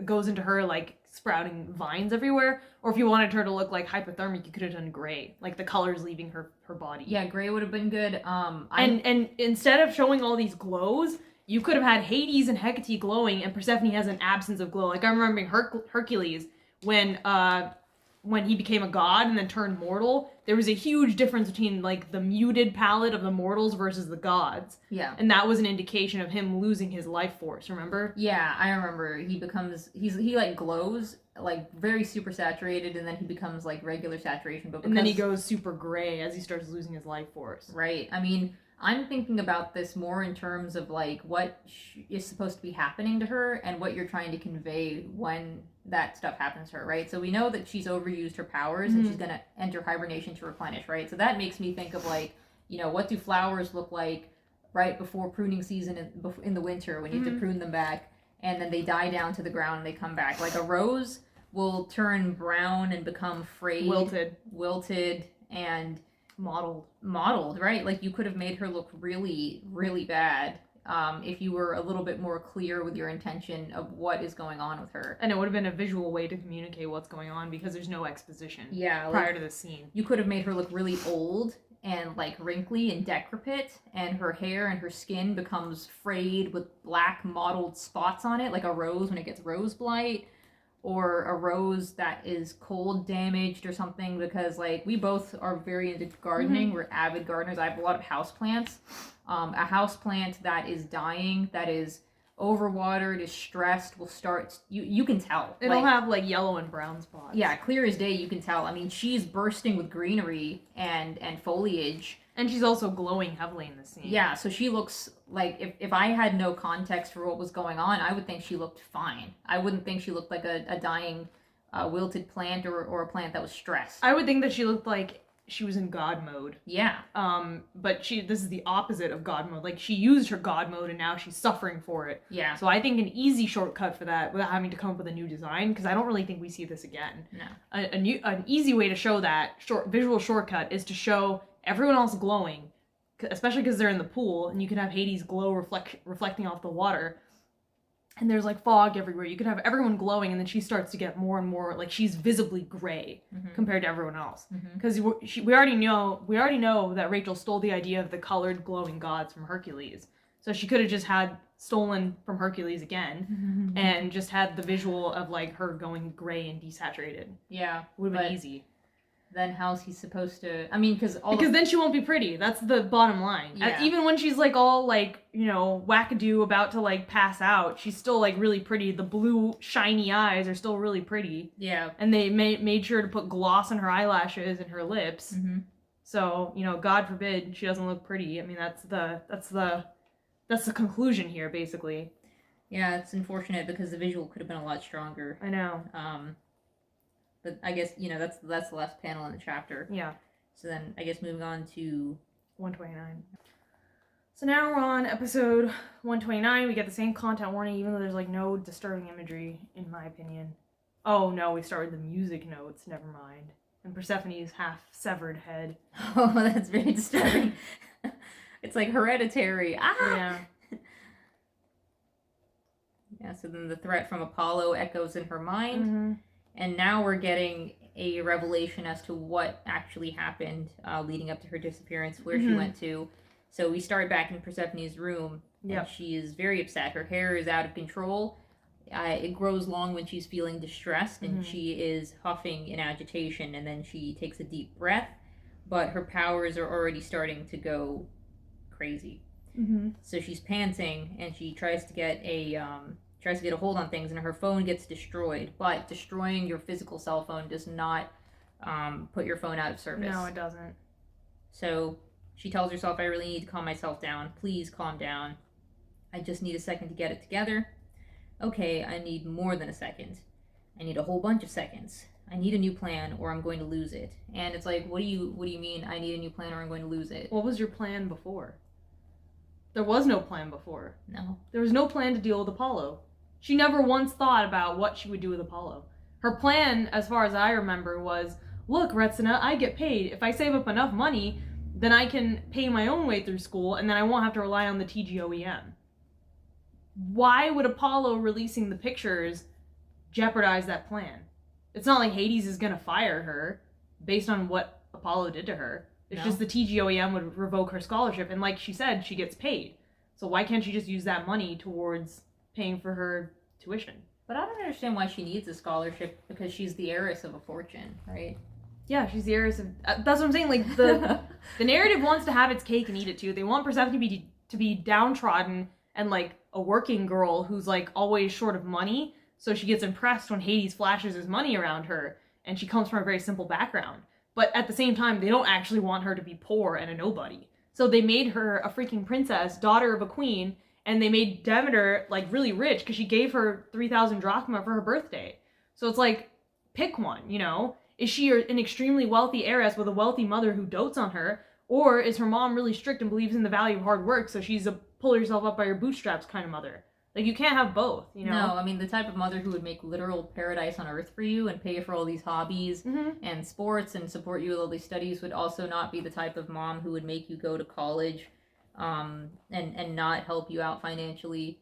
[SPEAKER 2] goes into her like sprouting vines everywhere. Or if you wanted her to look like hypothermic, you could have done gray, like the colors leaving her body.
[SPEAKER 1] Yeah, gray would have been good.
[SPEAKER 2] And instead of showing all these glows, you could have had Hades and Hecate glowing, and Persephone has an absence of glow. Like I'm remembering Hercules when he became a god and then turned mortal, there was a huge difference between like the muted palette of the mortals versus the gods.
[SPEAKER 1] Yeah.
[SPEAKER 2] And that was an indication of him losing his life force, remember?
[SPEAKER 1] Yeah, I remember. He like glows, like very super saturated, and then he becomes like regular saturation. But
[SPEAKER 2] and then he goes super gray as he starts losing his life force.
[SPEAKER 1] Right. I mean, I'm thinking about this more in terms of like what is supposed to be happening to her and what you're trying to convey when that stuff happens to her, right? So we know that she's overused her powers and she's going to enter hibernation to replenish, right? So that makes me think of like, you know, what do flowers look like right before pruning season in the winter when you have to prune them back, and then they die down to the ground and they come back. Like a rose will turn brown and become frayed, wilted and mottled, right? Like you could have made her look really, really bad if you were a little bit more clear with your intention of what is going on with her.
[SPEAKER 2] And it would have been a visual way to communicate what's going on because there's no exposition prior to the scene.
[SPEAKER 1] You could have made her look really old and like wrinkly and decrepit, and her hair and her skin becomes frayed with black mottled spots on it, like a rose when it gets rose blight, or a rose that is cold damaged or something, because like we both are very into gardening. We're avid gardeners. I have a lot of houseplants. A houseplant that is dying, that is overwatered, is stressed, will start, you can tell.
[SPEAKER 2] It'll have like yellow and brown spots.
[SPEAKER 1] Yeah, clear as day, you can tell. I mean, she's bursting with greenery and foliage.
[SPEAKER 2] And she's also glowing heavily in the scene.
[SPEAKER 1] Yeah, so she looks like, if I had no context for what was going on, I would think she looked fine. I wouldn't think she looked like a dying, wilted plant or a plant that was stressed.
[SPEAKER 2] I would think that she looked like she was in God mode.
[SPEAKER 1] Yeah.
[SPEAKER 2] But this is the opposite of God mode. Like, she used her God mode and now she's suffering for it.
[SPEAKER 1] Yeah.
[SPEAKER 2] So I think an easy shortcut for that, without having to come up with a new design, because I don't really think we see this again.
[SPEAKER 1] No.
[SPEAKER 2] An easy way to show that visual shortcut is to show everyone else glowing, especially because they're in the pool, and you can have Hades glow reflecting off the water. And there's like fog everywhere. You could have everyone glowing, and then she starts to get more and more like she's visibly gray compared to everyone else. Because we already know that Rachel stole the idea of the colored glowing gods from Hercules. So she could have just had stolen from Hercules again, and just had the visual of like her going gray and desaturated.
[SPEAKER 1] Yeah,
[SPEAKER 2] would have been easy.
[SPEAKER 1] Then how's he supposed to? I mean, because
[SPEAKER 2] then she won't be pretty. That's the bottom line.
[SPEAKER 1] Yeah.
[SPEAKER 2] Even when she's like all like, you know, wackadoo about to like pass out, she's still like really pretty. The blue shiny eyes are still really pretty.
[SPEAKER 1] Yeah.
[SPEAKER 2] And they made sure to put gloss on her eyelashes and her lips. So, you know, God forbid she doesn't look pretty. I mean, that's the conclusion here, basically.
[SPEAKER 1] Yeah, it's unfortunate because the visual could have been a lot stronger.
[SPEAKER 2] I know.
[SPEAKER 1] But I guess, you know, that's the last panel in the chapter.
[SPEAKER 2] Yeah.
[SPEAKER 1] So then I guess moving on to
[SPEAKER 2] 129. So now we're on episode 129. We get the same content warning, even though there's like no disturbing imagery, in my opinion. Oh no, we start with the music notes. Never mind. And Persephone's half-severed head.
[SPEAKER 1] Oh, that's very disturbing. It's like Hereditary. Ah!
[SPEAKER 2] Yeah.
[SPEAKER 1] Yeah, so then the threat from Apollo echoes in her mind.
[SPEAKER 2] Mm-hmm.
[SPEAKER 1] And now we're getting a revelation as to what actually happened leading up to her disappearance, where she went to. So we start back in Persephone's room, and she is very upset. Her hair is out of control. It grows long when she's feeling distressed, and she is huffing in agitation, and then she takes a deep breath, but her powers are already starting to go crazy. So she's panting, and she tries to get a hold on things, and her phone gets destroyed. But destroying your physical cell phone does not put your phone out of service.
[SPEAKER 2] No, it doesn't.
[SPEAKER 1] So she tells herself, I really need to calm myself down. Please calm down. I just need a second to get it together. Okay, I need more than a second. I need a whole bunch of seconds. I need a new plan or I'm going to lose it. And it's like, what do you mean I need a new plan or I'm going to lose it?
[SPEAKER 2] What was your plan before? There was no plan before.
[SPEAKER 1] No.
[SPEAKER 2] There was no plan to deal with Apollo. She never once thought about what she would do with Apollo. Her plan, as far as I remember, was, look, Retsina, I get paid. If I save up enough money, then I can pay my own way through school, and then I won't have to rely on the TGOEM. Why would Apollo releasing the pictures jeopardize that plan? It's not like Hades is going to fire her based on what Apollo did to her. It's just the TGOEM would revoke her scholarship, and like she said, she gets paid. So why can't she just use that money towards paying for her tuition?
[SPEAKER 1] But I don't understand why she needs a scholarship, because she's the heiress of a fortune, right?
[SPEAKER 2] Yeah, she's the heiress of... that's what I'm saying, like, the narrative wants to have its cake and eat it too. They want Persephone to be downtrodden and, like, a working girl who's, like, always short of money, so she gets impressed when Hades flashes his money around her, and she comes from a very simple background. But at the same time, they don't actually want her to be poor and a nobody. So they made her a freaking princess, daughter of a queen, and they made Demeter, like, really rich, because she gave her 3,000 drachma for her birthday. So it's like, pick one, you know? Is she an extremely wealthy heiress with a wealthy mother who dotes on her? Or is her mom really strict and believes in the value of hard work, so she's a pull yourself up by your bootstraps kind of mother? Like, you can't have both, you know?
[SPEAKER 1] No, I mean, the type of mother who would make literal paradise on earth for you and pay for all these hobbies and sports and support you with all these studies would also not be the type of mom who would make you go to college and not help you out financially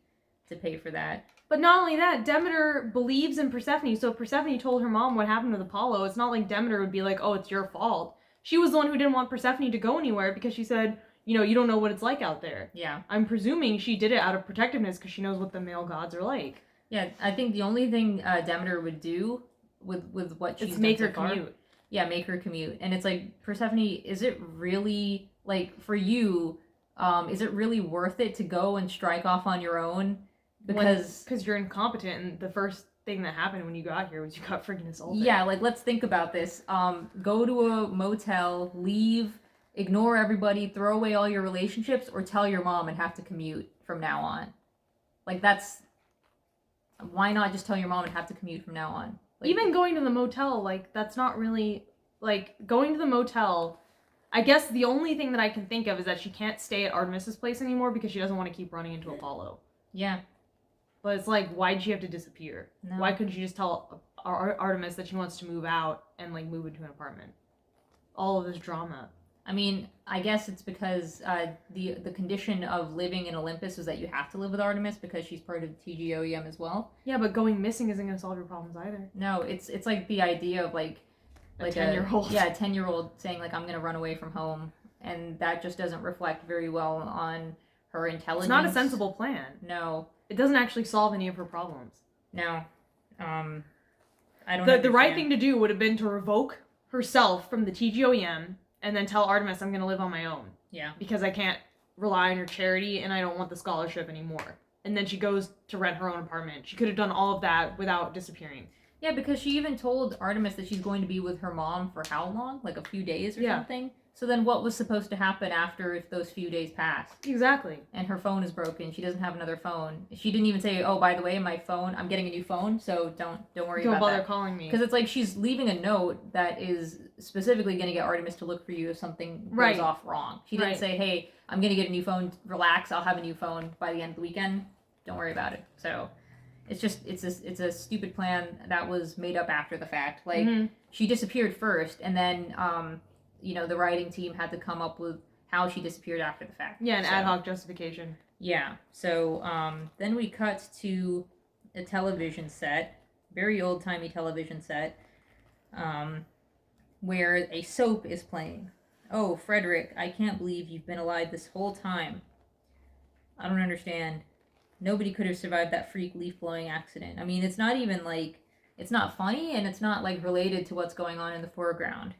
[SPEAKER 1] to pay for that.
[SPEAKER 2] But not only that, Demeter believes in Persephone, so if Persephone told her mom what happened with Apollo, it's not like Demeter would be like, oh, it's your fault. She was the one who didn't want Persephone to go anywhere because she said, you know, you don't know what it's like out there.
[SPEAKER 1] Yeah.
[SPEAKER 2] I'm presuming she did it out of protectiveness because she knows what the male gods are like.
[SPEAKER 1] Yeah, I think the only thing Demeter would do with what she's
[SPEAKER 2] done make her
[SPEAKER 1] so far,
[SPEAKER 2] commute.
[SPEAKER 1] Yeah, make her commute. And it's like, Persephone, is it really, like, for you, is it really worth it to go and strike off on your own? Because
[SPEAKER 2] you're incompetent, and the first thing that happened when you got here was you got freaking assaulted.
[SPEAKER 1] Yeah, like, let's think about this. Go to a motel, leave, ignore everybody, throw away all your relationships, or tell your mom and have to commute from now on. Like, that's... Why not just tell your mom and have to commute from now on? Like,
[SPEAKER 2] even going to the motel, like, that's not really... Like, going to the motel... I guess the only thing that I can think of is that she can't stay at Artemis's place anymore because she doesn't want to keep running into Apollo.
[SPEAKER 1] Yeah.
[SPEAKER 2] But it's like, why'd she have to disappear?
[SPEAKER 1] No.
[SPEAKER 2] Why couldn't she just tell Artemis that she wants to move out and, like, move into an apartment? All of this drama.
[SPEAKER 1] I mean, I guess it's because the condition of living in Olympus is that you have to live with Artemis because she's part of the TGOEM as well.
[SPEAKER 2] Yeah, but going missing isn't going to solve your problems either.
[SPEAKER 1] No, it's like the idea of, like
[SPEAKER 2] a 10-year-old.
[SPEAKER 1] Yeah, a 10-year-old saying, like, I'm going to run away from home. And that just doesn't reflect very well on her intelligence.
[SPEAKER 2] It's not a sensible plan.
[SPEAKER 1] No.
[SPEAKER 2] It doesn't actually solve any of her problems.
[SPEAKER 1] No. I don't
[SPEAKER 2] The right thing to do would have been to revoke herself from the TGOEM and then tell Artemis I'm going to live on my own.
[SPEAKER 1] Yeah.
[SPEAKER 2] Because I can't rely on your charity and I don't want the scholarship anymore. And then she goes to rent her own apartment. She could have done all of that without disappearing.
[SPEAKER 1] Yeah, because she even told Artemis that she's going to be with her mom for how long? Like a few days or something? So then what was supposed to happen after those few days passed?
[SPEAKER 2] Exactly.
[SPEAKER 1] And her phone is broken. She doesn't have another phone. She didn't even say, "Oh, by the way, my phone, I'm getting a new phone, so don't worry
[SPEAKER 2] Don't
[SPEAKER 1] about
[SPEAKER 2] bother
[SPEAKER 1] that."
[SPEAKER 2] calling me.
[SPEAKER 1] Because it's like she's leaving a note that is specifically going to get Artemis to look for you if something
[SPEAKER 2] Right.
[SPEAKER 1] goes off wrong. She didn't
[SPEAKER 2] Right.
[SPEAKER 1] say, "Hey, I'm going to get a new phone. Relax, I'll have a new phone by the end of the weekend. Don't worry about it." So it's a stupid plan that was made up after the fact. Like she disappeared first, and then the writing team had to come up with how she disappeared after the fact.
[SPEAKER 2] Yeah, an ad hoc justification.
[SPEAKER 1] Yeah. So then we cut to a television set, very old-timey television set, where a soap is playing. "Oh, Frederick, I can't believe you've been alive this whole time. I don't understand. Nobody could have survived that freak leaf-blowing accident." I mean, it's not even like, it's not funny, and it's not like related to what's going on in the foreground.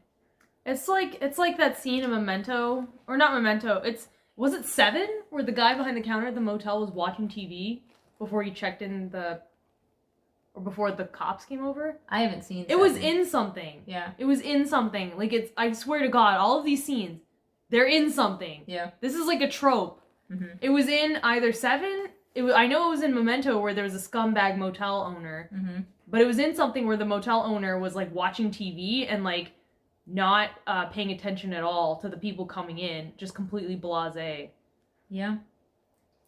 [SPEAKER 2] It's like that scene in Memento, or not Memento. Was it Seven, where the guy behind the counter at the motel was watching TV before he checked in before the cops came over?
[SPEAKER 1] I haven't seen
[SPEAKER 2] it. Was
[SPEAKER 1] Seven.
[SPEAKER 2] in something.
[SPEAKER 1] Yeah.
[SPEAKER 2] It was in something. Like I swear to God, all of these scenes, they're in something.
[SPEAKER 1] Yeah.
[SPEAKER 2] This is like a trope.
[SPEAKER 1] Mm-hmm.
[SPEAKER 2] It was in either Seven. I know it was in Memento where there was a scumbag motel owner, but it was in something where the motel owner was like watching TV and like not paying attention at all to the people coming in, just completely blasé.
[SPEAKER 1] Yeah.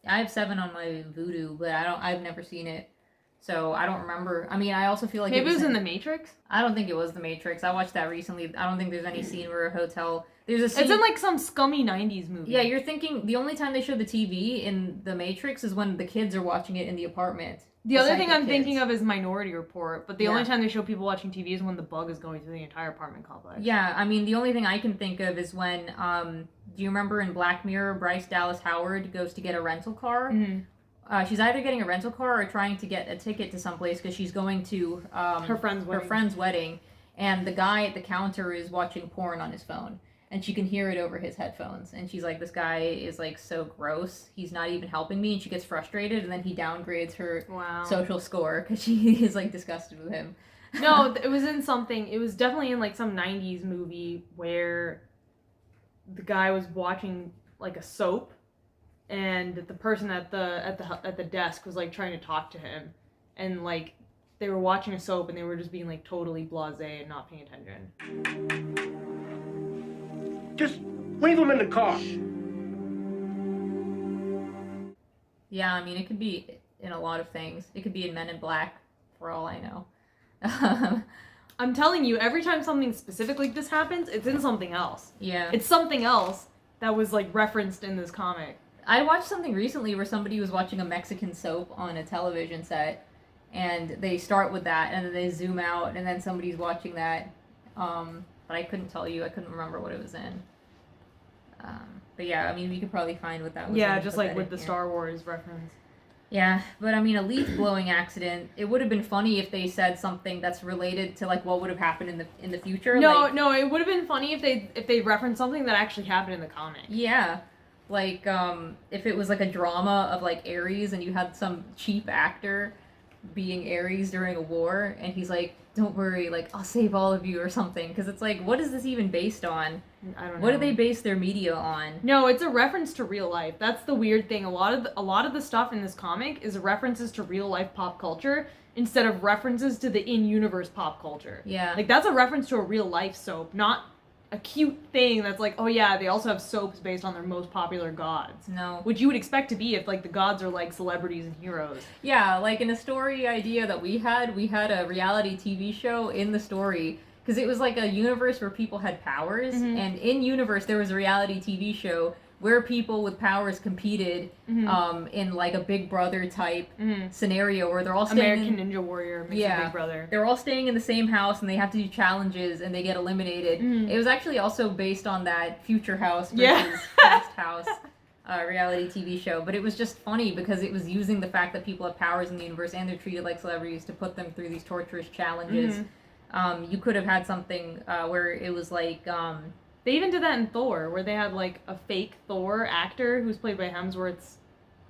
[SPEAKER 1] I have Seven on my Vudu, but I've never seen it. So I don't remember. I mean, I also feel like
[SPEAKER 2] maybe it was in The Matrix.
[SPEAKER 1] I don't think it was The Matrix. I watched that recently. I don't think there's any scene where a hotel. There's a scene.
[SPEAKER 2] It's in like some scummy 90s movie.
[SPEAKER 1] Yeah, you're thinking the only time they show the TV in The Matrix is when the kids are watching it in the apartment.
[SPEAKER 2] The other thing I'm thinking of is Minority Report, but the
[SPEAKER 1] Yeah.
[SPEAKER 2] only time they show people watching TV is when the bug is going through the entire apartment complex.
[SPEAKER 1] Yeah, I mean, the only thing I can think of is when, do you remember in Black Mirror, Bryce Dallas Howard goes to get a rental car? She's either getting a rental car or trying to get a ticket to someplace because she's going to
[SPEAKER 2] her friend's
[SPEAKER 1] wedding, and the guy at the counter is watching porn on his phone, and she can hear it over his headphones, and she's like, "This guy is like so gross, he's not even helping me," and she gets frustrated, and then he downgrades her social score because she is like disgusted with him.
[SPEAKER 2] No, it was in something. It was definitely in like some 90s movie where the guy was watching like a soap, and the person at the desk was like trying to talk to him, and like they were watching a soap and they were just being like totally blasé and not paying attention.
[SPEAKER 4] Just leave him in the car.
[SPEAKER 1] Yeah, I mean, it could be in a lot of things. It could be in Men in Black, for all I know.
[SPEAKER 2] I'm telling you, every time something specific like this happens, it's in something else.
[SPEAKER 1] Yeah.
[SPEAKER 2] It's something else that was like referenced in this comic.
[SPEAKER 1] I watched something recently where somebody was watching a Mexican soap on a television set, and they start with that, and then they zoom out, and then somebody's watching that. But I couldn't tell you. I couldn't remember what it was in. But yeah, I mean, we could probably find what that was.
[SPEAKER 2] Yeah,
[SPEAKER 1] in,
[SPEAKER 2] just
[SPEAKER 1] put
[SPEAKER 2] like
[SPEAKER 1] that
[SPEAKER 2] with
[SPEAKER 1] in
[SPEAKER 2] the
[SPEAKER 1] here.
[SPEAKER 2] Star Wars reference.
[SPEAKER 1] Yeah, but I mean, a leaf blowing accident. It would have been funny if they said something that's related to like what would have happened in the future.
[SPEAKER 2] No, it would have been funny if they referenced something that actually happened in the comic.
[SPEAKER 1] Yeah, like if it was like a drama of like Ares and you had some cheap actor being Ares during a war, and he's like, "Don't worry, like I'll save all of you" or something. Because it's like, what is this even based on?
[SPEAKER 2] I don't know.
[SPEAKER 1] What do they base their media on?
[SPEAKER 2] No, it's a reference to real life. That's the weird thing. A lot of the stuff in this comic is references to real life pop culture instead of references to the in-universe pop culture.
[SPEAKER 1] Yeah.
[SPEAKER 2] Like that's a reference to a real life soap, not a cute thing that's like, oh yeah, they also have soaps based on their most popular gods.
[SPEAKER 1] No.
[SPEAKER 2] Which you would expect to be if like the gods are like celebrities and heroes.
[SPEAKER 1] Yeah, like in a story idea that we had a reality TV show in the story. Because it was like a universe where people had powers, and in universe there was a reality TV show where people with powers competed in like a Big Brother type scenario where they're all staying
[SPEAKER 2] American Ninja Warrior makes a Big Brother.
[SPEAKER 1] They're all staying in the same house and they have to do challenges and they get eliminated. It was actually also based on that Future House versus Past House reality TV show, but it was just funny because it was using the fact that people have powers in the universe and they're treated like celebrities to put them through these torturous challenges. You could have had something where it was like
[SPEAKER 2] they even did that in Thor, where they had like a fake Thor actor who's played by Hemsworth's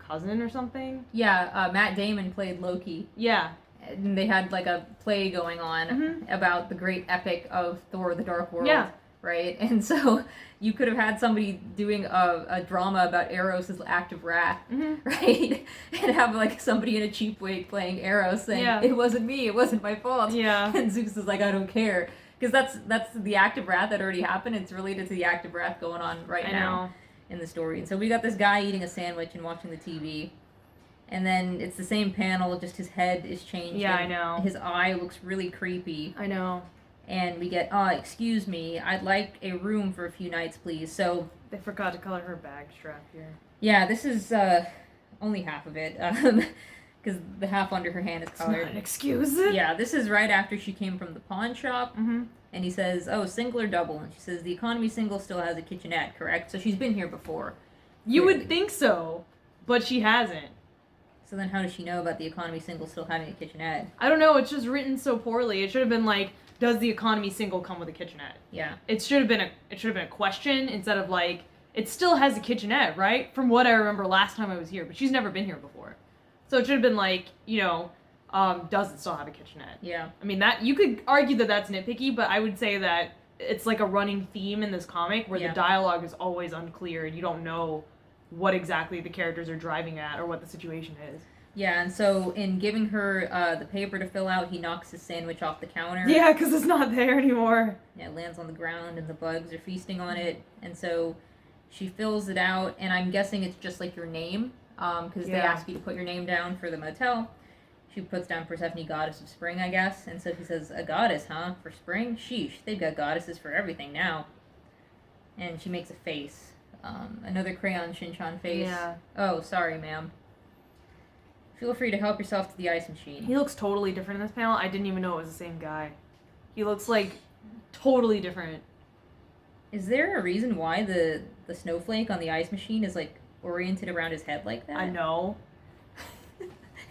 [SPEAKER 2] cousin or something.
[SPEAKER 1] Yeah, Matt Damon played Loki.
[SPEAKER 2] Yeah.
[SPEAKER 1] And they had like a play going on about the great epic of Thor: The Dark World.
[SPEAKER 2] Yeah.
[SPEAKER 1] right? And so you could have had somebody doing a drama about Eros' act of wrath, right? And have like somebody in a cheap wig playing Eros saying, it wasn't me, it wasn't my fault.
[SPEAKER 2] Yeah.
[SPEAKER 1] And Zeus is like, I don't care. Because that's the act of wrath that already happened. It's related to the act of wrath going on right now in the story. And so we got this guy eating a sandwich and watching the TV. And then it's the same panel, just his head is changed.
[SPEAKER 2] Yeah, I know.
[SPEAKER 1] His eye looks really creepy.
[SPEAKER 2] I know.
[SPEAKER 1] And we get, excuse me, I'd like a room for a few nights, please. So
[SPEAKER 2] they forgot to color her bag strap here.
[SPEAKER 1] Yeah, this is only half of it, because the half under her hand is colored.
[SPEAKER 2] It's not an excuse.
[SPEAKER 1] Yeah, this is right after she came from the pawn shop. And he says, oh, single or double? And she says, the economy single still has a kitchenette, correct? So she's been here before.
[SPEAKER 2] You would think so, but she hasn't.
[SPEAKER 1] So then how does she know about the economy single still having a kitchenette?
[SPEAKER 2] I don't know, it's just written so poorly. It should have been like, does the economy single come with a kitchenette?
[SPEAKER 1] Yeah.
[SPEAKER 2] It should have been a question instead of like, it still has a kitchenette, right? From what I remember last time I was here, but she's never been here before. So it should have been like, you know, does it still have a kitchenette?
[SPEAKER 1] Yeah.
[SPEAKER 2] I mean, that you could argue that that's nitpicky, but I would say that it's like a running theme in this comic where the dialogue is always unclear and you don't know what exactly the characters are driving at or what the situation is.
[SPEAKER 1] Yeah, and so in giving her the paper to fill out, he knocks his sandwich off the counter.
[SPEAKER 2] Yeah, because it's not there anymore.
[SPEAKER 1] Yeah, it lands on the ground and the bugs are feasting on it. And so she fills it out, and I'm guessing it's just like your name, because they ask you to put your name down for the motel. She puts down Persephone, goddess of spring, I guess. And so he says, a goddess, huh? For spring? Sheesh, they've got goddesses for everything now. And she makes a face. Another crayon Shin-chan face.
[SPEAKER 2] Yeah.
[SPEAKER 1] Oh, sorry, ma'am. Feel free to help yourself to the ice machine.
[SPEAKER 2] He looks totally different in this panel. I didn't even know it was the same guy. He looks like totally different.
[SPEAKER 1] Is there a reason why the snowflake on the ice machine is like oriented around his head like that?
[SPEAKER 2] I know.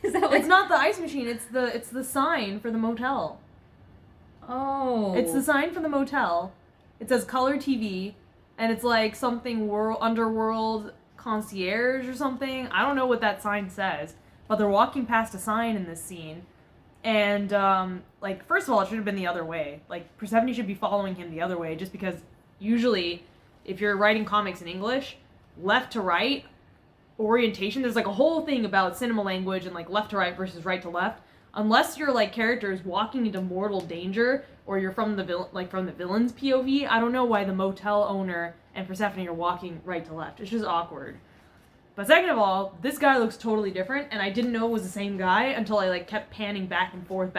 [SPEAKER 1] Is that like...
[SPEAKER 2] It's not the ice machine. It's the sign for the motel.
[SPEAKER 1] Oh.
[SPEAKER 2] It's the sign for the motel. It says color TV, and it's like something underworld concierge or something. I don't know what that sign says, but they're walking past a sign in this scene, and like first of all, it should have been the other way. Like Persephone should be following him the other way, just because usually, if you're writing comics in English, left to right orientation. There's like a whole thing about cinema language and like left to right versus right to left. Unless your like character is walking into mortal danger, or you're from the villain's POV, I don't know why the motel owner and Persephone are walking right to left. It's just awkward. But second of all, this guy looks totally different, and I didn't know it was the same guy until I like kept panning back and forth.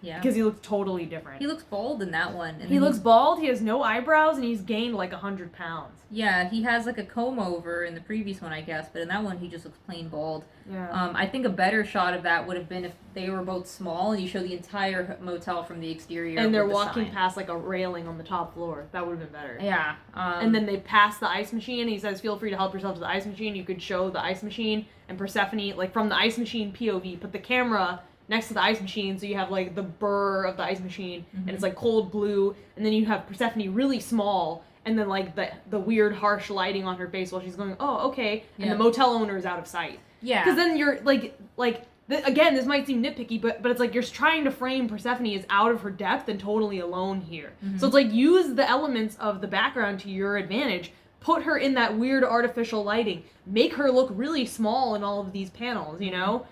[SPEAKER 1] Yeah.
[SPEAKER 2] Because he looks totally different.
[SPEAKER 1] He looks bald in that one. And
[SPEAKER 2] he looks bald, he has no eyebrows, and he's gained like 100 pounds.
[SPEAKER 1] Yeah, he has like a comb over in the previous one, I guess, but in that one he just looks plain bald.
[SPEAKER 2] Yeah.
[SPEAKER 1] I think a better shot of that would have been if they were both small and you show the entire motel from the exterior.
[SPEAKER 2] And they're
[SPEAKER 1] with the
[SPEAKER 2] walking
[SPEAKER 1] sign.
[SPEAKER 2] past like a railing on the top floor. That would have been better.
[SPEAKER 1] Yeah.
[SPEAKER 2] And then they pass the ice machine, and he says, feel free to help yourself to the ice machine. You could show the ice machine, and Persephone, like from the ice machine POV, put the camera next to the ice machine, so you have like the burr of the ice machine, and it's like cold blue, and then you have Persephone really small, and then like the weird harsh lighting on her face while she's going, oh, okay, and the motel owner is out of sight.
[SPEAKER 1] Yeah.
[SPEAKER 2] Because then you're again, this might seem nitpicky, but it's like you're trying to frame Persephone as out of her depth and totally alone here. So it's like, use the elements of the background to your advantage. Put her in that weird artificial lighting. Make her look really small in all of these panels, you know?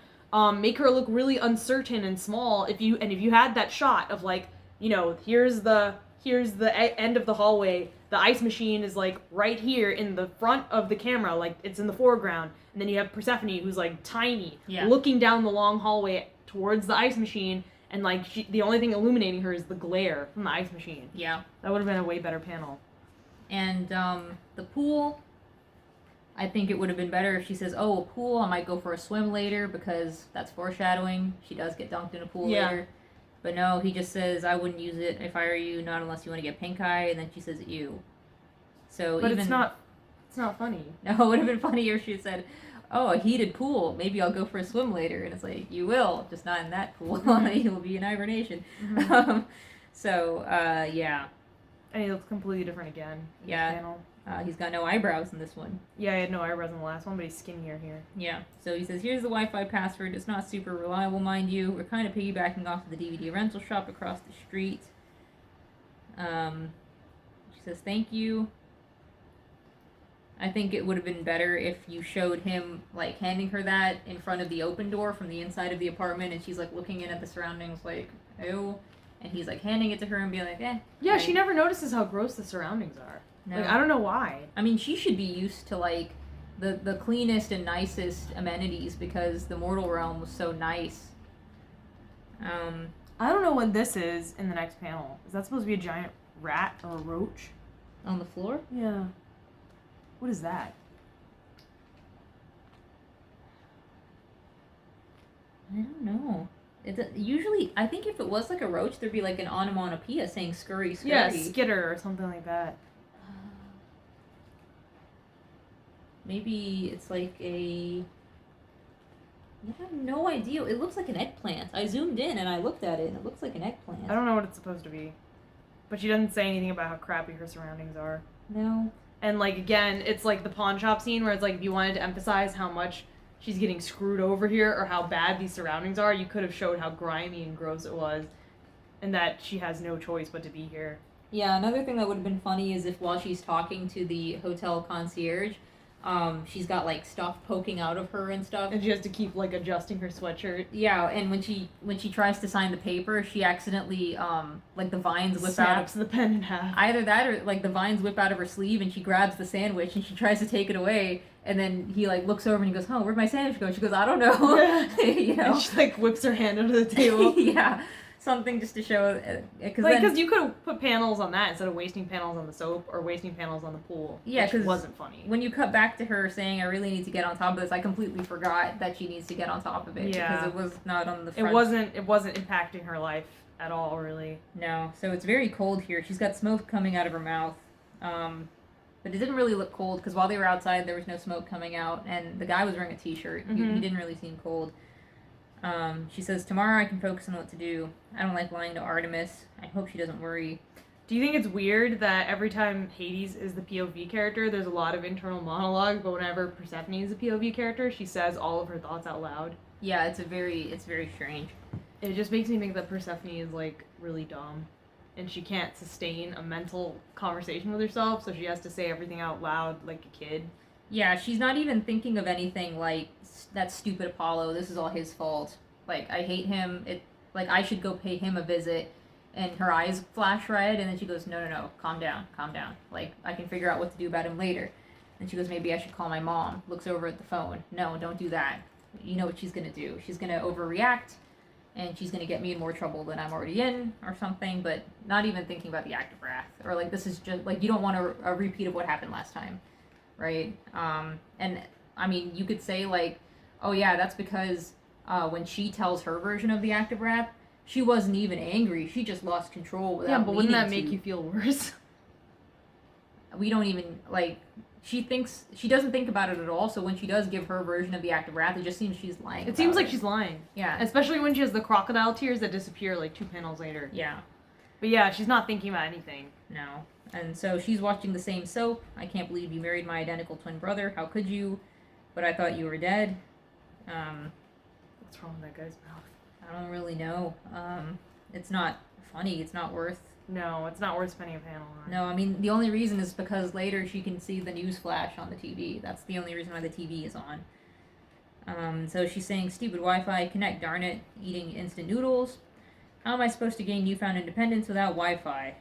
[SPEAKER 2] Make her look really uncertain and small. If you had that shot of like, you know, here's the end of the hallway. The ice machine is like right here in the front of the camera, like it's in the foreground. And then you have Persephone, who's like tiny, looking down the long hallway towards the ice machine, and like the only thing illuminating her is the glare from the ice machine.
[SPEAKER 1] Yeah.
[SPEAKER 2] That would have been a way better panel.
[SPEAKER 1] And the pool, I think it would have been better if she says, oh, a pool, I might go for a swim later, because that's foreshadowing. She does get dunked in a pool later. But no, he just says, I wouldn't use it if I were you, not unless you want to get pink eye, and then she says, ew. So
[SPEAKER 2] but
[SPEAKER 1] even...
[SPEAKER 2] it's not funny.
[SPEAKER 1] No, it would have been funnier if she had said, oh, a heated pool, maybe I'll go for a swim later. And it's like, you will, just not in that pool. You'll be in hibernation. Yeah.
[SPEAKER 2] And he looks completely different again.
[SPEAKER 1] Yeah.
[SPEAKER 2] Panel.
[SPEAKER 1] He's got no eyebrows in this one.
[SPEAKER 2] Yeah, he had no eyebrows in the last one, but he's skinnier here.
[SPEAKER 1] Yeah. So he says, here's the Wi-Fi password. It's not super reliable, mind you. We're kind of piggybacking off of the DVD rental shop across the street. She says, thank you. I think it would have been better if you showed him, like, handing her that in front of the open door from the inside of the apartment, and she's, like, looking in at the surroundings, like, ew. And he's, like, handing it to her and being like, eh.
[SPEAKER 2] Yeah,
[SPEAKER 1] right.
[SPEAKER 2] she never notices how gross the surroundings are.
[SPEAKER 1] No.
[SPEAKER 2] Like, I don't know why.
[SPEAKER 1] I mean, she should be used to, like, the cleanest and nicest amenities because the mortal realm was so nice.
[SPEAKER 2] I don't know what this is in the next panel. Is that supposed to be a giant rat or a roach?
[SPEAKER 1] On the floor?
[SPEAKER 2] Yeah. What is that?
[SPEAKER 1] I don't know. Usually, I think if it was like a roach, there'd be like an onomatopoeia saying scurry, scurry.
[SPEAKER 2] Yeah, skitter or something like that.
[SPEAKER 1] Maybe it's like a... I have no idea. It looks like an eggplant. I zoomed in and I looked at it and it looks like an eggplant.
[SPEAKER 2] I don't know what it's supposed to be. But she doesn't say anything about how crappy her surroundings are.
[SPEAKER 1] No.
[SPEAKER 2] And, like, again, it's like the pawn shop scene where it's like if you wanted to emphasize how much she's getting screwed over here or how bad these surroundings are, you could have showed how grimy and gross it was and that she has no choice but to be here.
[SPEAKER 1] Yeah, another thing that would have been funny is if while she's talking to the hotel concierge, she's got like stuff poking out of her and stuff.
[SPEAKER 2] And she has to keep like adjusting her sweatshirt.
[SPEAKER 1] Yeah, and when she tries to sign the paper, she accidentally like the vines whip
[SPEAKER 2] Snaps
[SPEAKER 1] out
[SPEAKER 2] the pen in half.
[SPEAKER 1] Either that or like the vines whip out of her sleeve and she grabs the sandwich and she tries to take it away and then he like looks over and he goes, "Oh, where'd my sandwich go?" She goes, "I don't know."
[SPEAKER 2] Yeah.
[SPEAKER 1] You know?
[SPEAKER 2] And she like whips her hand under the table.
[SPEAKER 1] Yeah. Something just to show,
[SPEAKER 2] because you could have put panels on that instead of wasting panels on the soap or wasting panels on the pool.
[SPEAKER 1] Yeah,
[SPEAKER 2] because it wasn't funny.
[SPEAKER 1] When you cut back to her saying, "I really need to get on top of this," I completely forgot that she needs to get on top of it because it was not on the front.
[SPEAKER 2] It wasn't impacting her life at all, really.
[SPEAKER 1] No, so it's very cold here. She's got smoke coming out of her mouth, but it didn't really look cold because while they were outside, there was no smoke coming out, and the guy was wearing a t-shirt.
[SPEAKER 2] Mm-hmm.
[SPEAKER 1] He didn't really seem cold. She says, "Tomorrow I can focus on what to do. I don't like lying to Artemis. I hope she doesn't worry."
[SPEAKER 2] Do you think it's weird that every time Hades is the POV character, there's a lot of internal monologue, but whenever Persephone is the POV character, she says all of her thoughts out loud?
[SPEAKER 1] Yeah, it's very strange.
[SPEAKER 2] It just makes me think that Persephone is, like, really dumb. And she can't sustain a mental conversation with herself, so she has to say everything out loud like a kid.
[SPEAKER 1] Yeah, she's not even thinking of anything like, that stupid Apollo, this is all his fault. Like, I hate him, I should go pay him a visit. And her eyes flash red, and then she goes, no, calm down. Like, I can figure out what to do about him later. And she goes, maybe I should call my mom. Looks over at the phone. No, don't do that. You know what she's gonna do. She's gonna overreact, and she's gonna get me in more trouble than I'm already in, or something, but not even thinking about the act of wrath. Or, like, this is just, like, you don't want a repeat of what happened last time. Right? And, I mean, you could say, like, oh yeah, that's because when she tells her version of the act of wrath, she wasn't even angry. She just lost control without
[SPEAKER 2] Yeah, but wouldn't that
[SPEAKER 1] meaning
[SPEAKER 2] make you feel worse?
[SPEAKER 1] We don't even, like, she doesn't think about it at all, so when she does give her version of the act of wrath, it just seems she's lying.
[SPEAKER 2] It seems like she's lying.
[SPEAKER 1] Yeah.
[SPEAKER 2] Especially when she has the crocodile tears that disappear, like, 2 panels later.
[SPEAKER 1] Yeah.
[SPEAKER 2] But yeah, she's not thinking about anything.
[SPEAKER 1] No. And so she's watching the same soap. I can't believe you married my identical twin brother. How could you? But I thought you were dead.
[SPEAKER 2] What's wrong with that guy's mouth?
[SPEAKER 1] I don't really know. It's not funny. It's not worth...
[SPEAKER 2] No, it's not worth spending a panel on.
[SPEAKER 1] No, I mean, the only reason is because later she can see the news flash on the TV. That's the only reason why the TV is on. So she's saying, stupid Wi-Fi, connect, darn it, eating instant noodles. How am I supposed to gain newfound independence without Wi-Fi?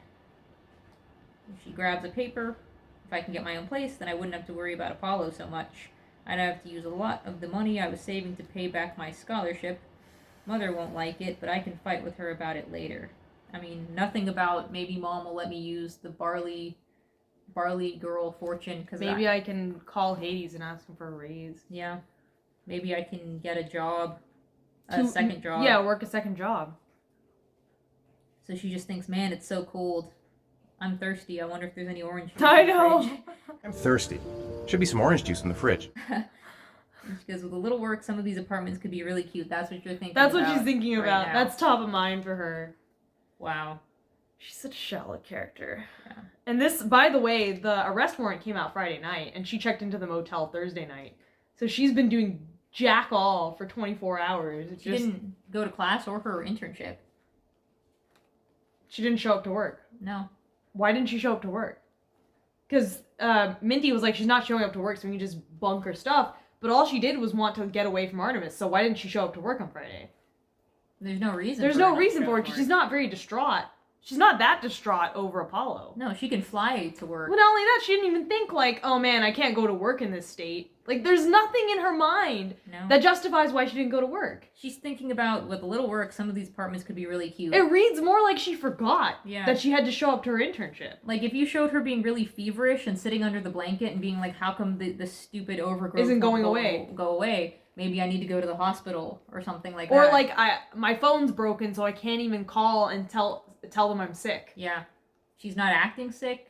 [SPEAKER 1] She grabs a paper. If I can get my own place, then I wouldn't have to worry about Apollo so much. I'd have to use a lot of the money I was saving to pay back my scholarship. Mother won't like it, but I can fight with her about it later. I mean, nothing about maybe Mom will let me use the barley girl fortune. Cause
[SPEAKER 2] maybe I can call Hades and ask him for a raise.
[SPEAKER 1] Yeah. Maybe I can get a job. A second job.
[SPEAKER 2] Yeah, work a second job.
[SPEAKER 1] So she just thinks, man, it's so cold. I'm thirsty. I wonder if there's any orange juice.
[SPEAKER 2] I know.
[SPEAKER 10] I'm thirsty. Should be some orange juice in the fridge.
[SPEAKER 1] She goes, with a little work, some of these apartments could be really cute. That's what you're thinking
[SPEAKER 2] That's
[SPEAKER 1] about
[SPEAKER 2] what she's thinking about.
[SPEAKER 1] Right
[SPEAKER 2] That's top of mind for her.
[SPEAKER 1] Wow.
[SPEAKER 2] She's such a shallow character.
[SPEAKER 1] Yeah.
[SPEAKER 2] And this, by the way, the arrest warrant came out Friday night, and she checked into the motel Thursday night. So she's been doing jack all for 24 hours.
[SPEAKER 1] She didn't go to class or her internship.
[SPEAKER 2] She didn't show up to work.
[SPEAKER 1] No.
[SPEAKER 2] Why didn't she show up to work? because Minty was like, she's not showing up to work, so we can just bunk her stuff. But all she did was want to get away from Artemis, so why didn't she show up to work on Friday?
[SPEAKER 1] There's no reason.
[SPEAKER 2] There's no reason for it, because she's not very distraught. She's not that distraught over Apollo.
[SPEAKER 1] No, she can fly to work.
[SPEAKER 2] Well, not only that, she didn't even think like, oh man, I can't go to work in this state. Like, there's nothing in her mind that justifies why she didn't go to work.
[SPEAKER 1] She's thinking about, with a little work, some of these apartments could be really cute.
[SPEAKER 2] It reads more like she forgot
[SPEAKER 1] Yeah.
[SPEAKER 2] that she had to show up to her internship.
[SPEAKER 1] Like, if you showed her being really feverish and sitting under the blanket and being like, how come the stupid overgrowth
[SPEAKER 2] isn't going
[SPEAKER 1] go away? Maybe I need to go to the hospital or something like that.
[SPEAKER 2] Or like, my phone's broken, so I can't even call and tell them I'm sick.
[SPEAKER 1] Yeah. She's not acting sick.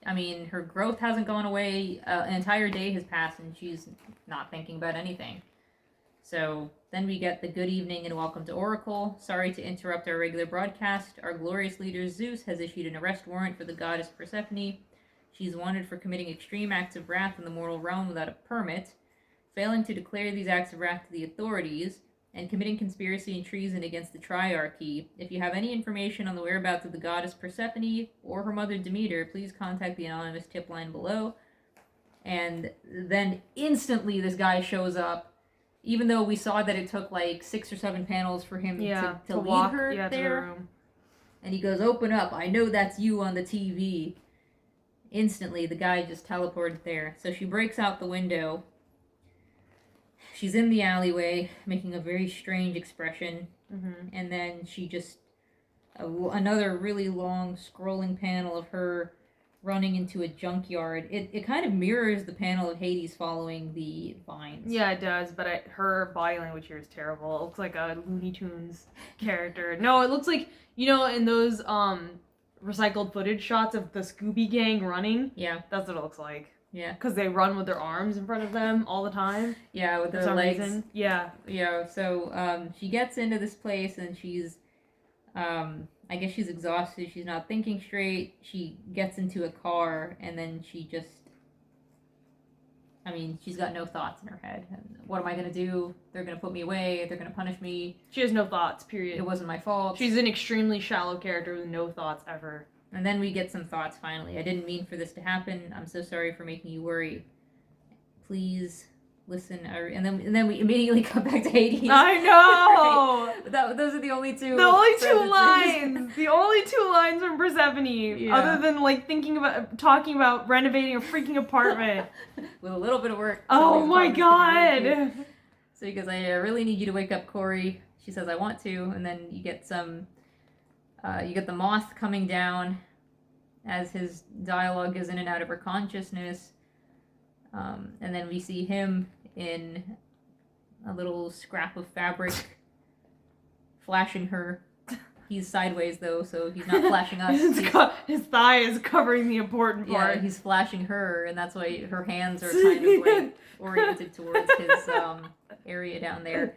[SPEAKER 1] I mean, her growth hasn't gone away. An entire day has passed and she's not thinking about anything. So then we get the good evening and welcome to Oracle. Sorry to interrupt our regular broadcast. Our glorious leader Zeus has issued an arrest warrant for the goddess Persephone. She's wanted for committing extreme acts of wrath in the mortal realm without a permit, failing to declare these acts of wrath to the authorities, and committing conspiracy and treason against the Triarchy. If you have any information on the whereabouts of the goddess Persephone or her mother Demeter, please contact the anonymous tip line below. And then instantly this guy shows up, even though we saw that it took like 6 or 7 panels for him to lead
[SPEAKER 2] walk
[SPEAKER 1] her
[SPEAKER 2] to the
[SPEAKER 1] there.
[SPEAKER 2] room.
[SPEAKER 1] And he goes, open up, I know that's you on the TV. Instantly, the guy just teleported there. So she breaks out the window. She's in the alleyway, making a very strange expression, and then she just, another really long scrolling panel of her running into a junkyard. It kind of mirrors the panel of Hades following the vines.
[SPEAKER 2] Yeah, it does, but her body language here is terrible. It looks like a Looney Tunes character. No, it looks like, you know, in those recycled footage shots of the Scooby Gang running?
[SPEAKER 1] Yeah.
[SPEAKER 2] That's what it looks like.
[SPEAKER 1] Yeah.
[SPEAKER 2] Because they run with their arms in front of them all the time.
[SPEAKER 1] Yeah, with their legs.
[SPEAKER 2] Reason. Yeah.
[SPEAKER 1] Yeah, so she gets into this place and she's, I guess she's exhausted. She's not thinking straight. She gets into a car and then she just, I mean, she's got no thoughts in her head. What am I going to do? They're going to put me away. They're going to punish me.
[SPEAKER 2] She has no thoughts, period.
[SPEAKER 1] It wasn't my fault.
[SPEAKER 2] She's an extremely shallow character with no thoughts ever.
[SPEAKER 1] And then we get some thoughts finally. I didn't mean for this to happen. I'm so sorry for making you worry. Please listen. And then we immediately come back to Hades.
[SPEAKER 2] I know!
[SPEAKER 1] Right? Those are the only two.
[SPEAKER 2] The only 2 lines! The only 2 lines from Persephone. Other than like talking about renovating a freaking apartment.
[SPEAKER 1] With a little bit of work.
[SPEAKER 2] Oh my god!
[SPEAKER 1] So he goes, I really need you to wake up Corey. She says, I want to. And then you get some... you get the moth coming down as his dialogue goes in and out of her consciousness. And then we see him in a little scrap of fabric flashing her. He's sideways though, so he's not flashing us.
[SPEAKER 2] His thigh is covering the important part.
[SPEAKER 1] Yeah, he's flashing her, and that's why her hands are kind of like oriented towards his area down there.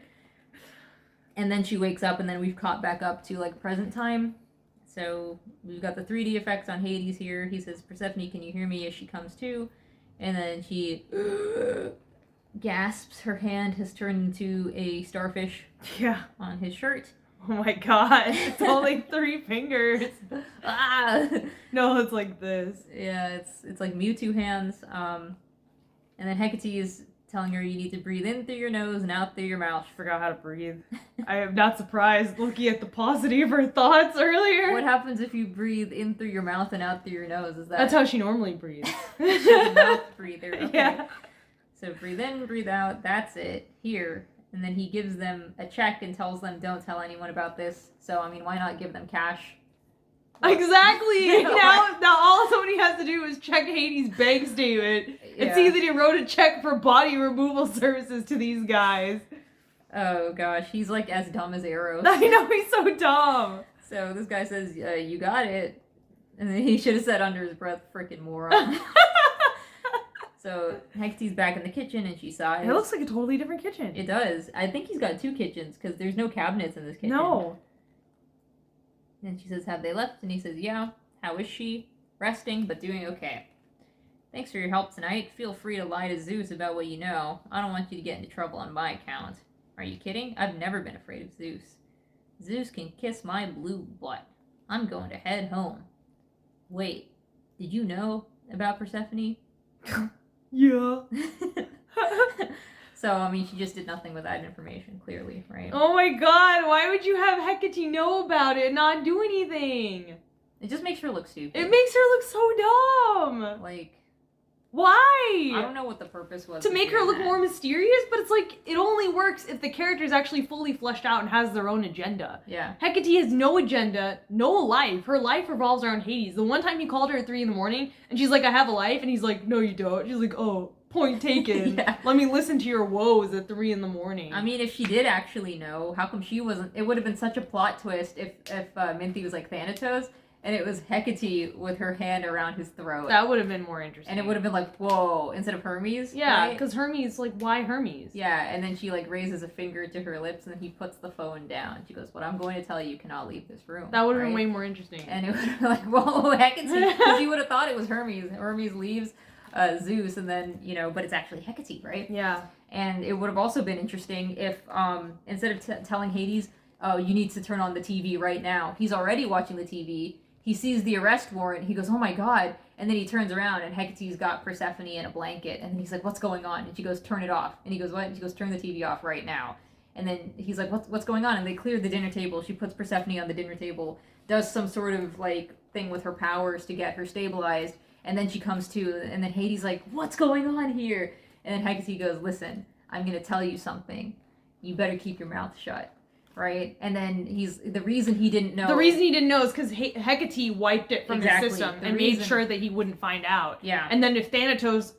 [SPEAKER 1] And then she wakes up, and then we've caught back up to like present time. So we've got the 3D effects on Hades here. He says, Persephone, can you hear me? As she comes to. And then she gasps. Her hand has turned into a starfish on his shirt.
[SPEAKER 2] Oh my god. It's only 3 fingers.
[SPEAKER 1] Ah!
[SPEAKER 2] No, it's like this.
[SPEAKER 1] Yeah, it's like Mewtwo hands. And then Hecate is telling her you need to breathe in through your nose and out through your mouth.
[SPEAKER 2] She forgot how to breathe. I am not surprised looking at the paucity of her thoughts earlier.
[SPEAKER 1] What happens if you breathe in through your mouth and out through your nose?
[SPEAKER 2] That's how she normally breathes.
[SPEAKER 1] She's a mouth breather. Okay.
[SPEAKER 2] Yeah.
[SPEAKER 1] So breathe in, breathe out. That's it. Here. And then he gives them a check and tells them, don't tell anyone about this. So, I mean, why not give them cash?
[SPEAKER 2] Exactly! now all somebody has to do is check Hades' bank statement and see that he wrote a check for body removal services to these guys.
[SPEAKER 1] Oh gosh, he's like as dumb as Eros.
[SPEAKER 2] I know, he's so dumb.
[SPEAKER 1] So this guy says, you got it. And then he should have said under his breath, frickin' moron. So Hecate's back in the kitchen and she sighs.
[SPEAKER 2] It looks like a totally different kitchen.
[SPEAKER 1] It does. I think he's got 2 kitchens because there's no cabinets in this kitchen.
[SPEAKER 2] No.
[SPEAKER 1] And she says, have they left? And he says, yeah. How is she? Resting, but doing okay. Thanks for your help tonight. Feel free to lie to Zeus about what you know. I don't want you to get into trouble on my account. Are you kidding? I've never been afraid of Zeus. Zeus can kiss my blue butt. I'm going to head home. Wait, did you know about Persephone.
[SPEAKER 2] Yeah.
[SPEAKER 1] So, I mean, she just did nothing with that information, clearly, right?
[SPEAKER 2] Oh my god, why would you have Hecate know about it and not do anything?
[SPEAKER 1] It just makes her look stupid.
[SPEAKER 2] It makes her look so dumb.
[SPEAKER 1] Like,
[SPEAKER 2] why?
[SPEAKER 1] I don't know what the purpose was.
[SPEAKER 2] To make her
[SPEAKER 1] doing
[SPEAKER 2] look
[SPEAKER 1] that.
[SPEAKER 2] more mysterious, but it's like, it only works if the character's actually fully fleshed out and has their own agenda.
[SPEAKER 1] Yeah.
[SPEAKER 2] Hecate has no agenda, no life. Her life revolves around Hades. The one time he called her at 3 a.m. and she's like, I have a life, and he's like, no you don't. She's like, oh, point taken.
[SPEAKER 1] Yeah.
[SPEAKER 2] Let me listen to your woes at 3 a.m.
[SPEAKER 1] I mean, if she did actually know, how come she wasn't? It would have been such a plot twist if Minty was like Thanatos, and it was Hecate with her hand around his throat.
[SPEAKER 2] That would have been more interesting.
[SPEAKER 1] And it would have been like, whoa, instead of Hermes.
[SPEAKER 2] Yeah,
[SPEAKER 1] right?
[SPEAKER 2] because Hermes, like, why Hermes?
[SPEAKER 1] Yeah, and then she like raises a finger to her lips, and then he puts the phone down. She goes, "What I'm going to tell you cannot leave this room."
[SPEAKER 2] That would have
[SPEAKER 1] right?
[SPEAKER 2] been way more interesting.
[SPEAKER 1] And it would have been like, whoa, Hecate, because you would have thought it was Hermes. Hermes leaves Zeus, and then, you know, but it's actually Hecate, right?
[SPEAKER 2] Yeah.
[SPEAKER 1] And it would have also been interesting if, instead of telling Hades, oh, you need to turn on the TV right now, he's already watching the TV, he sees the arrest warrant, he goes, oh my god, and then he turns around and Hecate's got Persephone in a blanket, and then he's like, what's going on? And she goes, turn it off. And he goes, what? And she goes, turn the TV off right now. And then he's like, what's going on? And they clear the dinner table, she puts Persephone on the dinner table, does some sort of, like, thing with her powers to get her stabilized, and then she comes to, and then Hades like, what's going on here? And then Hecate goes, listen, I'm going to tell you something. You better keep your mouth shut, right? And then the reason he didn't know...
[SPEAKER 2] The reason he didn't know is because Hecate wiped it from
[SPEAKER 1] Exactly.
[SPEAKER 2] his system
[SPEAKER 1] The
[SPEAKER 2] and
[SPEAKER 1] reason...
[SPEAKER 2] made sure that he wouldn't find out.
[SPEAKER 1] Yeah.
[SPEAKER 2] And then if Thanatos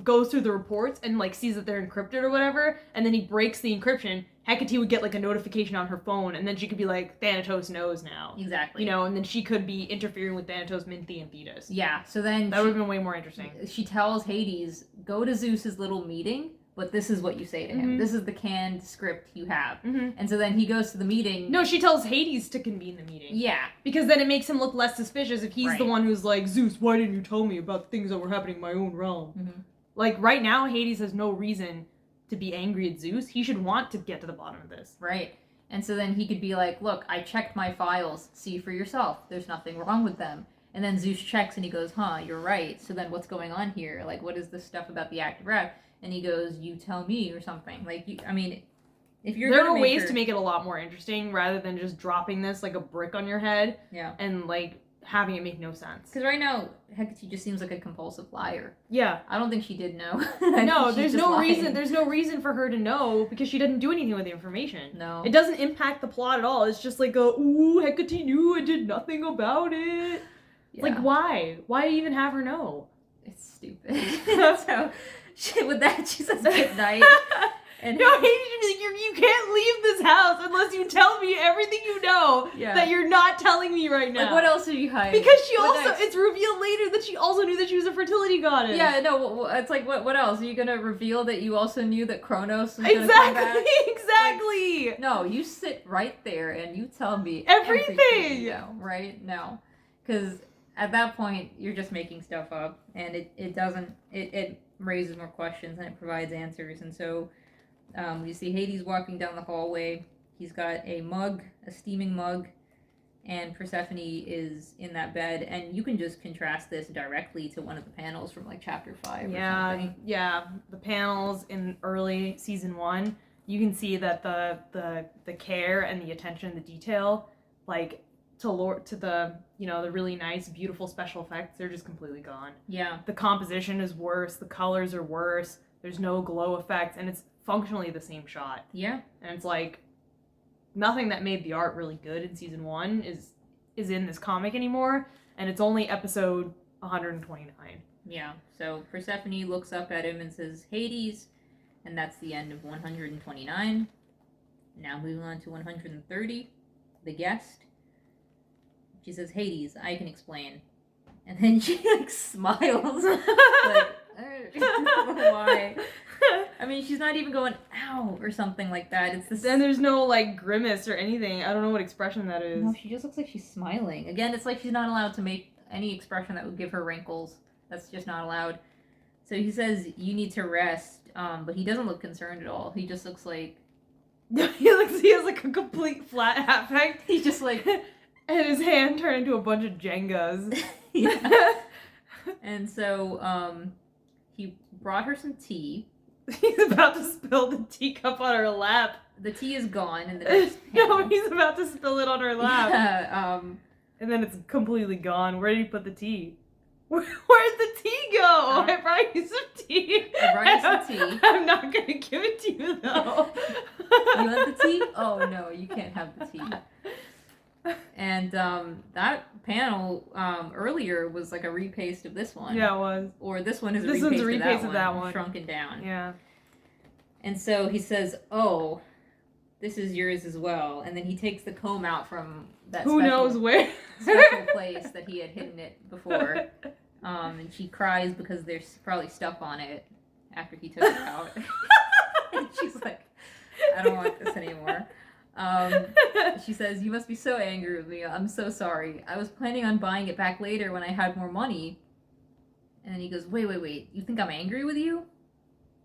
[SPEAKER 2] goes through the reports and, like, sees that they're encrypted or whatever, and then he breaks the encryption, Hecate would get, like, a notification on her phone, and then she could be like, Thanatos knows now.
[SPEAKER 1] Exactly.
[SPEAKER 2] You know, and then she could be interfering with Thanatos, Minty, and Thetis.
[SPEAKER 1] Yeah, so then...
[SPEAKER 2] That would have been way more interesting.
[SPEAKER 1] She tells Hades, go to Zeus's little meeting, but this is what you say to him. This is the canned script you have. And so then he goes to the meeting.
[SPEAKER 2] No, she tells Hades to convene the meeting.
[SPEAKER 1] Yeah.
[SPEAKER 2] Because then it makes him look less suspicious if he's the one who's like, Zeus, why didn't you tell me about things that were happening in my own realm? Like, right now, Hades has no reason to be angry at Zeus. He should want to get to the bottom of this.
[SPEAKER 1] Right. And so then he could be like, look, I checked my files. See for yourself. There's nothing wrong with them. And then Zeus checks and he goes, huh, you're right. So then what's going on here? Like, what is this stuff about the act of wrath? And he goes, you tell me, or something. Like, I mean, if you're
[SPEAKER 2] There are ways to make it a lot more interesting rather than just dropping this like a brick on your head.
[SPEAKER 1] Yeah.
[SPEAKER 2] And, like, having it make no sense.
[SPEAKER 1] Because right now, Hecate just seems like a compulsive liar.
[SPEAKER 2] Yeah.
[SPEAKER 1] I don't think she did know.
[SPEAKER 2] No, there's no reason. There's no reason for her to know because she didn't do anything with the information.
[SPEAKER 1] No.
[SPEAKER 2] It doesn't impact the plot at all. It's just like, ooh, Hecate knew and did nothing about it.
[SPEAKER 1] Yeah.
[SPEAKER 2] Like, why? Why even have her know?
[SPEAKER 1] It's stupid. So, with that, she says good night. And
[SPEAKER 2] no, Hades should be like, you can't leave this house unless you tell me everything you know that you're not telling me right now.
[SPEAKER 1] Like, what else are you hiding?
[SPEAKER 2] Because she it's revealed later that she also knew that she was a fertility goddess.
[SPEAKER 1] Yeah, no, it's like, what else? Are you gonna reveal that you also knew that Kronos was gonna come back?
[SPEAKER 2] Exactly!
[SPEAKER 1] Like, no, you sit right there and you tell me
[SPEAKER 2] everything
[SPEAKER 1] you know, right? No. Because at that point, you're just making stuff up, and it raises more questions than it provides answers, and so... you see Hades walking down the hallway. He's got a mug, a steaming mug, and Persephone is in that bed. And you can just contrast this directly to one of the panels from like chapter 5 or something.
[SPEAKER 2] Yeah, the panels in early season 1, you can see that the care and the attention, the detail, like to the, you know, the really nice, beautiful special effects, they're just completely gone.
[SPEAKER 1] Yeah.
[SPEAKER 2] The composition is worse, the colors are worse, there's no glow effects, and it's functionally the same shot.
[SPEAKER 1] Yeah.
[SPEAKER 2] And it's like nothing that made the art really good in season 1 is in this comic anymore, and it's only episode 129.
[SPEAKER 1] Yeah. So Persephone looks up at him and says, Hades, and that's the end of 129. Now moving on to 130, the guest. She says, Hades, I can explain. And then she like smiles. Like, I don't know why. I mean, she's not even going, ow, or something like that. It's this...
[SPEAKER 2] And there's no, like, grimace or anything. I don't know what expression that is.
[SPEAKER 1] No, she just looks like she's smiling. Again, it's like she's not allowed to make any expression that would give her wrinkles. That's just not allowed. So he says, you need to rest, but he doesn't look concerned at all. He just looks like...
[SPEAKER 2] he has, like, a complete flat affect.
[SPEAKER 1] He's just like...
[SPEAKER 2] and his hand turned into a bunch of Jengas.
[SPEAKER 1] Yeah. And so he brought her some tea.
[SPEAKER 2] He's about to spill the teacup on her lap.
[SPEAKER 1] The tea is gone in the next
[SPEAKER 2] No,
[SPEAKER 1] panel.
[SPEAKER 2] he's about to spill it on her lap.
[SPEAKER 1] Yeah,
[SPEAKER 2] and then it's completely gone. Where did he put the tea? Where'd the tea go? I brought you some tea.
[SPEAKER 1] I brought you some tea.
[SPEAKER 2] I'm not gonna give it to you though.
[SPEAKER 1] You want the tea? Oh no, you can't have the tea. And that panel earlier was like a repaste of this one.
[SPEAKER 2] Yeah, it was.
[SPEAKER 1] Or this one is a
[SPEAKER 2] This
[SPEAKER 1] repaste,
[SPEAKER 2] one's a repaste of that one.
[SPEAKER 1] Shrunken down.
[SPEAKER 2] Yeah.
[SPEAKER 1] And so he says, "Oh, this is yours as well." And then he takes the comb out from that
[SPEAKER 2] Who knows where
[SPEAKER 1] special place that he had hidden it before. And she cries because there's probably stuff on it after he took it out. And she's like, "I don't want this anymore." She says, "You must be so angry with me. I'm so sorry. I was planning on buying it back later when I had more money." And then he goes, wait. You think I'm angry with you?"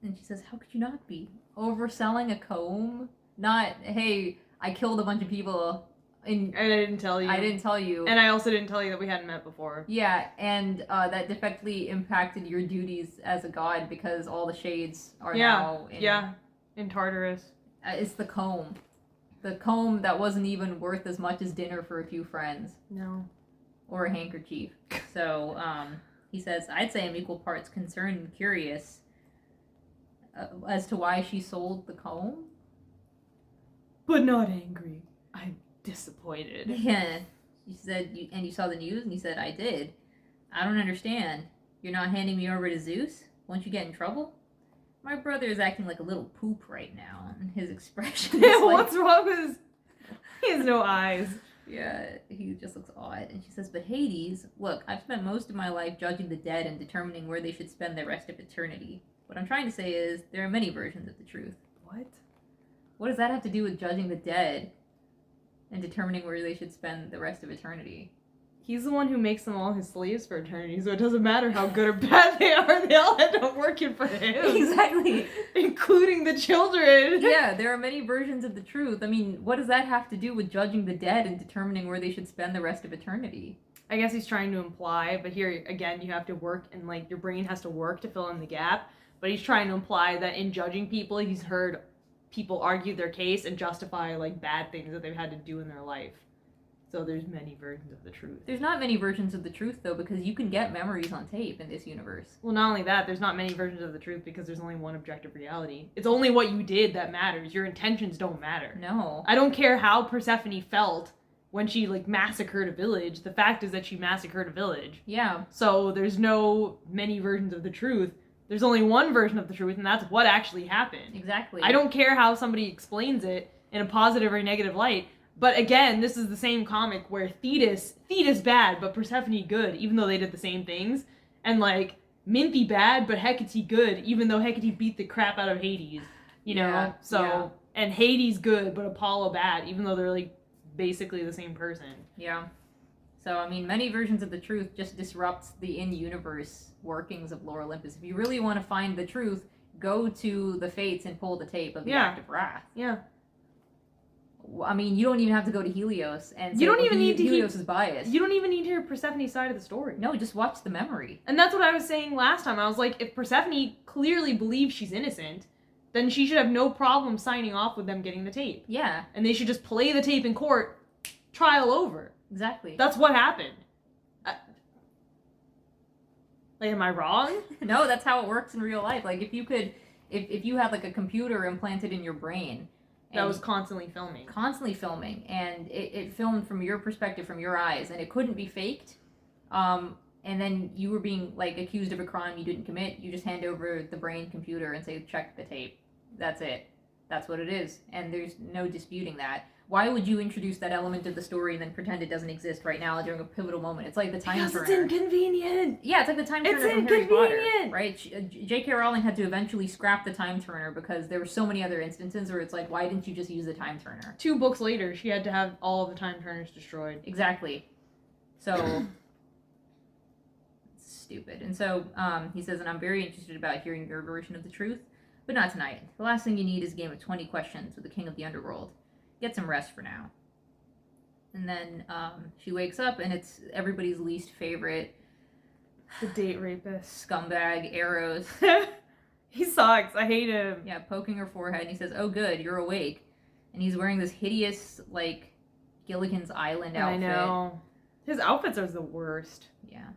[SPEAKER 1] And she says, "How could you not be? Overselling a comb? Not, hey, I killed a bunch of people. And
[SPEAKER 2] I didn't tell you.
[SPEAKER 1] I didn't tell you.
[SPEAKER 2] And I also didn't tell you that we hadn't met before.
[SPEAKER 1] Yeah, and that defectly impacted your duties as a god because all the shades are now
[SPEAKER 2] in Tartarus.
[SPEAKER 1] It's the comb. The comb that wasn't even worth as much as dinner for a few friends.
[SPEAKER 2] No.
[SPEAKER 1] Or a handkerchief. So, he says, "I'd say I'm equal parts concerned and curious as to why she sold the comb."
[SPEAKER 2] But not angry. I'm disappointed.
[SPEAKER 1] Yeah. She said, you saw the news? And he said, "I did. I don't understand. You're not handing me over to Zeus? Won't you get in trouble? My brother is acting like a little poop right now." And his expression is like,
[SPEAKER 2] What's wrong with his... He has no eyes.
[SPEAKER 1] Yeah, he just looks odd. And she says, "But Hades, look, I've spent most of my life judging the dead and determining where they should spend the rest of eternity. What I'm trying to say is, there are many versions of the truth."
[SPEAKER 2] What?
[SPEAKER 1] What does that have to do with judging the dead and determining where they should spend the rest of eternity?
[SPEAKER 2] He's the one who makes them all his slaves for eternity, so it doesn't matter how good or bad they are, they all end up working for him.
[SPEAKER 1] Exactly.
[SPEAKER 2] Including the children.
[SPEAKER 1] Yeah, there are many versions of the truth. I mean, what does that have to do with judging the dead and determining where they should spend the rest of eternity?
[SPEAKER 2] I guess he's trying to imply, but here, again, you have to work, and, like, your brain has to work to fill in the gap. But he's trying to imply that in judging people, he's heard people argue their case and justify, like, bad things that they've had to do in their life. So there's many versions of the truth.
[SPEAKER 1] There's not many versions of the truth, though, because you can get memories on tape in this universe.
[SPEAKER 2] Well, not only that, there's not many versions of the truth because there's only one objective reality. It's only what you did that matters. Your intentions don't matter.
[SPEAKER 1] No.
[SPEAKER 2] I don't care how Persephone felt when she, like, massacred a village. The fact is that she massacred a village.
[SPEAKER 1] Yeah.
[SPEAKER 2] So there's no many versions of the truth. There's only one version of the truth, and that's what actually happened.
[SPEAKER 1] Exactly.
[SPEAKER 2] I don't care how somebody explains it in a positive or negative light. But again, this is the same comic where Thetis bad, but Persephone good, even though they did the same things. And, like, Minthy bad, but Hecate good, even though Hecate beat the crap out of Hades. You know?
[SPEAKER 1] Yeah,
[SPEAKER 2] So,
[SPEAKER 1] yeah.
[SPEAKER 2] And Hades good, but Apollo bad, even though they're, like, basically the same person.
[SPEAKER 1] Yeah. So, I mean, many versions of the truth just disrupts the in-universe workings of Lore Olympus. If you really want to find the truth, go to the Fates and pull the tape of the Act of Wrath.
[SPEAKER 2] Yeah.
[SPEAKER 1] I mean, you don't even have to go to Helios and say,
[SPEAKER 2] You don't even need to
[SPEAKER 1] Helios is biased.
[SPEAKER 2] You don't even need to hear Persephone's side of the story.
[SPEAKER 1] No, just watch the memory.
[SPEAKER 2] And that's what I was saying last time. I was like, if Persephone clearly believes she's innocent, then she should have no problem signing off with them getting the tape.
[SPEAKER 1] Yeah.
[SPEAKER 2] And they should just play the tape in court, trial over.
[SPEAKER 1] Exactly.
[SPEAKER 2] That's what happened. Like, am I wrong?
[SPEAKER 1] No, that's how it works in real life. Like, if you could, if you had, like, a computer implanted in your brain
[SPEAKER 2] that was constantly filming.
[SPEAKER 1] And it filmed from your perspective, from your eyes, and it couldn't be faked. And then you were being, like, accused of a crime you didn't commit. You just hand over the brain computer and say, check the tape. That's it. That's what it is. And there's no disputing that. Why would you introduce that element of the story and then pretend it doesn't exist right now during a pivotal moment? It's like the time turner.
[SPEAKER 2] Because it's inconvenient.
[SPEAKER 1] Yeah, it's like the time turner from Harry Potter, right? J.K. Rowling had to eventually scrap the time turner because there were so many other instances where it's like, why didn't you just use the time turner?
[SPEAKER 2] 2 books later, she had to have all of the time turners destroyed.
[SPEAKER 1] Exactly. So, stupid. And so, he says, and I'm very interested about hearing your version of the truth, but not tonight. The last thing you need is a game of 20 questions with the king of the underworld. Get some rest for now. And then she wakes up, and it's everybody's least favorite
[SPEAKER 2] The date rapist.
[SPEAKER 1] Scumbag, Eros.
[SPEAKER 2] He sucks. I hate him.
[SPEAKER 1] Yeah, poking her forehead, and he says, "Oh, good, you're awake." And he's wearing this hideous, like, Gilligan's Island outfit.
[SPEAKER 2] I know. His outfits are the worst.
[SPEAKER 1] Yeah.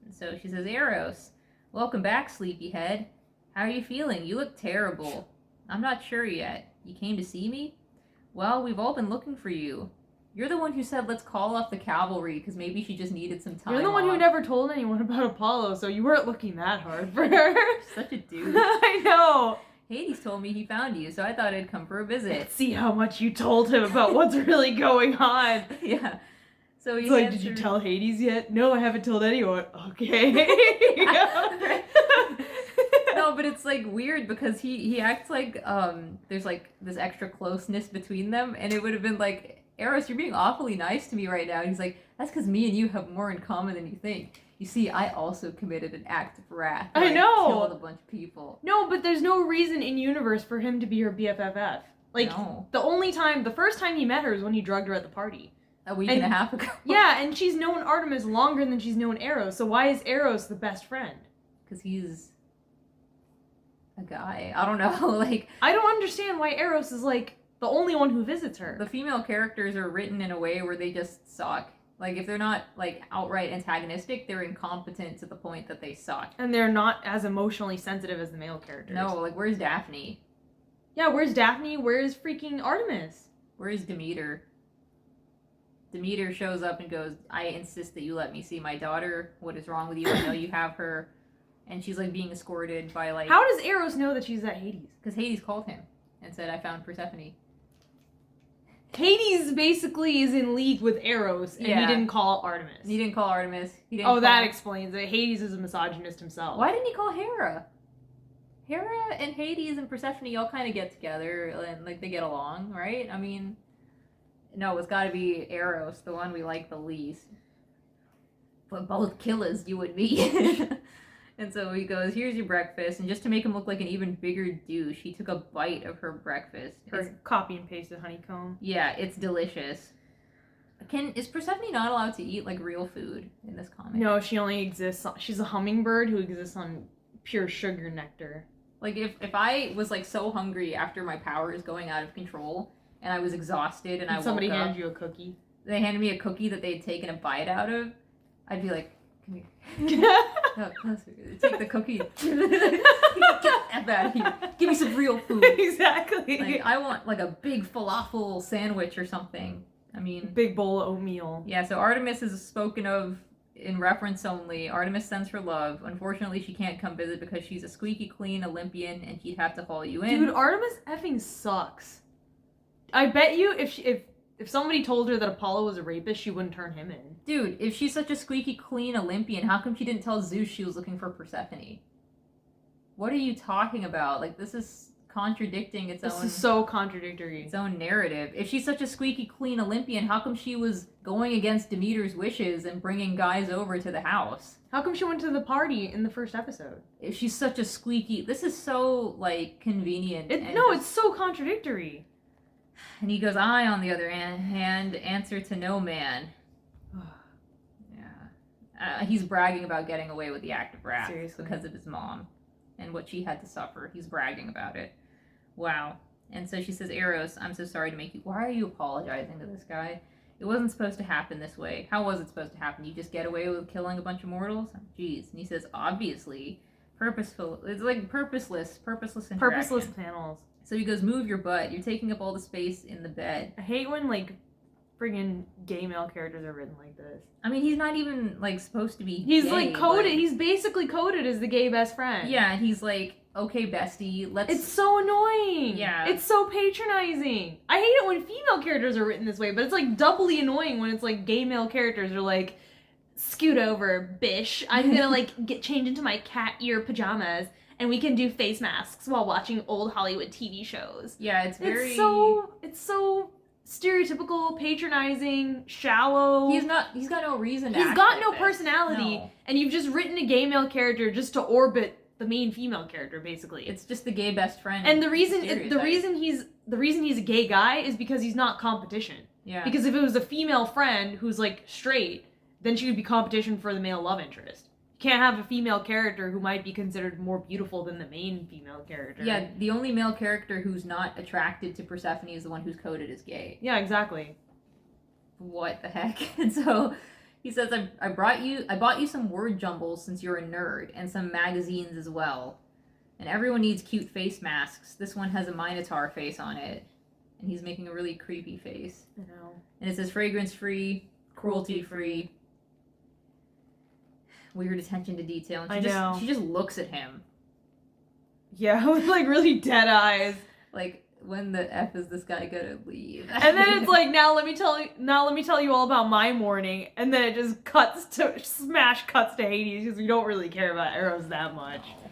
[SPEAKER 1] And so she says, "Eros, welcome back, sleepyhead. How are you feeling? You look terrible." "I'm not sure yet. You came to see me?" "Well, we've all been looking for you. You're the one who said let's call off the cavalry because maybe she just needed some time
[SPEAKER 2] You're the one who
[SPEAKER 1] off."
[SPEAKER 2] never told anyone about Apollo, so you weren't looking that hard for her.
[SPEAKER 1] Such a dude.
[SPEAKER 2] I know.
[SPEAKER 1] Hades told me he found you, so I thought I'd come for a visit.
[SPEAKER 2] Let's see how much you told him about what's really going on.
[SPEAKER 1] Yeah. So he
[SPEAKER 2] It's like, did you tell Hades yet? No, I haven't told anyone. Okay.
[SPEAKER 1] No, but it's like weird because he acts like there's like this extra closeness between them, and it would have been like, "Eros, you're being awfully nice to me right now." And he's like, "That's because me and you have more in common than you think. You see, I also committed an act of wrath.
[SPEAKER 2] I know.
[SPEAKER 1] Killed a bunch of people."
[SPEAKER 2] No, but there's no reason in universe for him to be her BFFF. Like,
[SPEAKER 1] No.
[SPEAKER 2] the first time he met her is when he drugged her at the party.
[SPEAKER 1] A week and a half ago.
[SPEAKER 2] Yeah, and she's known Artemis longer than she's known Eros, so why is Eros the best friend?
[SPEAKER 1] Because he's a guy. I don't know. Like,
[SPEAKER 2] I don't understand why Eros is, like, the only one who visits her.
[SPEAKER 1] the female characters are written in a way where they just suck. Like, if they're not, like, outright antagonistic, they're incompetent to the point that they suck.
[SPEAKER 2] And they're not as emotionally sensitive as the male characters.
[SPEAKER 1] No, like, where's Daphne?
[SPEAKER 2] Yeah, where's Daphne? Where's freaking Artemis?
[SPEAKER 1] Where's Demeter? Demeter shows up and goes, "I insist that you let me see my daughter. What is wrong with you? I know you have her." And she's, like, being escorted by, like...
[SPEAKER 2] How does Eros know that she's at Hades?
[SPEAKER 1] Because Hades called him and said, "I found Persephone."
[SPEAKER 2] Hades basically is in league with Eros, and
[SPEAKER 1] Yeah.
[SPEAKER 2] he didn't call Artemis.
[SPEAKER 1] He didn't call Artemis. He didn't
[SPEAKER 2] Oh,
[SPEAKER 1] call...
[SPEAKER 2] that explains it. Hades is a misogynist himself.
[SPEAKER 1] Why didn't he call Hera? Hera and Hades and Persephone all kind of get together and, like, they get along, right? I mean, no, it's got to be Eros, the one we like the least. But both killers, you and me. And so he goes, "Here's your breakfast." And just to make him look like an even bigger douche, he took a bite of her breakfast.
[SPEAKER 2] Or copy and pasted honeycomb.
[SPEAKER 1] Yeah, it's delicious. Is Persephone not allowed to eat, like, real food in this comic?
[SPEAKER 2] No, she only exists on... She's a hummingbird who exists on pure sugar nectar.
[SPEAKER 1] Like, if I was, like, so hungry after my power is going out of control, and I was exhausted, and I woke
[SPEAKER 2] Somebody
[SPEAKER 1] up,
[SPEAKER 2] handed you a cookie.
[SPEAKER 1] they handed me a cookie that they'd taken a bite out of, I'd be like, "Come here." Oh, closer. Take the cookie. Get the F out of here. Give me some real food.
[SPEAKER 2] Exactly.
[SPEAKER 1] Like, I want, like, a big falafel sandwich or something. I mean...
[SPEAKER 2] Big bowl of oatmeal.
[SPEAKER 1] Yeah, so Artemis is spoken of in reference only. Artemis sends her love. Unfortunately, she can't come visit because she's a squeaky clean Olympian, and she'd have to haul you in.
[SPEAKER 2] Dude, Artemis effing sucks. I bet you if somebody told her that Apollo was a rapist, she wouldn't turn him in.
[SPEAKER 1] Dude, if she's such a squeaky clean Olympian, how come she didn't tell Zeus she was looking for Persephone? What are you talking about? Like, this is contradicting its
[SPEAKER 2] This
[SPEAKER 1] own...
[SPEAKER 2] is so contradictory.
[SPEAKER 1] its own narrative. If she's such a squeaky clean Olympian, how come she was going against Demeter's wishes and bringing guys over to the house?
[SPEAKER 2] How come she went to the party in the first episode?
[SPEAKER 1] If she's such a squeaky... This is so, like, convenient.
[SPEAKER 2] It's so contradictory.
[SPEAKER 1] And he goes, "I, on the other hand, answer to no man." Yeah. He's bragging about getting away with the act of wrath.
[SPEAKER 2] Seriously.
[SPEAKER 1] Because of his mom and what she had to suffer. He's bragging about it. Wow. And so she says, "Eros, I'm so sorry to make you... Why are you apologizing to this guy? It wasn't supposed to happen this way. How was it supposed to happen? You just get away with killing a bunch of mortals? Jeez." And he says, "Obviously. Purposeful. It's like purposeless interaction."
[SPEAKER 2] Purposeless panels.
[SPEAKER 1] So he goes, "Move your butt. You're taking up all the space in the bed."
[SPEAKER 2] I hate when, like, friggin' gay male characters are written like this.
[SPEAKER 1] I mean, he's not even, like, supposed to be
[SPEAKER 2] He's,
[SPEAKER 1] gay,
[SPEAKER 2] like, coded.
[SPEAKER 1] but...
[SPEAKER 2] He's basically coded as the gay best friend.
[SPEAKER 1] Yeah, and he's like, "Okay, bestie, let's..."
[SPEAKER 2] It's so annoying.
[SPEAKER 1] Yeah.
[SPEAKER 2] It's so patronizing. I hate it when female characters are written this way, but it's, like, doubly annoying when it's, like, gay male characters are like, "Scoot over, bish. I'm gonna, like, get changed into my cat ear pajamas, and we can do face masks while watching old Hollywood TV shows."
[SPEAKER 1] Yeah, it's very...
[SPEAKER 2] It's so stereotypical, patronizing, shallow.
[SPEAKER 1] He's got no reason to
[SPEAKER 2] He's
[SPEAKER 1] act
[SPEAKER 2] got
[SPEAKER 1] like
[SPEAKER 2] no
[SPEAKER 1] this.
[SPEAKER 2] personality,
[SPEAKER 1] No.
[SPEAKER 2] and you've just written a gay male character just to orbit the main female character, basically.
[SPEAKER 1] It's just the gay best friend.
[SPEAKER 2] And the reason
[SPEAKER 1] stereotype.
[SPEAKER 2] he's a gay guy is because he's not competition.
[SPEAKER 1] Yeah.
[SPEAKER 2] Because if it was a female friend who's like straight, then she would be competition for the male love interest. can't have a female character who might be considered more beautiful than the main female character.
[SPEAKER 1] Yeah, the only male character who's not attracted to Persephone is the one who's coded as gay.
[SPEAKER 2] Yeah, exactly.
[SPEAKER 1] What the heck? And so he says, I bought you some word jumbles since you're a nerd, and some magazines as well. And everyone needs cute face masks. This one has a Minotaur face on it. And he's making a really creepy face.
[SPEAKER 2] I know.
[SPEAKER 1] And it says fragrance-free, cruelty-free, weird attention to detail. And she just looks at him.
[SPEAKER 2] Yeah, with like really dead eyes.
[SPEAKER 1] Like, when the F is this guy gonna leave?
[SPEAKER 2] And then it's like, now let me tell you all about my morning. And then it just cuts to Hades because we don't really care about Eros that much.
[SPEAKER 1] No.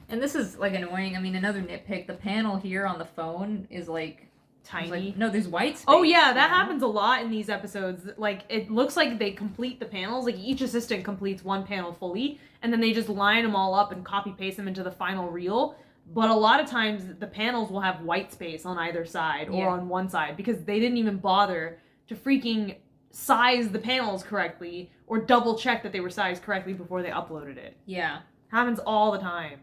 [SPEAKER 1] And this is like annoying. I mean, another nitpick, the panel here on the phone is like
[SPEAKER 2] tiny.
[SPEAKER 1] Like, no, there's white space.
[SPEAKER 2] Oh yeah, that happens a lot in these episodes. Like, it looks like they complete the panels. Like, each assistant completes one panel fully, and then they just line them all up and copy paste them into the final reel. But a lot of times, the panels will have white space on either side or on one side because they didn't even bother to freaking size the panels correctly or double check that they were sized correctly before they uploaded it.
[SPEAKER 1] Yeah.
[SPEAKER 2] Happens all the time.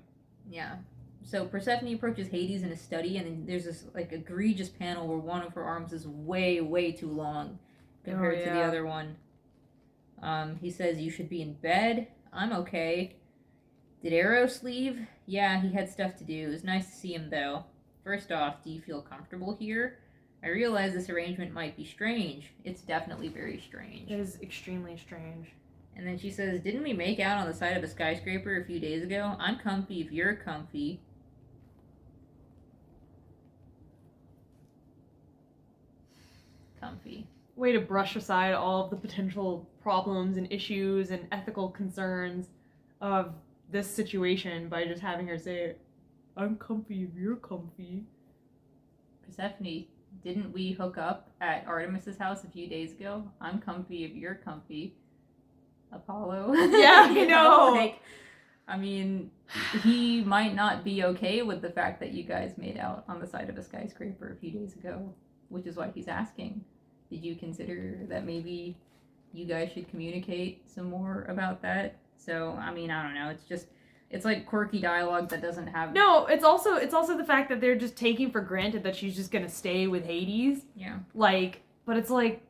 [SPEAKER 1] Yeah. So Persephone approaches Hades in a study, and then there's this like egregious panel where one of her arms is way, way too long compared to the other one. He says, "You should be in bed. I'm okay. Did Eros leave? Yeah, he had stuff to do. It was nice to see him, though. First off, do you feel comfortable here? I realize this arrangement might be strange. It's definitely very strange."
[SPEAKER 2] It is extremely strange.
[SPEAKER 1] And then she says, "Didn't we make out on the side of a skyscraper a few days ago? I'm comfy if you're comfy." Comfy.
[SPEAKER 2] Way to brush aside all of the potential problems and issues and ethical concerns of this situation by just having her say, "I'm comfy if you're comfy."
[SPEAKER 1] Persephone, didn't we hook up at Artemis's house a few days ago? I'm comfy if you're comfy. Apollo.
[SPEAKER 2] Yeah, I know.
[SPEAKER 1] Like, I mean, he might not be okay with the fact that you guys made out on the side of a skyscraper a few days ago, which is why he's asking. Did you consider that maybe you guys should communicate some more about that? So, I mean, I don't know. It's like quirky dialogue that doesn't have...
[SPEAKER 2] No, it's also the fact that they're just taking for granted that she's just gonna stay with Hades.
[SPEAKER 1] Yeah.
[SPEAKER 2] Like, but it's like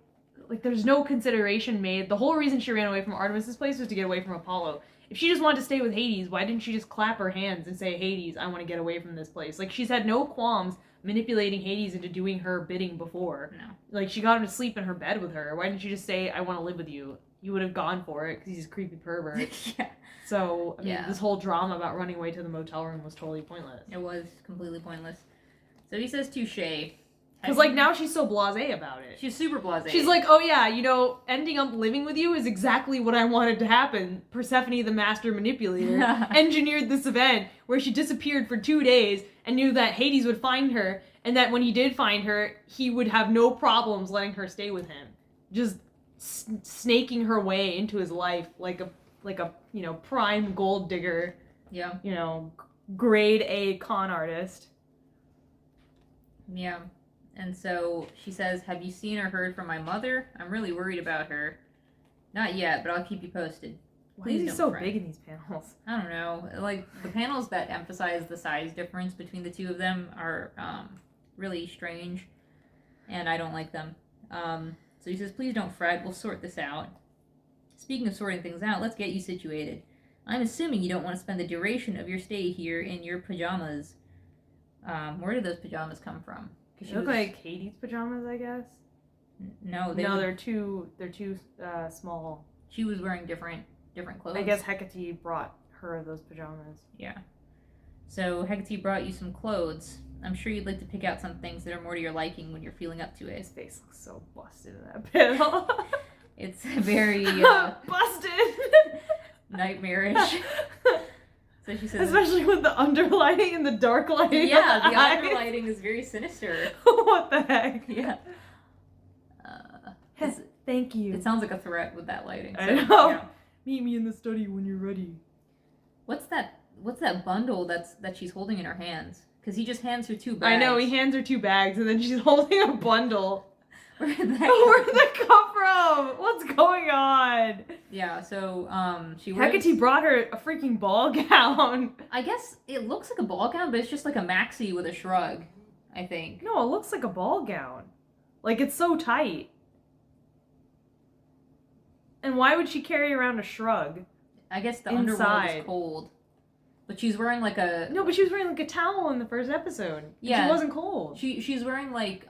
[SPEAKER 2] there's no consideration made. The whole reason she ran away from Artemis's place was to get away from Apollo. If she just wanted to stay with Hades, why didn't she just clap her hands and say, "Hades, I want to get away from this place"? Like, she's had no qualms manipulating Hades into doing her bidding before.
[SPEAKER 1] No.
[SPEAKER 2] Like, she got him to sleep in her bed with her. Why didn't she just say, "I want to live with you"? You would have gone for it, because he's a creepy pervert.
[SPEAKER 1] Yeah.
[SPEAKER 2] So, I mean, this whole drama about running away to the motel room was totally pointless.
[SPEAKER 1] It was completely pointless. So he says, "Touche."
[SPEAKER 2] Because, like, now she's so blasé about it.
[SPEAKER 1] She's super blasé.
[SPEAKER 2] She's like, "Oh yeah, you know, ending up living with you is exactly what I wanted to happen. Persephone, the master manipulator, engineered this event where she disappeared for 2 days and knew that Hades would find her, and that when he did find her, he would have no problems letting her stay with him. Just snaking her way into his life like a you know, prime gold digger.
[SPEAKER 1] Yeah.
[SPEAKER 2] You know, grade A con artist."
[SPEAKER 1] Yeah. And so she says, "Have you seen or heard from my mother? I'm really worried about her." "Not yet, but I'll keep you posted."
[SPEAKER 2] Why is he so big in these panels?
[SPEAKER 1] I don't know. Like, the panels that emphasize the size difference between the two of them are really strange, and I don't like them. So he says, "Please don't fret. We'll sort this out. Speaking of sorting things out, let's get you situated. I'm assuming you don't want to spend the duration of your stay here in your pajamas." Where did those pajamas come from?
[SPEAKER 2] They look like Hades' pajamas, I guess.
[SPEAKER 1] No, they're too
[SPEAKER 2] small.
[SPEAKER 1] She was wearing different clothes.
[SPEAKER 2] I guess Hecate brought her those pajamas.
[SPEAKER 1] Yeah. So Hecate brought you some clothes. I'm sure you'd like to pick out some things that are more to your liking when you're feeling up to it.
[SPEAKER 2] His face looks so busted in that panel.
[SPEAKER 1] It's very
[SPEAKER 2] busted,
[SPEAKER 1] nightmarish. So she says,
[SPEAKER 2] especially with the underlighting and the dark lighting.
[SPEAKER 1] Yeah, the underlighting is very sinister.
[SPEAKER 2] What the heck?
[SPEAKER 1] Yeah.
[SPEAKER 2] Thank you.
[SPEAKER 1] It sounds like a threat with that lighting.
[SPEAKER 2] I know. Yeah. Meet me in the study when you're ready.
[SPEAKER 1] What's that bundle that she's holding in her hands? Because he just hands her 2 bags.
[SPEAKER 2] I know, he hands her 2 bags and then she's holding a bundle. Where'd that come from? What's going on?
[SPEAKER 1] Yeah, so she wears...
[SPEAKER 2] Hecate brought her a freaking ball gown.
[SPEAKER 1] I guess it looks like a ball gown, but it's just like a maxi with a shrug, I think.
[SPEAKER 2] No, it looks like a ball gown. Like, it's so tight. And why would she carry around a shrug?
[SPEAKER 1] I guess the underworld is cold. But she's wearing like a...
[SPEAKER 2] No, but she was wearing like a towel in the first episode.
[SPEAKER 1] Yeah.
[SPEAKER 2] She wasn't cold.
[SPEAKER 1] She's wearing like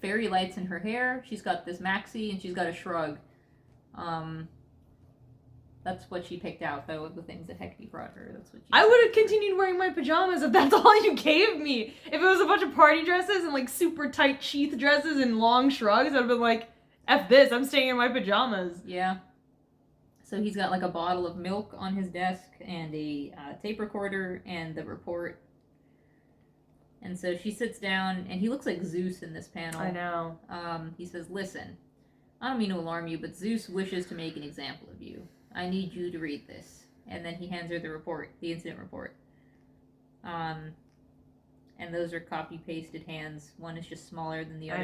[SPEAKER 1] fairy lights in her hair. She's got this maxi and she's got a shrug. That's what she picked out, though, of the things that Hecate brought her. That's what
[SPEAKER 2] I would have continued wearing my pajamas if that's all you gave me. If it was a bunch of party dresses and like super tight sheath dresses and long shrugs, I'd have been like, F this, I'm staying in my pajamas.
[SPEAKER 1] Yeah. So he's got like a bottle of milk on his desk and a tape recorder and the report. And so she sits down, and he looks like Zeus in this panel.
[SPEAKER 2] I know.
[SPEAKER 1] He says, "Listen, I don't mean to alarm you, but Zeus wishes to make an example of you. I need you to read this." And then he hands her the report, the incident report. And those are copy-pasted hands. One is just smaller than the other.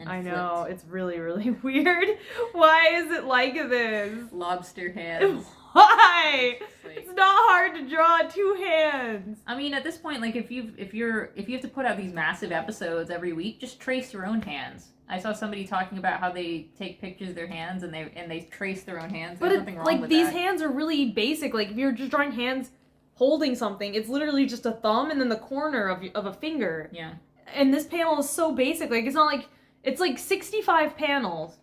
[SPEAKER 2] I know. It's really, really weird. Why is it like this?
[SPEAKER 1] Lobster hands.
[SPEAKER 2] Why? It's not hard to draw two hands.
[SPEAKER 1] I mean, at this point, like if you have to put out these massive episodes every week, just trace your own hands. I saw somebody talking about how they take pictures of their hands and they trace their own hands. There's nothing wrong with
[SPEAKER 2] these
[SPEAKER 1] that.
[SPEAKER 2] hands are really basic. Like if you're just drawing hands holding something, it's literally just a thumb and then the corner of a finger.
[SPEAKER 1] Yeah.
[SPEAKER 2] And this panel is so basic. Like it's not like it's like 65 panels.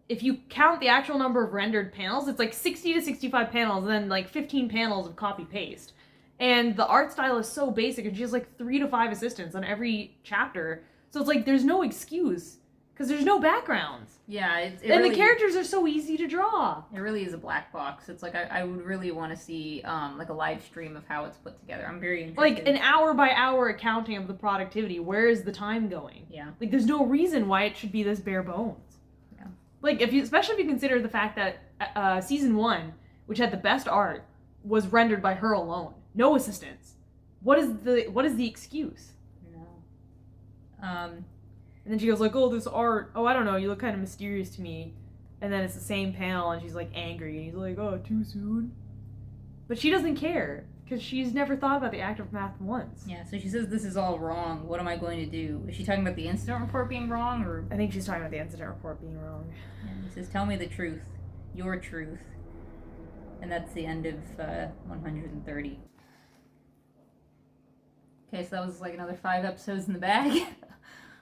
[SPEAKER 2] If you count the actual number of rendered panels, it's like 60 to 65 panels and then like 15 panels of copy paste. And the art style is so basic, and she has like 3 to 5 assistants on every chapter. So it's like there's no excuse. Because there's no backgrounds.
[SPEAKER 1] Yeah,
[SPEAKER 2] and really, the characters are so easy to draw.
[SPEAKER 1] It really is a black box. It's like I would really want to see like a live stream of how it's put together. I'm very interested.
[SPEAKER 2] Like an hour by hour accounting of the productivity. Where is the time going?
[SPEAKER 1] Yeah.
[SPEAKER 2] Like there's no reason why it should be this bare bones.
[SPEAKER 1] Yeah.
[SPEAKER 2] Like especially if you consider the fact that season 1, which had the best art, was rendered by her alone, no assistants. What is the excuse?
[SPEAKER 1] No.
[SPEAKER 2] And then she goes like, "Oh, this art. Oh, I don't know. You look kind of mysterious to me." And then it's the same panel, and she's like angry, and he's like, "Oh, too soon." But she doesn't care because she's never thought about the act of math once.
[SPEAKER 1] Yeah. So she says, "This is all wrong. What am I going to do?" Is she talking about the incident report being wrong, or?
[SPEAKER 2] I think she's talking about the incident report being wrong.
[SPEAKER 1] Yeah, he says, "Tell me the truth, your truth," and that's the end of 130. Okay, so that was like another 5 episodes in the bag.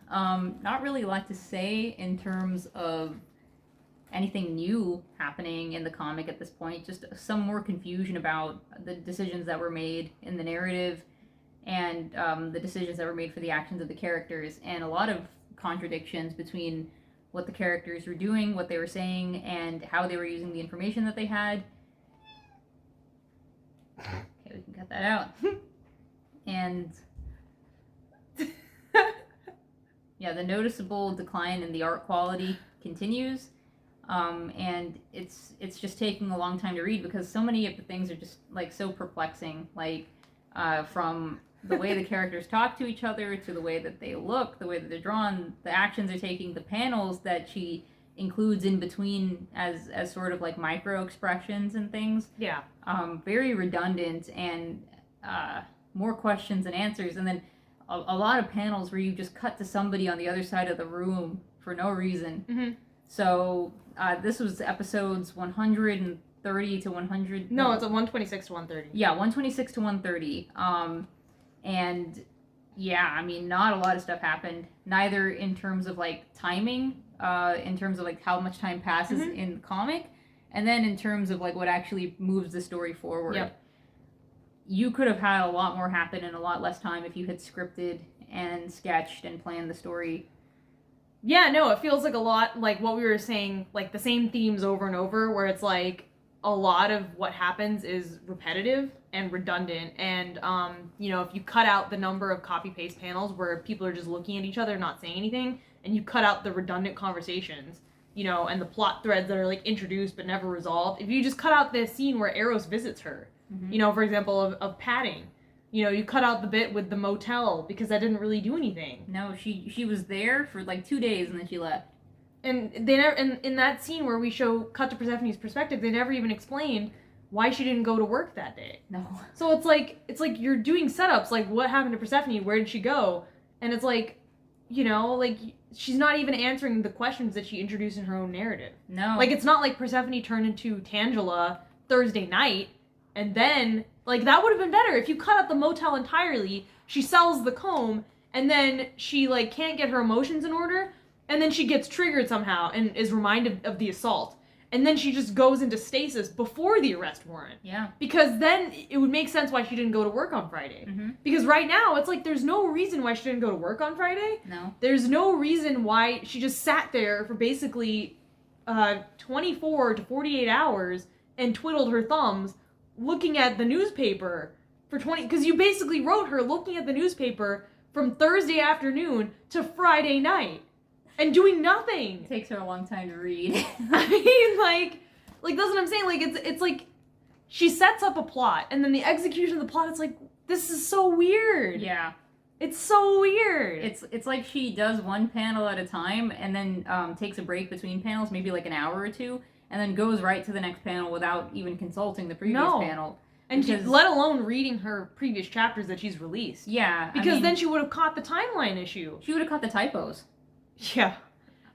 [SPEAKER 1] Not really a lot to say in terms of anything new happening in the comic at this point. Just some more confusion about the decisions that were made in the narrative and the decisions that were made for the actions of the characters, and a lot of contradictions between what the characters were doing, what they were saying, and how they were using the information that they had. Okay, we can cut that out. And yeah, the noticeable decline in the art quality continues, and it's just taking a long time to read because so many of the things are just like so perplexing, like from the way the characters talk to each other to the way that they look, the way that they're drawn, the actions they're taking, the panels that she includes in between as sort of like micro expressions and things.
[SPEAKER 2] Yeah.
[SPEAKER 1] Very redundant and more questions than answers, and then a lot of panels where you just cut to somebody on the other side of the room for no reason.
[SPEAKER 2] Mm-hmm.
[SPEAKER 1] So this was episodes 130 to 100.
[SPEAKER 2] No, it's a 126 to 130.
[SPEAKER 1] Yeah, 126 to 130. And yeah, I mean, not a lot of stuff happened. Neither in terms of like timing, in terms of like how much time passes in the comic, and then in terms of like what actually moves the story forward.
[SPEAKER 2] Yep.
[SPEAKER 1] You could have had a lot more happen in a lot less time if you had scripted and sketched and planned the story.
[SPEAKER 2] Yeah, no, it feels like a lot like what we were saying, like the same themes over and over, where it's like a lot of what happens is repetitive and redundant. And, you know, if you cut out the number of copy-paste panels where people are just looking at each other, not saying anything, and you cut out the redundant conversations, you know, and the plot threads that are like introduced but never resolved, if you just cut out the scene where Eros visits her, you know, for example, of padding. You know, you cut out the bit with the motel because that didn't really do anything.
[SPEAKER 1] No, she was there for like 2 days and then she left.
[SPEAKER 2] And they never, and in that scene where we cut to Persephone's perspective, they never even explained why she didn't go to work that day.
[SPEAKER 1] No.
[SPEAKER 2] So it's like you're doing setups, like what happened to Persephone? Where did she go? And it's like, like she's not even answering the questions that she introduced in her own narrative.
[SPEAKER 1] No.
[SPEAKER 2] Like, it's not like Persephone turned into Tangela Thursday night, and then, like, that would have been better. If you cut out the motel entirely, she sells the comb, and then she, like, can't get her emotions in order, and then she gets triggered somehow and is reminded of the assault. And then she just goes into stasis before the arrest warrant.
[SPEAKER 1] Yeah.
[SPEAKER 2] Because then it would make sense why she didn't go to work on Friday.
[SPEAKER 1] Mm-hmm.
[SPEAKER 2] Because right now, it's like there's no reason why she didn't go to work on Friday.
[SPEAKER 1] No.
[SPEAKER 2] There's no reason why she just sat there for basically 24 to 48 hours and twiddled her thumbs looking at the newspaper for 20... Because you basically wrote her looking at the newspaper from Thursday afternoon to Friday night. And doing nothing.
[SPEAKER 1] It takes her a long time to read.
[SPEAKER 2] I mean, like that's what I'm saying. Like, it's like she sets up a plot, and then the execution of the plot, it's like, this is so weird.
[SPEAKER 1] Yeah.
[SPEAKER 2] It's so weird.
[SPEAKER 1] It's like she does one panel at a time, and then takes a break between panels, maybe like an hour or two, and then goes right to the next panel without even consulting the previous panel.
[SPEAKER 2] And let alone reading her previous chapters that she's released.
[SPEAKER 1] Yeah.
[SPEAKER 2] Because then she would have caught the timeline issue.
[SPEAKER 1] She would have caught the typos.
[SPEAKER 2] Yeah.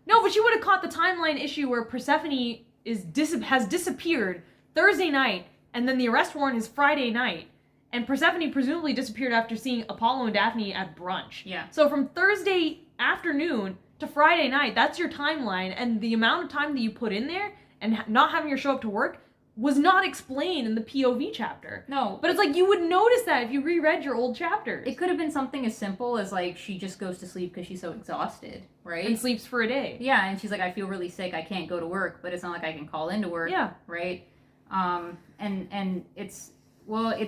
[SPEAKER 2] No, but she would have caught the timeline issue where Persephone has disappeared Thursday night, and then the arrest warrant is Friday night. And Persephone presumably disappeared after seeing Apollo and Daphne at brunch.
[SPEAKER 1] Yeah.
[SPEAKER 2] So from Thursday afternoon to Friday night, that's your timeline, and the amount of time that you put in there and not having her show up to work was not explained in the POV chapter.
[SPEAKER 1] No.
[SPEAKER 2] But it's like you would notice that if you reread your old chapters.
[SPEAKER 1] It could have been something as simple as, like, she just goes to sleep because she's so exhausted, right?
[SPEAKER 2] And sleeps for a day.
[SPEAKER 1] Yeah, and she's like, I feel really sick, I can't go to work, but it's not like I can call into work.
[SPEAKER 2] Yeah.
[SPEAKER 1] Right? And it's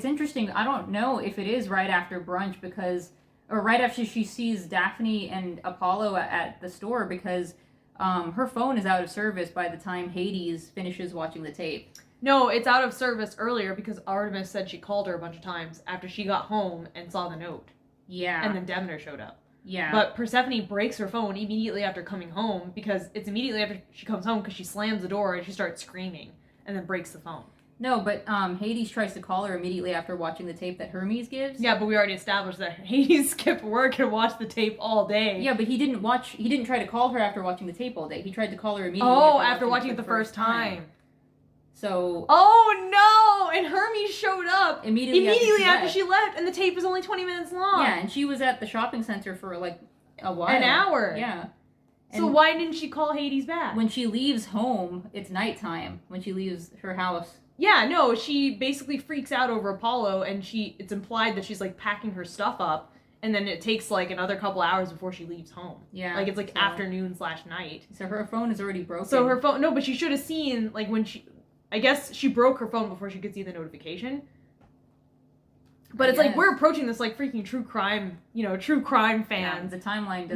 [SPEAKER 1] interesting. I don't know if it is right after brunch or right after she sees Daphne and Apollo at the store, because her phone is out of service by the time Hades finishes watching the tape.
[SPEAKER 2] No, it's out of service earlier because Artemis said she called her a bunch of times after she got home and saw the note.
[SPEAKER 1] Yeah.
[SPEAKER 2] And then Demeter showed up.
[SPEAKER 1] Yeah.
[SPEAKER 2] But Persephone breaks her phone immediately after coming home, because it's immediately after she comes home, because she slams the door and she starts screaming and then breaks the phone.
[SPEAKER 1] No, but Hades tries to call her immediately after watching the tape that Hermes gives.
[SPEAKER 2] Yeah, but we already established that Hades skipped work and watched the tape all day.
[SPEAKER 1] Yeah, but he didn't try to call her after watching the tape all day. He tried to call her immediately
[SPEAKER 2] after watching it the first time.
[SPEAKER 1] So...
[SPEAKER 2] Oh, no! And Hermes showed up
[SPEAKER 1] immediately
[SPEAKER 2] after she left, and the tape was only 20 minutes long.
[SPEAKER 1] Yeah, and she was at the shopping center for, like, a while.
[SPEAKER 2] An hour.
[SPEAKER 1] Yeah.
[SPEAKER 2] So why didn't she call Hades back?
[SPEAKER 1] When she leaves home, it's nighttime. When she leaves her house.
[SPEAKER 2] Yeah, no, she basically freaks out over Apollo, and it's implied that she's, like, packing her stuff up, and then it takes, like, another couple hours before she leaves home.
[SPEAKER 1] Yeah.
[SPEAKER 2] Like, it's, like, afternoon/night.
[SPEAKER 1] So her phone is already broken.
[SPEAKER 2] So her phone... No, but she should have seen, like, when she... I guess she broke her phone before she could see the notification. But it's like, we're approaching this like freaking true crime fans.
[SPEAKER 1] Yeah, the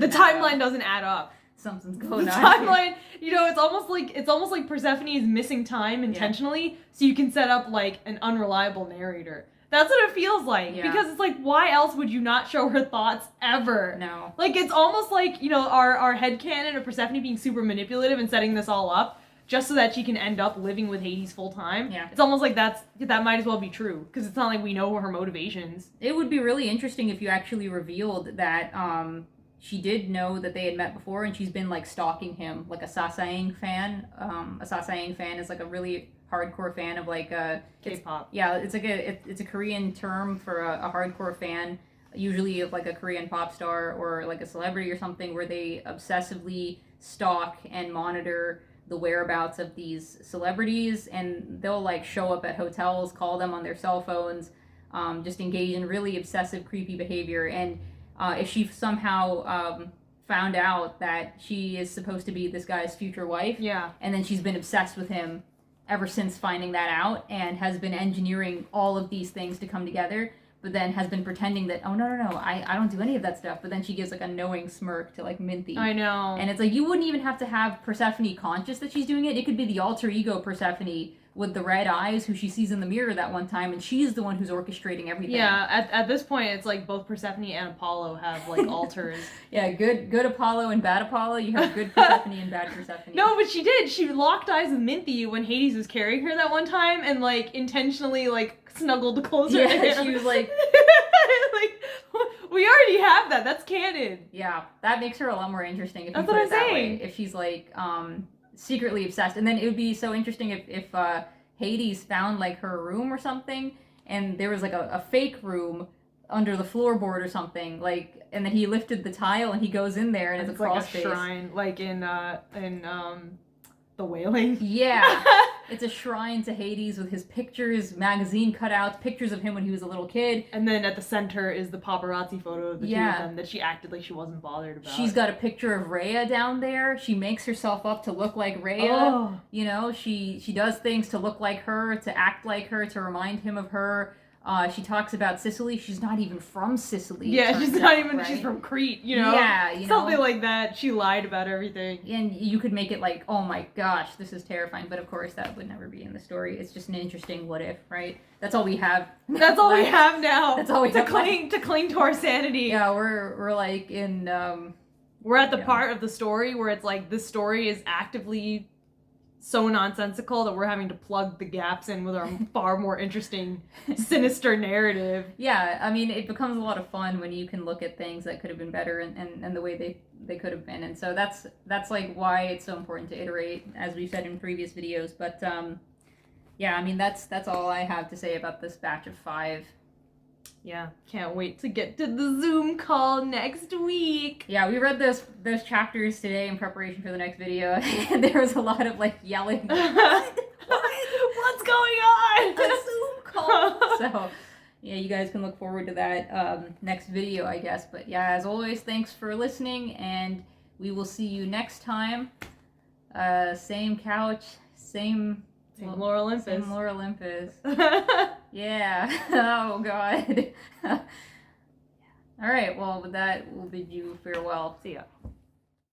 [SPEAKER 1] timeline
[SPEAKER 2] doesn't add up.
[SPEAKER 1] Something's going on.
[SPEAKER 2] The timeline, it's almost like Persephone is missing time intentionally, so you can set up like an unreliable narrator. That's what it feels like.
[SPEAKER 1] Yeah.
[SPEAKER 2] Because it's like, why else would you not show her thoughts ever?
[SPEAKER 1] No.
[SPEAKER 2] Like, it's almost like, our headcanon of Persephone being super manipulative and setting this all up just so that she can end up living with Hades full time.
[SPEAKER 1] Yeah.
[SPEAKER 2] It's almost like that might as well be true, because it's not like we know her motivations.
[SPEAKER 1] It would be really interesting if you actually revealed that she did know that they had met before, and she's been like stalking him, like a Sasaeng fan. A Sasaeng fan is like a really hardcore fan of like
[SPEAKER 2] K-pop.
[SPEAKER 1] Yeah, it's like it's a Korean term for a hardcore fan, usually of like a Korean pop star or like a celebrity or something, where they obsessively stalk and monitor the whereabouts of these celebrities, and they'll like show up at hotels, call them on their cell phones, just engage in really obsessive, creepy behavior. And if she somehow found out that she is supposed to be this guy's future wife, and then she's been obsessed with him ever since finding that out, and has been engineering all of these things to come together, but then has been pretending that, oh, no, I don't do any of that stuff. But then she gives like a knowing smirk to like Minty.
[SPEAKER 2] I know.
[SPEAKER 1] And it's like, you wouldn't even have to have Persephone conscious that she's doing it. It could be the alter ego Persephone with the red eyes, who she sees in the mirror that one time, and she's the one who's orchestrating everything.
[SPEAKER 2] Yeah, at this point, it's like both Persephone and Apollo have like altars.
[SPEAKER 1] Yeah, good Apollo and bad Apollo. You have good Persephone and bad Persephone.
[SPEAKER 2] No, but she did. She locked eyes with Minthy when Hades was carrying her that one time, and like intentionally like snuggled closer to him.
[SPEAKER 1] She was like,
[SPEAKER 2] like we already have that. That's canon.
[SPEAKER 1] Yeah, that makes her a lot more interesting if
[SPEAKER 2] That's
[SPEAKER 1] you put
[SPEAKER 2] what
[SPEAKER 1] it that
[SPEAKER 2] I'm
[SPEAKER 1] way.
[SPEAKER 2] saying.
[SPEAKER 1] If she's like secretly obsessed, and then it would be so interesting if Hades found like her room or something, and there was like a fake room under the floorboard or something, like, and then he lifted the tile and he goes in there and it's a cross
[SPEAKER 2] like a shrine, like in The Wailing.
[SPEAKER 1] Yeah. It's a shrine to Hades with his pictures, magazine cutouts, pictures of him when he was a little kid.
[SPEAKER 2] And then at the center is the paparazzi photo of the two of them that she acted like she wasn't bothered about.
[SPEAKER 1] She's got a picture of Rhea down there. She makes herself up to look like Rhea.
[SPEAKER 2] Oh.
[SPEAKER 1] You know, she does things to look like her, to act like her, to remind him of her. She talks about Sicily. She's not even from Sicily.
[SPEAKER 2] Yeah, she's not even, right? She's from Crete, you know?
[SPEAKER 1] Yeah, you know.
[SPEAKER 2] Something like that. She lied about everything.
[SPEAKER 1] And you could make it like, oh my gosh, this is terrifying. But of course, that would never be in the story. It's just an interesting what if, right? That's all we have.
[SPEAKER 2] That's all we have now.
[SPEAKER 1] That's all we have
[SPEAKER 2] to cling to our sanity.
[SPEAKER 1] Yeah, we're like in...
[SPEAKER 2] we're at the part of the story where it's like, this story is actively so nonsensical that we're having to plug the gaps in with our far more interesting, sinister narrative.
[SPEAKER 1] Yeah, I mean, it becomes a lot of fun when you can look at things that could have been better and the way they could have been. And so that's like why it's so important to iterate, as we've said in previous videos. But yeah, I mean, that's all I have to say about this batch of 5.
[SPEAKER 2] Yeah, can't wait to get to the Zoom call next week.
[SPEAKER 1] Yeah, we read those chapters today in preparation for the next video, and there was a lot of like yelling.
[SPEAKER 2] What's going on?
[SPEAKER 1] A Zoom call. So yeah, you guys can look forward to that next video, I guess. But yeah, as always, thanks for listening, and we will see you next time. Same couch, same
[SPEAKER 2] Lore Olympus.
[SPEAKER 1] Same Lore Olympus. Yeah. Oh, God. All right. Well, with that, we'll bid you farewell.
[SPEAKER 2] See ya.